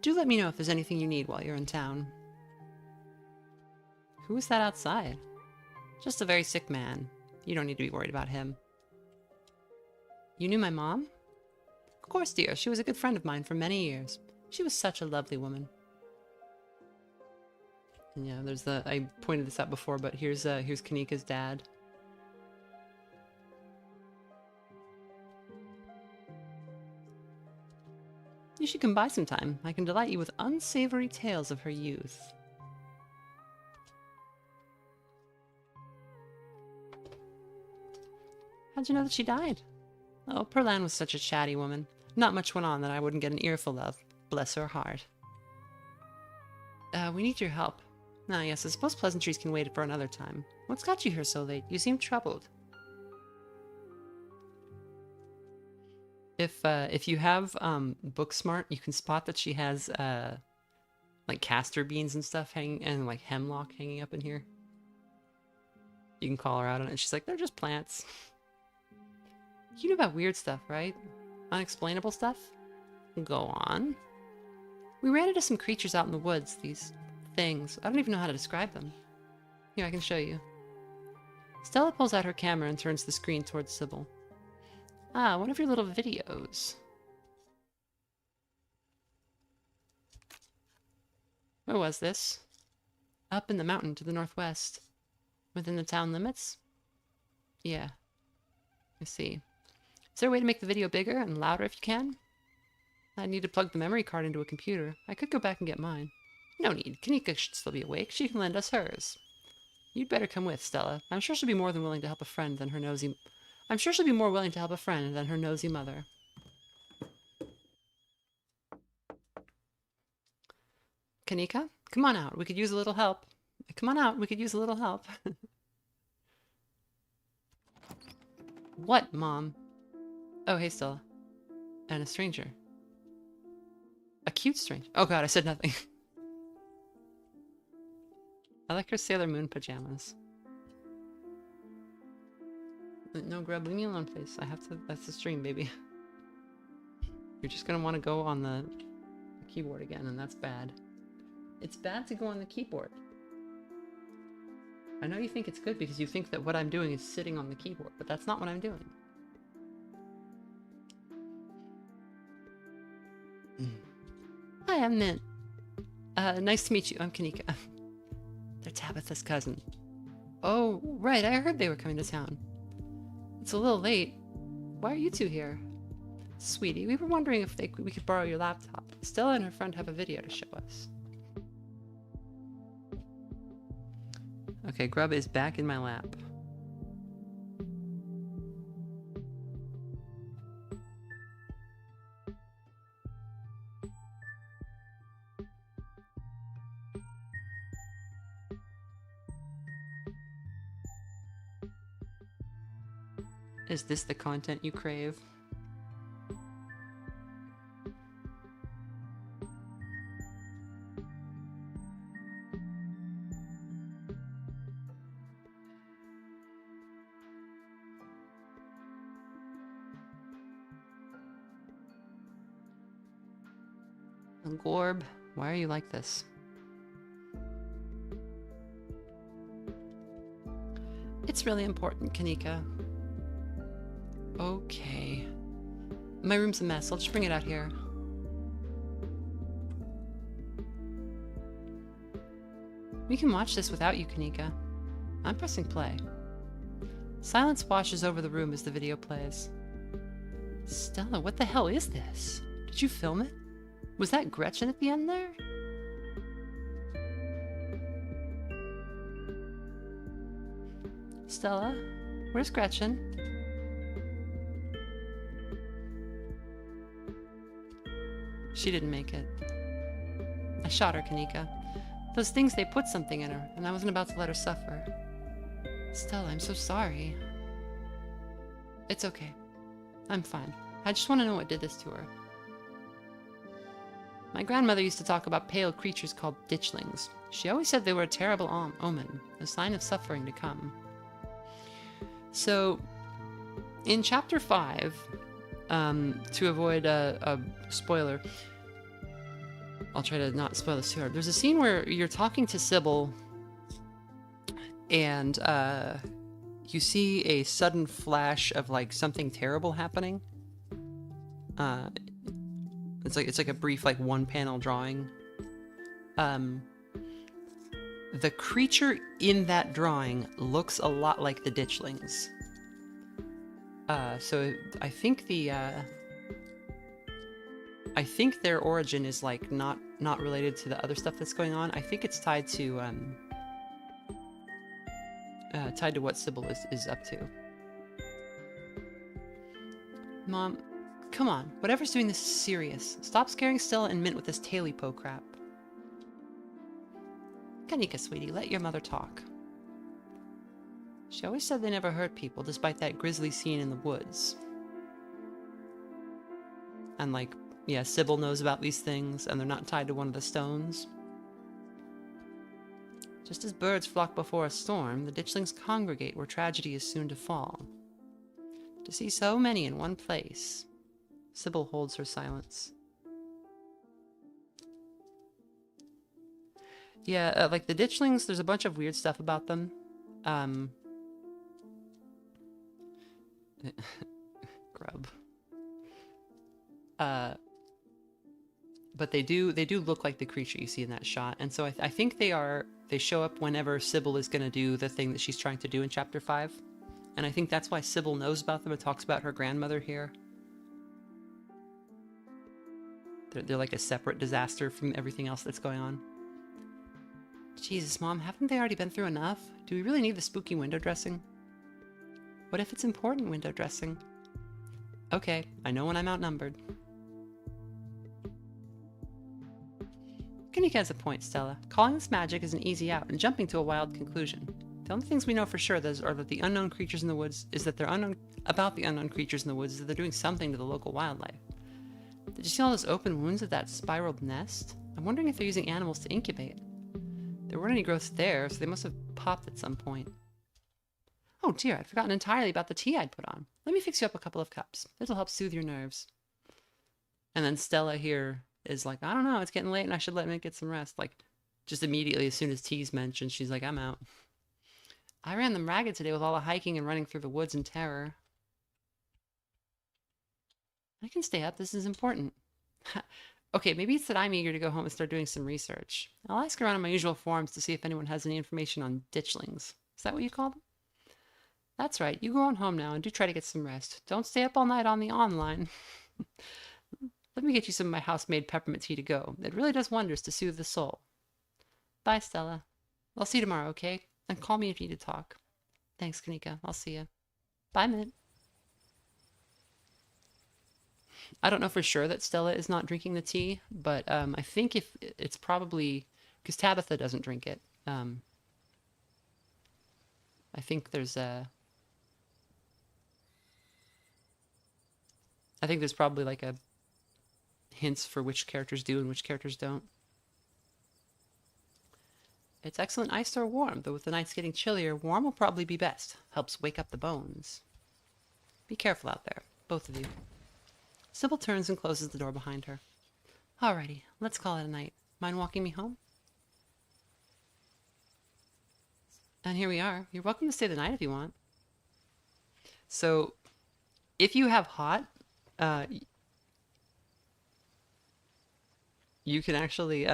[SPEAKER 1] Do let me know if there's anything you need while you're in town. Who is that outside? Just a very sick man. You don't need to be worried about him. You knew my mom? Of course, dear. She was a good friend of mine for many years. She was such a lovely woman. And yeah, there's the... I pointed this out before, but here's Kaneeka's dad. You should come by sometime. I can delight you with unsavory tales of her youth. How'd you know that she died? Oh, Pearl Ann was such a chatty woman. Not much went on that I wouldn't get an earful of. Bless her heart. We need your help. Ah, yes, I suppose pleasantries can wait for another time. What's got you here so late? You seem troubled. If you have Booksmart, you can spot that she has like castor beans and stuff hanging, and like hemlock hanging up in here. You can call her out on it, and she's like, "They're just plants." You know about weird stuff, right? Unexplainable stuff? Go on. We ran into some creatures out in the woods, these things. I don't even know how to describe them. Here, I can show you. Stella pulls out her camera and turns the screen towards Sibyl. Ah, one of your little videos. Where was this? Up in the mountain to the northwest. Within the town limits? Yeah. I see. Is there a way to make the video bigger and louder if you can? I need to plug the memory card into a computer. I could go back and get mine. No need. Kaneeka should still be awake. She can lend us hers. You'd better come with, Stella. I'm sure she'll be more than willing to help a friend than her nosy... I'm sure she'll be more willing to help a friend than her nosy mother. Kaneeka, come on out. We could use a little help. Come on out. We could use a little help. What, Mom? Oh, hey, Stella. And a stranger. A cute stranger. Oh god, I said nothing. I like her Sailor Moon pajamas. No, Grub, leave me alone, please. I have to... That's the stream, baby. You're just gonna want to go on the keyboard again, and that's bad. It's bad to go on the keyboard. I know you think it's good because you think that what I'm doing is sitting on the keyboard, but that's not what I'm doing. Hi, I'm Mint. Nice to meet you. I'm Kaneeka. They're Tabitha's cousin. Oh, right. I heard they were coming to town. It's a little late. Why are you two here? Sweetie, we were wondering if we could borrow your laptop. Stella and her friend have a video to show us. Okay, Grub is back in my lap. Is this the content you crave? Gorb, why are you like this? It's really important, Kaneeka. Okay. My room's a mess. I'll just bring it out here. We can watch this without you, Kaneeka. I'm pressing play. Silence washes over the room as the video plays. Stella, what the hell is this? Did you film it? Was that Gretchen at the end there? Stella, where's Gretchen? She didn't make it. I shot her, Kaneeka. Those things, they put something in her, and I wasn't about to let her suffer. Stella, I'm so sorry. It's okay. I'm fine. I just want to know what did this to her. My grandmother used to talk about pale creatures called ditchlings. She always said they were a terrible omen, a sign of suffering to come. So, in Chapter 5, to avoid a spoiler, I'll try to not spoil this too hard. There's a scene where you're talking to Sibyl, and you see a sudden flash of like something terrible happening. It's like a brief like one panel drawing. The creature in that drawing looks a lot like the ditchlings. So I think their origin is like not related to the other stuff that's going on. I think it's tied to what Sibyl is up to. Mom, come on. Whatever's doing this is serious. Stop scaring Stella and Mint with this taily-po crap. Kaneeka, sweetie, let your mother talk. She always said they never hurt people, despite that grisly scene in the woods. And like, yeah, Sibyl knows about these things, and they're not tied to one of the stones. Just as birds flock before a storm, the ditchlings congregate where tragedy is soon to fall. To see so many in one place... Sibyl holds her silence. Yeah, like the ditchlings, there's a bunch of weird stuff about them. Grub. But they do look like the creature you see in that shot, and so I think they show up whenever Sibyl is going to do the thing that she's trying to do in Chapter 5. And I think that's why Sibyl knows about them and talks about her grandmother here. They're like a separate disaster from everything else that's going on. Jesus, Mom, haven't they already been through enough? Do we really need the spooky window dressing? What if it's important window dressing? Okay, I know when I'm outnumbered. Kaneeka has a point, Stella. Calling this magic is an easy out and jumping to a wild conclusion. The only things we know for sure are that the unknown creatures in the woods is that they're unknown about the unknown creatures in the woods is that they're doing something to the local wildlife. Did you see all those open wounds at that spiraled nest? I'm wondering if they're using animals to incubate. There weren't any growths there, so they must have popped at some point. Oh dear, I'd forgotten entirely about the tea I'd put on. Let me fix you up a couple of cups. It'll help soothe your nerves. And then Stella here is like, I don't know, it's getting late and I should let me get some rest. Like, just immediately as soon as tea's mentioned, she's like, I'm out. I ran them ragged today with all the hiking and running through the woods in terror. I can stay up, this is important. Okay, maybe it's that I'm eager to go home and start doing some research. I'll ask around on my usual forums to see if anyone has any information on ditchlings. Is that what you call them? That's right, you go on home now and do try to get some rest. Don't stay up all night on the online. Let me get you some of my house-made peppermint tea to go. It really does wonders to soothe the soul. Bye, Stella. I'll see you tomorrow, okay? And call me if you need to talk. Thanks, Kaneeka. I'll see you. Bye, Mint. I don't know for sure that Stella is not drinking the tea, but I think if it's probably because Tabitha doesn't drink it. I think there's probably like a hints for which characters do and which characters don't. It's excellent iced or warm, though with the nights getting chillier, warm will probably be best. Helps wake up the bones. Be careful out there, both of you. Sibyl turns and closes the door behind her. Alrighty, let's call it a night. Mind walking me home? And here we are. You're welcome to stay the night if you want. So, if you have hot, you can actually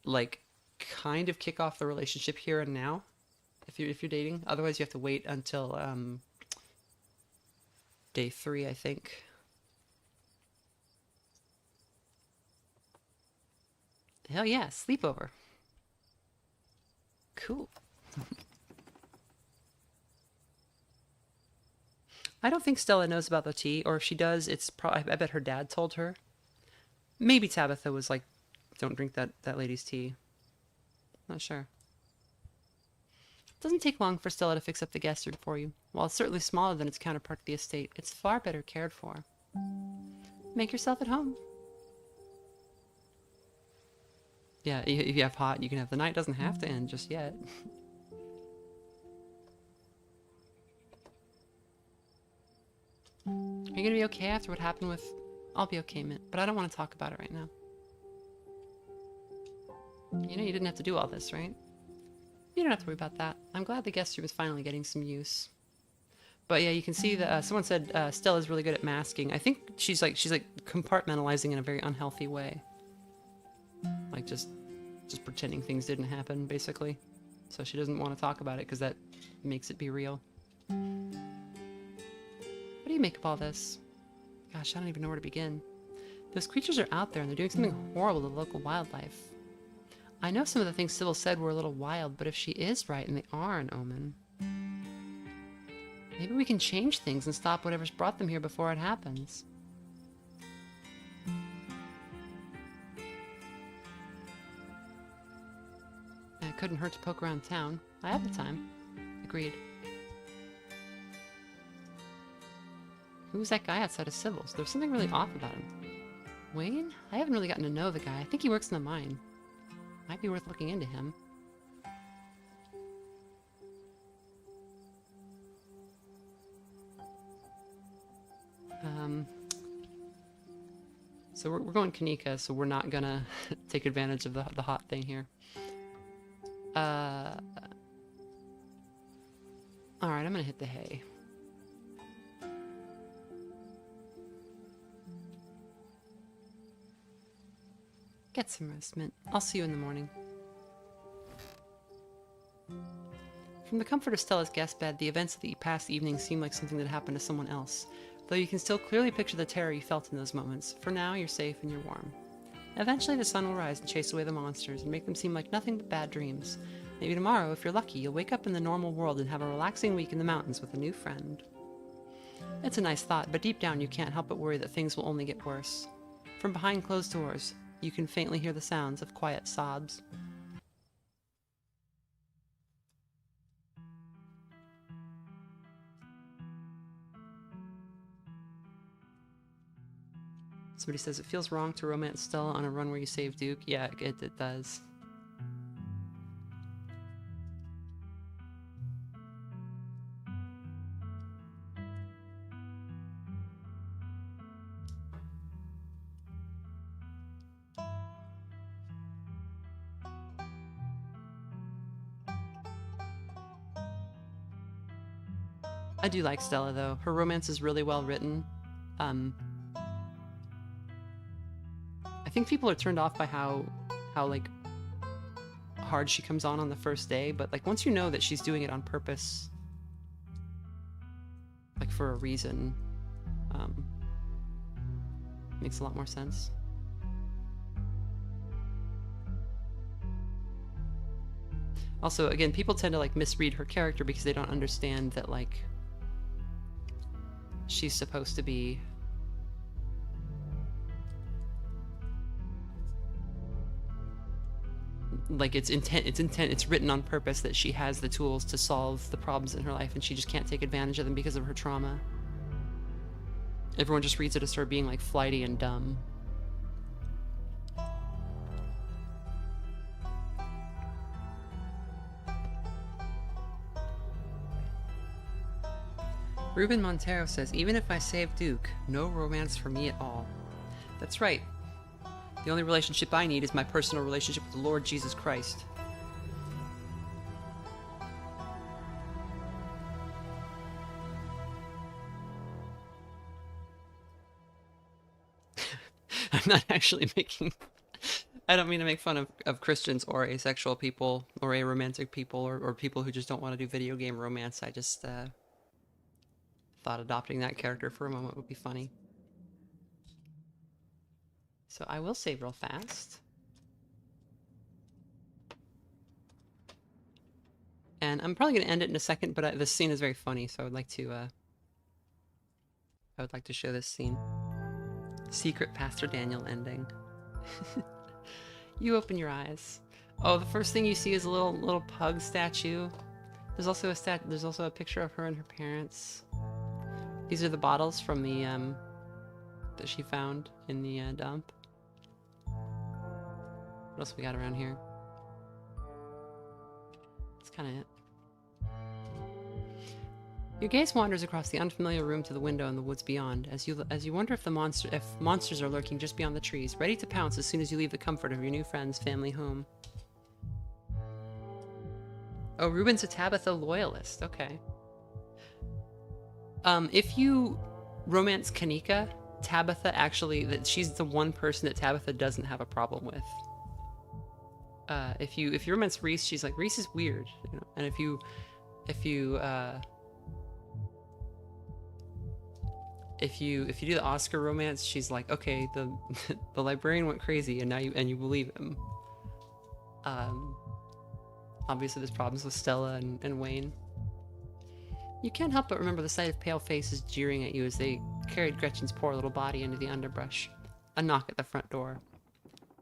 [SPEAKER 1] like kind of kick off the relationship here and now if you're dating. Otherwise you have to wait until day 3, I think. Hell yeah, sleepover. Cool. I don't think Stella knows about the tea, or if she does, it's probably, I bet her dad told her. Maybe Tabitha was like, don't drink that lady's tea. Not sure. It doesn't take long for Stella to fix up the guest room for you. While it's certainly smaller than its counterpart to the estate, it's far better cared for. Make yourself at home. Yeah, if you have hot, you can have the night. Doesn't have to end just yet. Are you gonna be okay after what happened with... I'll be okay, Mint, but I don't want to talk about it right now. You know you didn't have to do all this, right? You don't have to worry about that. I'm glad the guest room is finally getting some use. But yeah, you can see that someone said Stella's really good at masking. I think she's like compartmentalizing in a very unhealthy way. Like just pretending things didn't happen, basically. So she doesn't want to talk about it because that makes it be real. What do you make of all this? Gosh, I don't even know where to begin. Those creatures are out there and they're doing something horrible to the local wildlife. I know some of the things Sibyl said were a little wild, but if she is right and they are an omen, maybe we can change things and stop whatever's brought them here before it happens. It couldn't hurt to poke around town. I have the time. Agreed. Who was that guy outside of Sibyl's? There was something really off about him. Wayne? I haven't really gotten to know the guy. I think he works in the mine. Might be worth looking into him. So we're going Kaneeka, so we're not gonna take advantage of the hot thing here. Alright, I'm gonna hit the hay. Get some rest, Mint. I'll see you in the morning. From the comfort of Stella's guest bed, the events of the past evening seem like something that happened to someone else, though you can still clearly picture the terror you felt in those moments. For now, you're safe and you're warm. Eventually, the sun will rise and chase away the monsters and make them seem like nothing but bad dreams. Maybe tomorrow, if you're lucky, you'll wake up in the normal world and have a relaxing week in the mountains with a new friend. It's a nice thought, but deep down you can't help but worry that things will only get worse. From behind closed doors, you can faintly hear the sounds of quiet sobs. Somebody says, it feels wrong to romance Stella on a run where you save Duke. Yeah, it does. I do like Stella, though. Her romance is really well written. I think people are turned off by how like hard she comes on the first day, but like once you know that she's doing it on purpose, like for a reason, makes a lot more sense. Also, again, people tend to like misread her character because they don't understand that like she's supposed to be like it's written on purpose that she has the tools to solve the problems in her life and she just can't take advantage of them because of her trauma. Everyone just reads it as her being like flighty and dumb. Ruben Montero says, even if I save Duke, no romance for me at all. That's right. The only relationship I need is my personal relationship with the Lord Jesus Christ. I'm not actually making... I don't mean to make fun of Christians or asexual people or aromantic people or people who just don't want to do video game romance. I just thought adopting that character for a moment would be funny. So I will save real fast. And I'm probably going to end it in a second, but this scene is very funny, so I would like to show this scene. Secret Pastor Daniel ending. You open your eyes. Oh, the first thing you see is a little pug statue. There's also a picture of her and her parents. These are the bottles from the that she found in the dump. What else we got around here? That's kind of it. Your gaze wanders across the unfamiliar room to the window in the woods beyond, as you wonder if monsters are lurking just beyond the trees, ready to pounce as soon as you leave the comfort of your new friend's family home. Oh, Ruben's a Tabitha loyalist. Okay. If you romance Kaneeka, Tabitha actually, she's the one person that Tabitha doesn't have a problem with. If you romance Reese, she's like, Reese is weird, you know? And if you do the Oscar romance, she's like, okay, the the librarian went crazy, and now you believe him. Obviously, there's problems with Stella and Wayne. You can't help but remember the sight of pale faces jeering at you as they carried Gretchen's poor little body into the underbrush. A knock at the front door.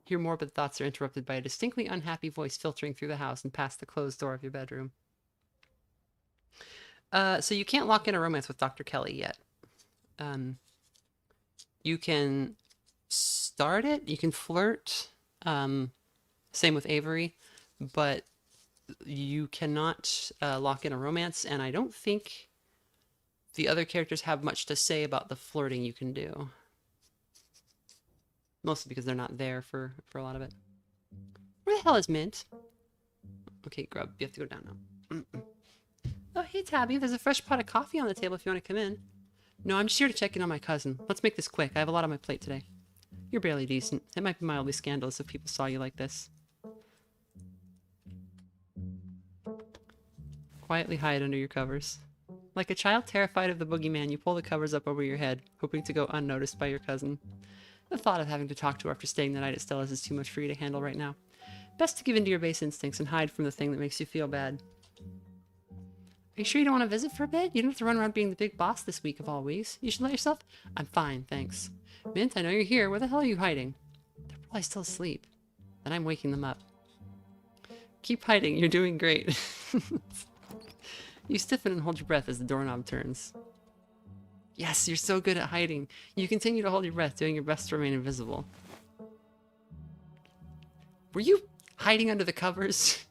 [SPEAKER 1] Your morbid thoughts are interrupted by a distinctly unhappy voice filtering through the house and past the closed door of your bedroom. So you can't lock in a romance with Dr. Kelly yet. You can start it, you can flirt, same with Avery, but you cannot lock in a romance, and I don't think the other characters have much to say about the flirting you can do. Mostly because they're not there for a lot of it. Where the hell is Mint? Okay, Grub, you have to go down now. Oh, hey, Tabby, there's a fresh pot of coffee on the table if you want to come in. No, I'm just here to check in on my cousin. Let's make this quick. I have a lot on my plate today. You're barely decent. It might be mildly scandalous if people saw you like this. Quietly hide under your covers. Like a child terrified of the boogeyman, you pull the covers up over your head, hoping to go unnoticed by your cousin. The thought of having to talk to her after staying the night at Stella's is too much for you to handle right now. Best to give in to your base instincts and hide from the thing that makes you feel bad. Are you sure you don't want to visit for a bit? You don't have to run around being the big boss this week of all weeks. You should let yourself... I'm fine, thanks. Mint, I know you're here. Where the hell are you hiding? They're probably still asleep. Then I'm waking them up. Keep hiding. You're doing great. You stiffen and hold your breath as the doorknob turns. Yes, you're so good at hiding. You continue to hold your breath, doing your best to remain invisible. Were you hiding under the covers?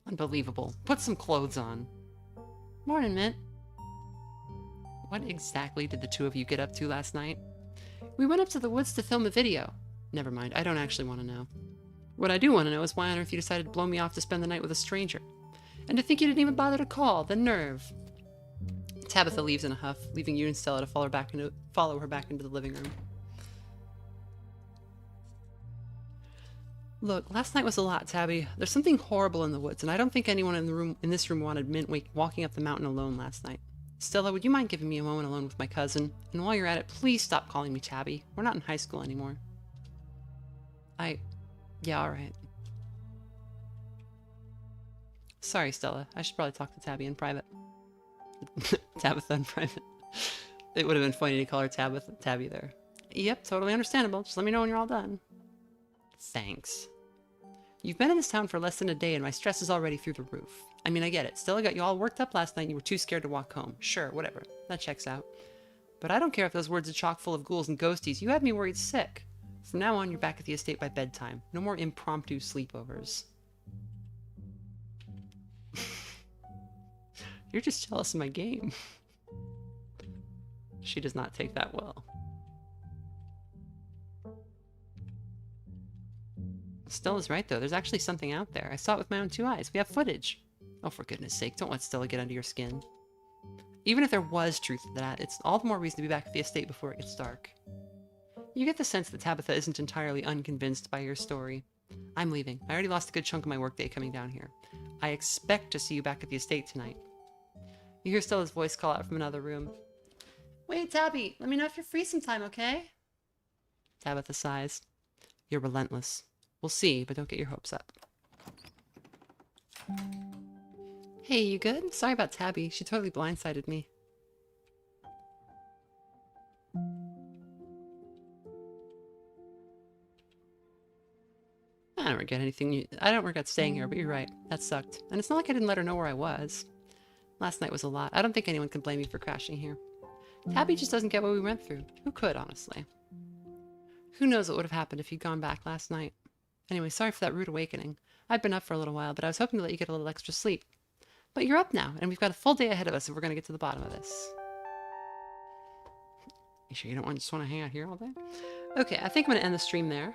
[SPEAKER 1] Unbelievable. Put some clothes on. Morning, Mint. What exactly did the two of you get up to last night? We went up to the woods to film a video. Never mind, I don't actually want to know. What I do want to know is why on earth you decided to blow me off to spend the night with a stranger. And to think you didn't even bother to call. The nerve. Tabitha leaves in a huff, leaving you and Stella to follow her back into the living room. Look, last night was a lot, Tabby. There's something horrible in the woods, and I don't think anyone in this room wanted Mint walking up the mountain alone last night. Stella, would you mind giving me a moment alone with my cousin? And while you're at it, please stop calling me Tabby. We're not in high school anymore. Yeah, alright. Sorry, Stella. I should probably talk to Tabby in private. Tabitha in private. It would have been funny to call her Tabby there. Yep, totally understandable. Just let me know when you're all done. Thanks. You've been in this town for less than a day and my stress is already through the roof. I mean, I get it. Stella got you all worked up last night and you were too scared to walk home. Sure, whatever. That checks out. But I don't care if those words are chock full of ghouls and ghosties. You had me worried sick. From now on, you're back at the estate by bedtime. No more impromptu sleepovers. You're just jealous of my game. She does not take that well. Stella's right, though. There's actually something out there. I saw it with my own two eyes. We have footage. Oh, for goodness sake, don't let Stella get under your skin. Even if there was truth to that, it's all the more reason to be back at the estate before it gets dark. You get the sense that Tabitha isn't entirely unconvinced by your story. I'm leaving. I already lost a good chunk of my workday coming down here. I expect to see you back at the estate tonight. You hear Stella's voice call out from another room. Wait, Tabby, let me know if you're free sometime, okay? Tabitha sighs. You're relentless. We'll see, but don't get your hopes up. Hey, you good? Sorry about Tabby. She totally blindsided me. I don't regret anything. I don't regret staying here, but you're right. That sucked. And it's not like I didn't let her know where I was. Last night was a lot. I don't think anyone can blame me for crashing here. Tabby just doesn't get what we went through. Who could, honestly? Who knows what would have happened if you'd gone back last night. Anyway, sorry for that rude awakening. I've been up for a little while, but I was hoping to let you get a little extra sleep. But you're up now, and we've got a full day ahead of us if we're going to get to the bottom of this. You sure you don't just want to hang out here all day? Okay, I think I'm going to end the stream there.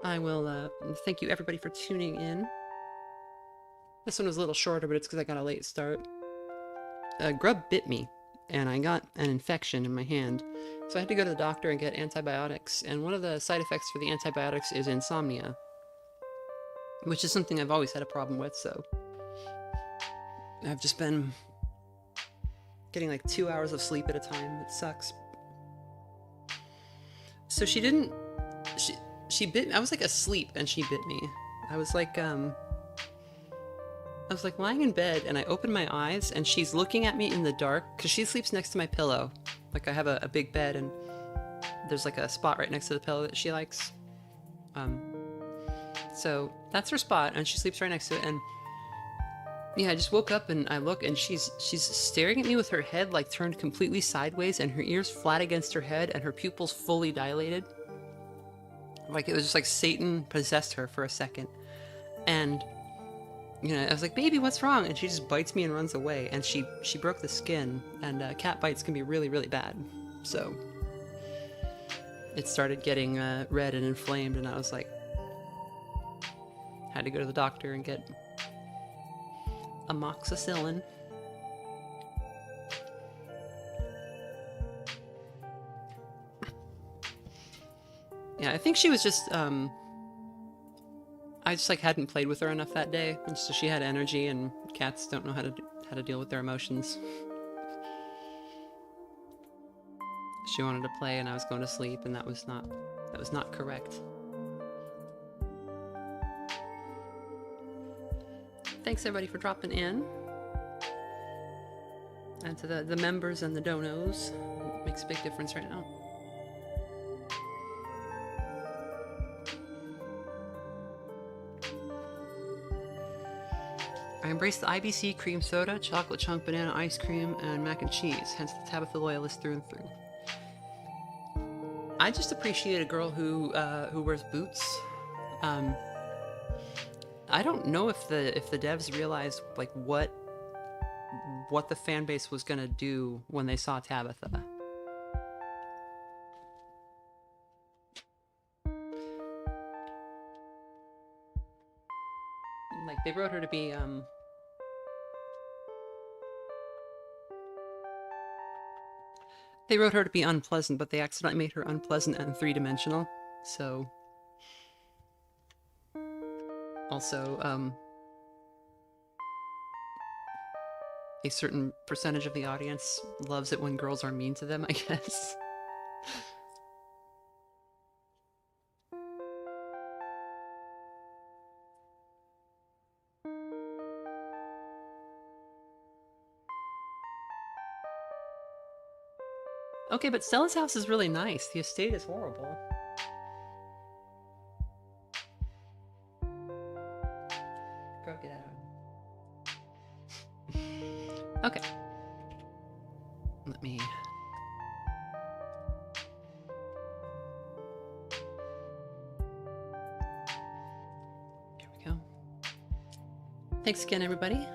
[SPEAKER 1] I will thank you everybody for tuning in. This one was a little shorter, but it's because I got a late start. Grub bit me, and I got an infection in my hand. So I had to go to the doctor and get antibiotics, and one of the side effects for the antibiotics is insomnia. Which is something I've always had a problem with, so... I've just been getting like 2 hours of sleep at a time. It sucks. So she didn't... She bit me. I was like asleep and she bit me. I was like lying in bed and I opened my eyes and she's looking at me in the dark because she sleeps next to my pillow. Like I have a big bed and there's like a spot right next to the pillow that she likes. So that's her spot and she sleeps right next to it. And yeah, I just woke up and I look and she's staring at me with her head like turned completely sideways and her ears flat against her head and her pupils fully dilated. Like it was just like Satan possessed her for a second. And, you know, I was like, baby, what's wrong? And she just bites me and runs away. And she broke the skin. And cat bites can be really, really bad. So it started getting red and inflamed. And I was like, had to go to the doctor and get amoxicillin. Yeah, I think she was just, I just like hadn't played with her enough that day, and so she had energy, and cats don't know how to deal with their emotions. She wanted to play, and I was going to sleep, and that was not correct. Thanks everybody for dropping in, and to the members and the donos. It makes a big difference right now. I embrace the IBC cream soda, chocolate chunk banana ice cream, and mac and cheese, hence the Tabitha loyalist through and through. I just appreciate a girl who wears boots. I don't know if the devs realized like what the fan base was gonna do when they saw Tabitha. Like they wrote her to be unpleasant, but they accidentally made her unpleasant and three-dimensional. So also a certain percentage of the audience loves it when girls are mean to them, I guess. Okay, but Stella's house is really nice. The estate is horrible. Go get out. Okay. Let me... Here we go. Thanks again, everybody.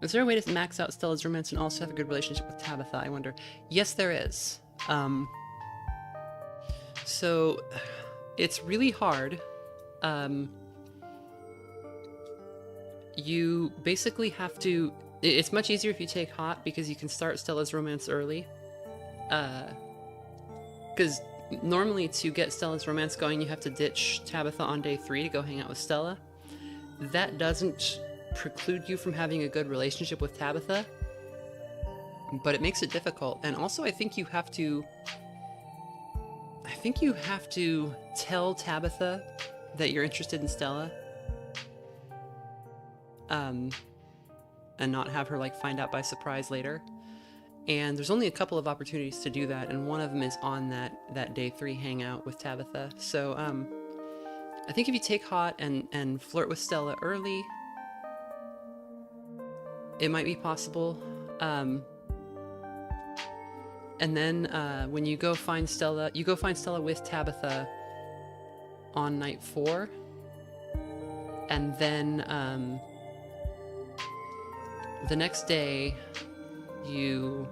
[SPEAKER 1] Is there a way to max out Stella's romance and also have a good relationship with Tabitha, I wonder? Yes, there is. So, it's really hard. You basically have to... It's much easier if you take Hot, because you can start Stella's romance early. Because normally to get Stella's romance going, you have to ditch Tabitha on day 3 to go hang out with Stella. That doesn't preclude you from having a good relationship with Tabitha, but it makes it difficult. And also I think you have to tell Tabitha that you're interested in Stella, and not have her like find out by surprise later. And there's only a couple of opportunities to do that, and one of them is on that day 3 hangout with Tabitha. So I think if you take Hot and flirt with Stella early, it might be possible. And then when you go find Stella, with Tabitha on night 4. And then the next day, you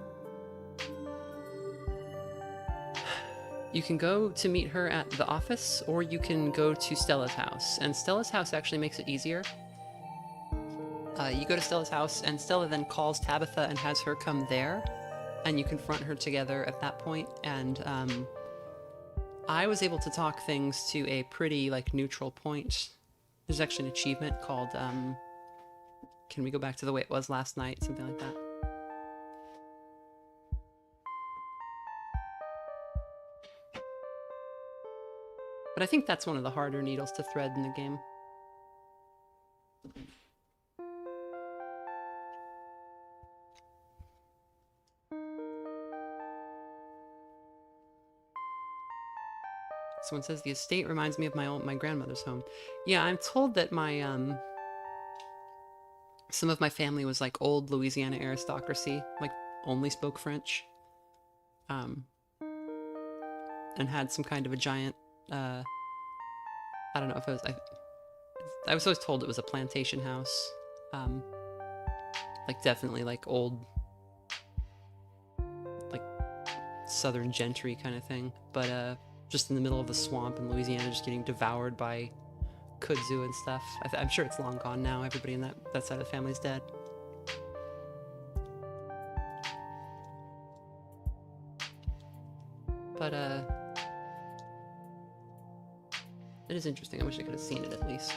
[SPEAKER 1] can go to meet her at the office, or you can go to Stella's house. And Stella's house actually makes it easier. You go to Stella's house, and Stella then calls Tabitha and has her come there, and you confront her together at that point. And I was able to talk things to a pretty like neutral point. There's actually an achievement called can we go back to the way it was last night? Something like that. But I think that's one of the harder needles to thread in the game. Someone says the estate reminds me of my grandmother's home. Yeah, I'm told that my some of my family was like old Louisiana aristocracy, like only spoke French, and had some kind of a giant. I don't know if it was. I was always told it was a plantation house, like definitely like old, like Southern gentry kind of thing, but just in the middle of the swamp in Louisiana, just getting devoured by kudzu and stuff. I'm sure it's long gone now. Everybody in that side of the family's dead. But It is interesting. I wish I could have seen it at least.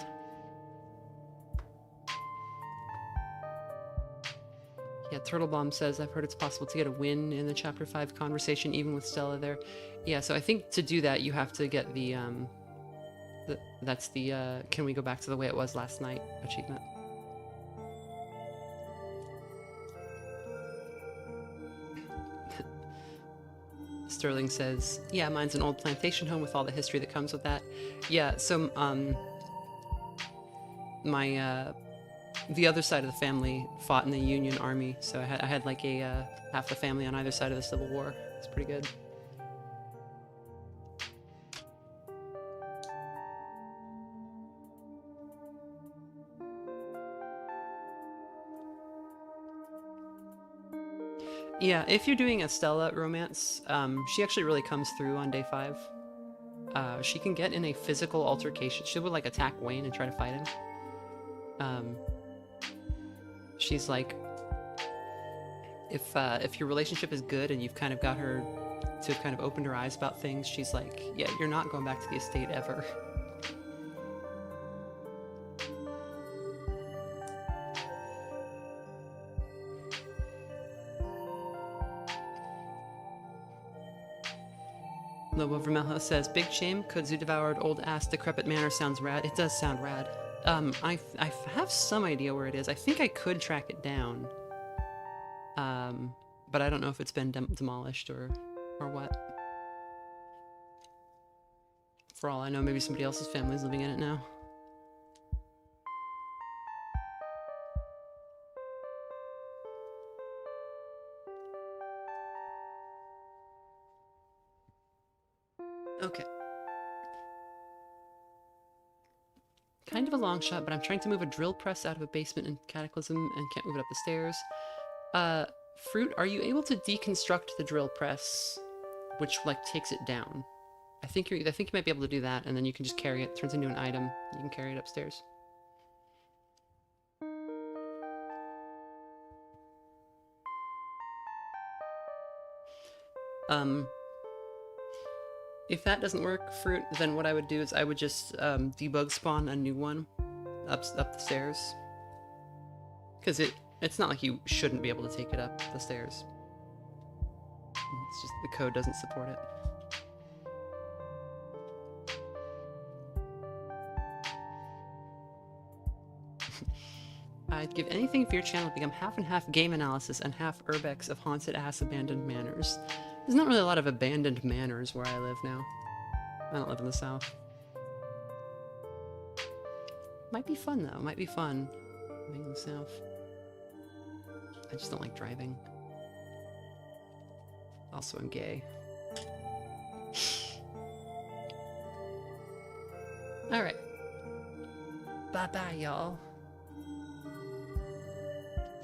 [SPEAKER 1] Yeah, Turtle Bomb says, I've heard it's possible to get a win in the Chapter 5 conversation, even with Stella there. Yeah, so I think to do that, you have to get the that's the, can we go back to the way it was last night achievement. Sterling says, yeah, mine's an old plantation home with all the history that comes with that. Yeah, so, the other side of the family fought in the Union Army, so I had like a, half the family on either side of the Civil War. It's pretty good. Yeah, if you're doing a Stella romance, she actually really comes through on day 5. She can get in a physical altercation. She would like attack Wayne and try to fight him. She's like, if your relationship is good and you've kind of got her to have kind of opened her eyes about things, she's like, yeah, you're not going back to the estate ever. Lobo Vermelho says, big shame, kudzu devoured old ass decrepit manor sounds rad. It does sound rad. I have some idea where it is. I think I could track it down. But I don't know if it's been demolished or what. For all I know, maybe somebody else's family's living in it now. Okay. Kind of a long shot, but I'm trying to move a drill press out of a basement in Cataclysm and can't move it up the stairs. Fruit, are you able to deconstruct the drill press, which like takes it down? I think you might be able to do that, and then you can just carry it. It turns into an item. You can carry it upstairs. If that doesn't work, Fruit, then what I would do is I would just debug spawn a new one up the stairs. Because it's not like you shouldn't be able to take it up the stairs. It's just the code doesn't support it. I'd give anything for your channel to become half and half game analysis and half urbex of haunted ass abandoned manors. There's not really a lot of abandoned manors where I live now. I don't live in the south. Might be fun though, might be fun living in the south. I just don't like driving. Also, I'm gay. Alright. Bye-bye, y'all.